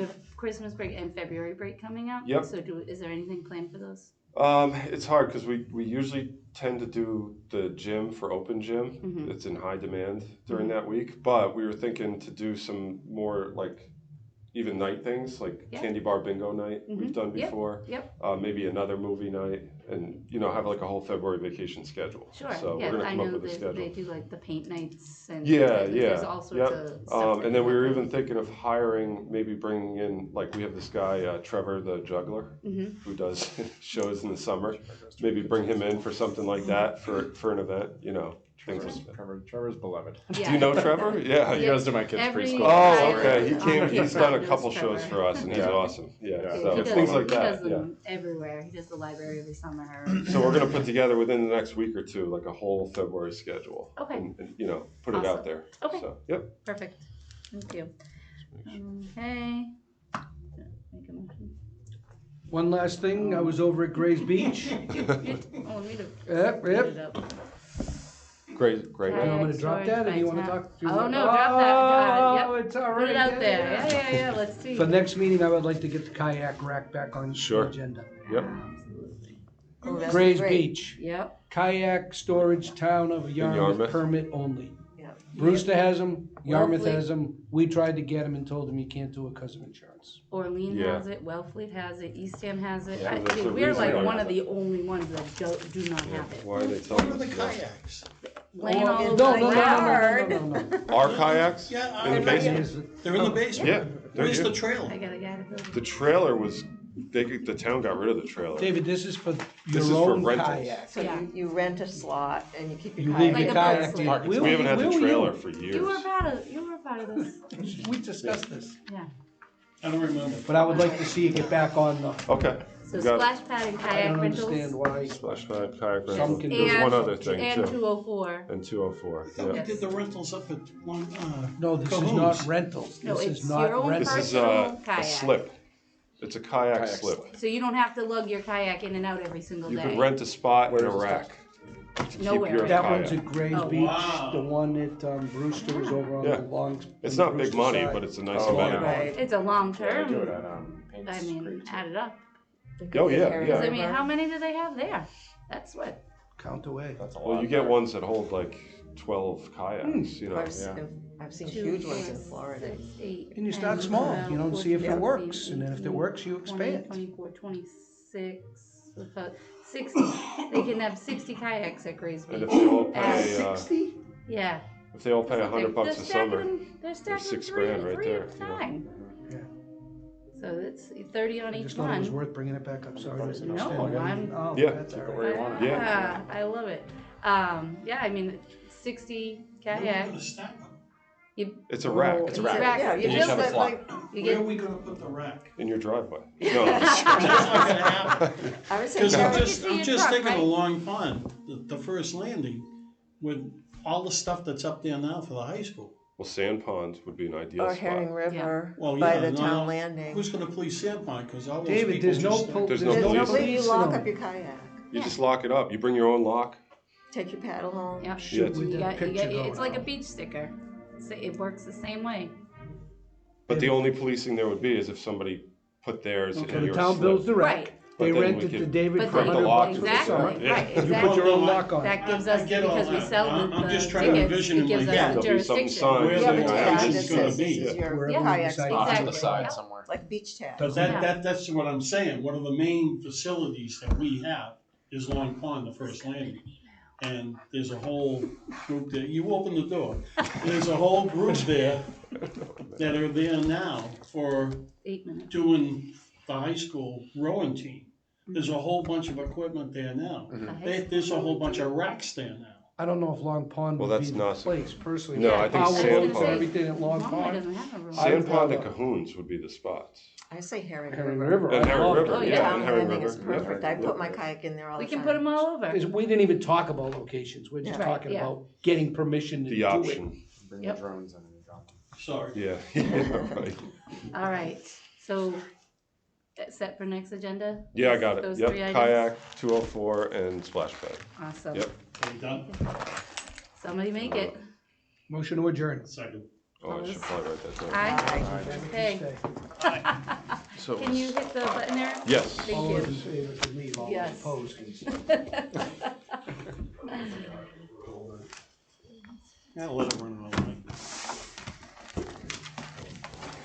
Speaker 1: have Christmas break and February break coming up.
Speaker 3: Yep.
Speaker 1: So is there anything planned for those?
Speaker 3: It's hard because we usually tend to do the gym for open gym.
Speaker 1: Mhm.
Speaker 3: It's in high demand during that week, but we were thinking to do some more like even night things like
Speaker 1: Yeah.
Speaker 3: candy bar bingo night we've done
Speaker 1: Yep.
Speaker 3: before.
Speaker 1: Yep.
Speaker 3: Maybe another movie night, and have like a whole February vacation schedule.
Speaker 1: Sure.
Speaker 3: So
Speaker 1: Yeah,
Speaker 3: we're gonna
Speaker 1: I
Speaker 3: come up
Speaker 1: know
Speaker 3: with a
Speaker 1: that
Speaker 3: schedule.
Speaker 1: they do like the paint nights and
Speaker 3: Yeah,
Speaker 1: there's
Speaker 3: yeah,
Speaker 1: all sorts
Speaker 3: yep.
Speaker 1: of stuff.
Speaker 3: And then we were
Speaker 1: that
Speaker 3: even thinking of hiring, maybe bringing in, like we have this guy, Trevor the juggler,
Speaker 1: Mhm.
Speaker 3: who does shows in the summer. Maybe bring him in for something like that for an event, things like that.
Speaker 6: Trevor's beloved.
Speaker 3: Do you know Trevor? Yeah.
Speaker 6: He goes to my kids'
Speaker 1: Every
Speaker 6: preschool.
Speaker 3: Oh,
Speaker 1: pilot
Speaker 3: okay. He
Speaker 1: on
Speaker 3: came.
Speaker 1: the
Speaker 3: He's done a
Speaker 1: front
Speaker 3: couple
Speaker 1: is
Speaker 3: shows
Speaker 1: Trevor.
Speaker 3: for us, and he's
Speaker 6: Yeah.
Speaker 3: awesome. Yeah.
Speaker 6: Yeah.
Speaker 3: So
Speaker 1: He does,
Speaker 3: things like
Speaker 1: he
Speaker 3: that.
Speaker 1: does
Speaker 3: Yeah.
Speaker 1: them everywhere. He does the library every summer.
Speaker 3: So we're gonna put together within the next week or two, like a whole February schedule.
Speaker 1: Okay.
Speaker 3: And you know, put it
Speaker 1: Awesome.
Speaker 3: out there.
Speaker 1: Okay.
Speaker 3: So, yep.
Speaker 1: Perfect. Thank you. Okay. Make a motion.
Speaker 4: One last thing, I was over at Gray's Beach.
Speaker 1: Oh, me to
Speaker 4: Yep,
Speaker 1: speed
Speaker 4: yep.
Speaker 1: it up.
Speaker 3: Great, great.
Speaker 4: Do you want me to
Speaker 1: Kayak
Speaker 4: drop that, or do you want to
Speaker 1: storage
Speaker 4: talk?
Speaker 1: Oh, no, drop that.
Speaker 4: Oh, it's all right.
Speaker 1: Put it out there. Yeah, let's see.
Speaker 4: For next meeting, I would like to get the kayak rack back on
Speaker 3: Sure.
Speaker 4: the agenda.
Speaker 3: Yep.
Speaker 1: Absolutely.
Speaker 7: Oh, that'd be
Speaker 4: Gray's
Speaker 7: great.
Speaker 4: Beach,
Speaker 1: Yep.
Speaker 4: kayak storage, town of Yarmouth,
Speaker 3: Yarmouth.
Speaker 4: permit only.
Speaker 7: Yeah.
Speaker 4: Brewster has them, Yarmouth
Speaker 1: Wellfleet.
Speaker 4: has them. We tried to get them and told them you can't do it because of insurance.
Speaker 1: Orlean
Speaker 3: Yeah.
Speaker 1: has it, Wellfleet has it, Eastham has it.
Speaker 3: Yeah,
Speaker 1: I-
Speaker 3: that's the
Speaker 1: We're
Speaker 3: reason
Speaker 1: like
Speaker 3: why.
Speaker 1: one of the only ones that do not have it.
Speaker 3: Why are they
Speaker 5: Where
Speaker 3: telling
Speaker 5: are the
Speaker 3: us that?
Speaker 5: kayaks?
Speaker 1: Laying all over
Speaker 4: No,
Speaker 1: the
Speaker 4: no,
Speaker 1: ground.
Speaker 4: no.
Speaker 3: Our kayaks?
Speaker 5: Yeah,
Speaker 3: In the
Speaker 5: I-
Speaker 3: basement?
Speaker 5: They're in the basement.
Speaker 3: Yeah. They're
Speaker 5: Where's
Speaker 3: here.
Speaker 5: the trailer?
Speaker 1: I got a guy to build it.
Speaker 3: The trailer was, the town got rid of the trailer.
Speaker 4: David, this is for
Speaker 3: This is
Speaker 4: your
Speaker 3: for
Speaker 4: own
Speaker 3: rentals.
Speaker 4: kayak.
Speaker 7: So
Speaker 1: Yeah.
Speaker 7: you rent a slot and you keep
Speaker 4: You
Speaker 7: your
Speaker 4: leave
Speaker 7: kayak.
Speaker 4: your
Speaker 1: Like a
Speaker 4: kayak
Speaker 1: boat
Speaker 4: there.
Speaker 1: slip.
Speaker 3: We haven't had the
Speaker 4: Where were
Speaker 3: trailer
Speaker 4: you?
Speaker 3: for
Speaker 1: You were
Speaker 3: years.
Speaker 1: part of this.
Speaker 4: We discussed this.
Speaker 1: Yeah.
Speaker 5: I don't remember.
Speaker 4: But I would like to see you get back on the,
Speaker 3: Okay.
Speaker 1: So
Speaker 3: We got it.
Speaker 1: splash pad and
Speaker 4: I
Speaker 1: kayak
Speaker 4: don't
Speaker 1: rentals.
Speaker 4: understand why.
Speaker 3: Splash pad, kayak
Speaker 4: Some
Speaker 3: rental.
Speaker 4: can
Speaker 3: There's
Speaker 4: do
Speaker 3: one
Speaker 4: it.
Speaker 3: other thing
Speaker 1: And
Speaker 3: too.
Speaker 1: 204.
Speaker 3: And 204.
Speaker 5: I thought we
Speaker 3: Yeah.
Speaker 5: did the rentals up at one,
Speaker 4: No, this is
Speaker 5: Cahoons.
Speaker 4: not rentals.
Speaker 1: No,
Speaker 4: This
Speaker 1: it's
Speaker 4: is
Speaker 1: your
Speaker 4: not
Speaker 1: own
Speaker 3: This
Speaker 4: rentals.
Speaker 3: is
Speaker 1: personal
Speaker 3: a
Speaker 1: kayak.
Speaker 3: slip. It's a kayak
Speaker 6: Kayak
Speaker 3: slip.
Speaker 6: slip.
Speaker 1: So you don't have to lug your kayak in and out every single
Speaker 3: You
Speaker 1: day.
Speaker 3: can rent a spot in a
Speaker 6: Where's this
Speaker 3: rack. To keep
Speaker 1: Nowhere.
Speaker 3: your
Speaker 4: That one's
Speaker 3: kayak.
Speaker 4: at Gray's
Speaker 1: Oh.
Speaker 4: Beach,
Speaker 5: Wow.
Speaker 4: the one at Brewster is over on
Speaker 3: Yeah.
Speaker 4: the long.
Speaker 3: It's not big
Speaker 4: Brewster
Speaker 3: money,
Speaker 4: side.
Speaker 3: but it's a nice
Speaker 6: Oh,
Speaker 3: amenity.
Speaker 7: Right.
Speaker 1: It's a long
Speaker 6: Yeah, they do it
Speaker 1: term.
Speaker 6: at Paints
Speaker 1: I mean,
Speaker 6: Creek, too.
Speaker 1: add it up.
Speaker 3: Oh, yeah,
Speaker 7: Harry
Speaker 3: yeah.
Speaker 1: Because I mean,
Speaker 7: River.
Speaker 1: how many do they have there? That's what.
Speaker 4: Count away.
Speaker 6: That's a lot.
Speaker 3: Well, you get ones that hold like 12 kayaks, you know.
Speaker 7: I've seen huge ones in Florida.
Speaker 1: 6, 8,
Speaker 4: And you start
Speaker 1: 10,
Speaker 4: small,
Speaker 1: 12,
Speaker 4: you know, see if it
Speaker 1: 14,
Speaker 4: works, and then if it
Speaker 1: 18,
Speaker 4: works, you
Speaker 1: 20,
Speaker 4: expand.
Speaker 1: 24, 26, 60. They can have 60 kayaks at Gray's
Speaker 3: And
Speaker 1: Beach.
Speaker 3: if they all
Speaker 1: At
Speaker 3: pay,
Speaker 4: 60?
Speaker 1: Yeah.
Speaker 3: if they all pay
Speaker 1: They're-
Speaker 3: $100
Speaker 1: they're
Speaker 3: a
Speaker 1: stacking
Speaker 3: summer,
Speaker 1: them- They're stacking
Speaker 3: $6
Speaker 1: three,
Speaker 3: grand right
Speaker 1: three
Speaker 3: there,
Speaker 1: at a
Speaker 3: you know.
Speaker 1: time.
Speaker 4: Yeah.
Speaker 1: So it's 30 on
Speaker 4: I
Speaker 1: each
Speaker 4: just thought it was
Speaker 1: one.
Speaker 4: worth bringing it back up, sorry.
Speaker 6: No,
Speaker 4: Stand
Speaker 1: I'm-
Speaker 4: Oh,
Speaker 3: Yeah.
Speaker 4: that's all
Speaker 6: Keep it
Speaker 4: right.
Speaker 6: where you want it.
Speaker 3: Yeah.
Speaker 1: I love it. Yeah, I mean, 60
Speaker 5: Where are we
Speaker 1: kayaks.
Speaker 5: gonna stack them?
Speaker 3: it's a rack
Speaker 6: It's a rack.
Speaker 7: Yeah, you
Speaker 6: You just
Speaker 7: build
Speaker 6: have a
Speaker 7: it
Speaker 6: slot.
Speaker 7: like,
Speaker 1: You
Speaker 5: Where are
Speaker 1: get
Speaker 5: we gonna put the rack?
Speaker 3: in your driveway. No, I'm
Speaker 5: That's
Speaker 3: just-
Speaker 5: not gonna happen.
Speaker 7: I was
Speaker 5: Cause
Speaker 7: saying,
Speaker 5: I'm
Speaker 1: you
Speaker 5: just,
Speaker 1: see
Speaker 5: I'm
Speaker 1: a
Speaker 5: just
Speaker 1: truck,
Speaker 5: thinking
Speaker 1: right?
Speaker 5: of Long Pond, the first landing, with all the stuff that's up there now for the high school.
Speaker 3: well, Sand Pond would be an ideal
Speaker 7: or
Speaker 3: spot.
Speaker 7: Herring River
Speaker 5: Well,
Speaker 7: by
Speaker 5: yeah,
Speaker 7: the
Speaker 5: no,
Speaker 7: town landing.
Speaker 5: Who's gonna police Sand Pond, cause all those
Speaker 4: David,
Speaker 5: people
Speaker 4: there's no,
Speaker 5: just.
Speaker 3: There's
Speaker 7: There's
Speaker 3: no
Speaker 7: no
Speaker 3: police.
Speaker 7: way you
Speaker 4: in
Speaker 7: lock
Speaker 4: them.
Speaker 7: up your kayak,
Speaker 3: You just lock it up. You bring your own lock.
Speaker 7: take your paddle home.
Speaker 1: yeah.
Speaker 4: Shoot with
Speaker 1: You
Speaker 4: the
Speaker 1: got, you
Speaker 4: picture
Speaker 1: got,
Speaker 4: going
Speaker 1: it's like a
Speaker 4: out.
Speaker 1: beach sticker. It works the same way.
Speaker 3: But the only policing there would be is if somebody put theirs
Speaker 4: Okay,
Speaker 3: in
Speaker 4: the
Speaker 3: your
Speaker 4: town
Speaker 3: slip.
Speaker 4: builds the
Speaker 1: Right.
Speaker 4: rack.
Speaker 3: But
Speaker 4: They
Speaker 3: then we
Speaker 4: rent it to
Speaker 3: could
Speaker 4: David
Speaker 1: But
Speaker 4: for
Speaker 3: print the
Speaker 1: then,
Speaker 3: lock
Speaker 4: $100 for the
Speaker 1: exactly,
Speaker 4: summer.
Speaker 1: right,
Speaker 3: Yeah.
Speaker 4: You put
Speaker 1: exactly.
Speaker 4: your own lock on it.
Speaker 1: That gives
Speaker 5: I
Speaker 1: us,
Speaker 5: get all
Speaker 1: because we
Speaker 5: that.
Speaker 1: sell
Speaker 5: I'm
Speaker 1: the
Speaker 5: just trying to
Speaker 1: tickets,
Speaker 5: envision
Speaker 1: it
Speaker 5: in
Speaker 1: gives
Speaker 5: my
Speaker 1: us
Speaker 5: head.
Speaker 1: the
Speaker 3: There'll be something
Speaker 1: jurisdiction.
Speaker 3: signed
Speaker 5: Where
Speaker 7: You have a
Speaker 5: the
Speaker 3: saying,
Speaker 7: tag
Speaker 5: action
Speaker 7: that
Speaker 5: is gonna
Speaker 7: says this
Speaker 5: be.
Speaker 7: is your
Speaker 4: Wherever we
Speaker 7: kayak
Speaker 4: decide.
Speaker 7: spot.
Speaker 6: Off to the
Speaker 1: Exactly.
Speaker 6: side
Speaker 1: Yep.
Speaker 6: somewhere.
Speaker 7: Like beach tag.
Speaker 5: But that's what I'm saying, one of the main facilities that we have is Long Pond, the first landing. And there's a whole group there, you open the door, there's a whole group there that are there now for
Speaker 1: 8 minutes.
Speaker 5: doing the high school rowing team. There's a whole bunch of equipment there now. There's a whole bunch of racks there now.
Speaker 4: I don't know if Long Pond
Speaker 3: Well,
Speaker 4: would be
Speaker 3: that's
Speaker 4: the
Speaker 3: not-
Speaker 4: place personally.
Speaker 3: No,
Speaker 1: Yeah,
Speaker 3: I think
Speaker 4: Power
Speaker 3: Sand
Speaker 4: World,
Speaker 1: Pond.
Speaker 4: everything at Long
Speaker 1: Normally
Speaker 4: Pond.
Speaker 1: doesn't have a room.
Speaker 3: Sand Pond and
Speaker 4: rather-
Speaker 3: Cahoons would be the spots.
Speaker 7: I say Herring
Speaker 4: Herring
Speaker 7: River.
Speaker 4: River,
Speaker 3: And
Speaker 4: I
Speaker 3: Herring
Speaker 4: love
Speaker 3: River,
Speaker 1: Oh,
Speaker 4: it.
Speaker 1: yeah.
Speaker 3: yeah,
Speaker 7: Town
Speaker 3: and Herring
Speaker 7: landing
Speaker 3: River.
Speaker 7: is perfect. I
Speaker 3: yeah.
Speaker 7: put my kayak in there all the
Speaker 1: We
Speaker 7: time.
Speaker 1: can put them all over.
Speaker 4: Because we didn't even talk about locations, we're just
Speaker 1: Right,
Speaker 4: talking
Speaker 1: yeah.
Speaker 4: about getting permission to
Speaker 3: The
Speaker 4: do it.
Speaker 3: option.
Speaker 6: Bring
Speaker 1: Yep.
Speaker 6: the drones in and drop them.
Speaker 5: Sorry.
Speaker 3: Yeah, yeah, right.
Speaker 1: All right, so set for next agenda?
Speaker 3: Yeah, I got it.
Speaker 1: Those
Speaker 3: Yep,
Speaker 1: three items?
Speaker 3: kayak, 204, and splash pad.
Speaker 1: Awesome.
Speaker 3: Yep.
Speaker 5: Are you done?
Speaker 1: Somebody make it.
Speaker 4: Motion to adjourn.
Speaker 5: Second.
Speaker 3: Oh, I should probably write that down.
Speaker 1: Aye. Okay.
Speaker 3: So,
Speaker 1: Can you hit the button there?
Speaker 3: yes.
Speaker 1: Thank
Speaker 4: All
Speaker 1: you.
Speaker 4: those in favor for me, all
Speaker 1: Yes.
Speaker 4: opposed.
Speaker 5: Yeah, let it run.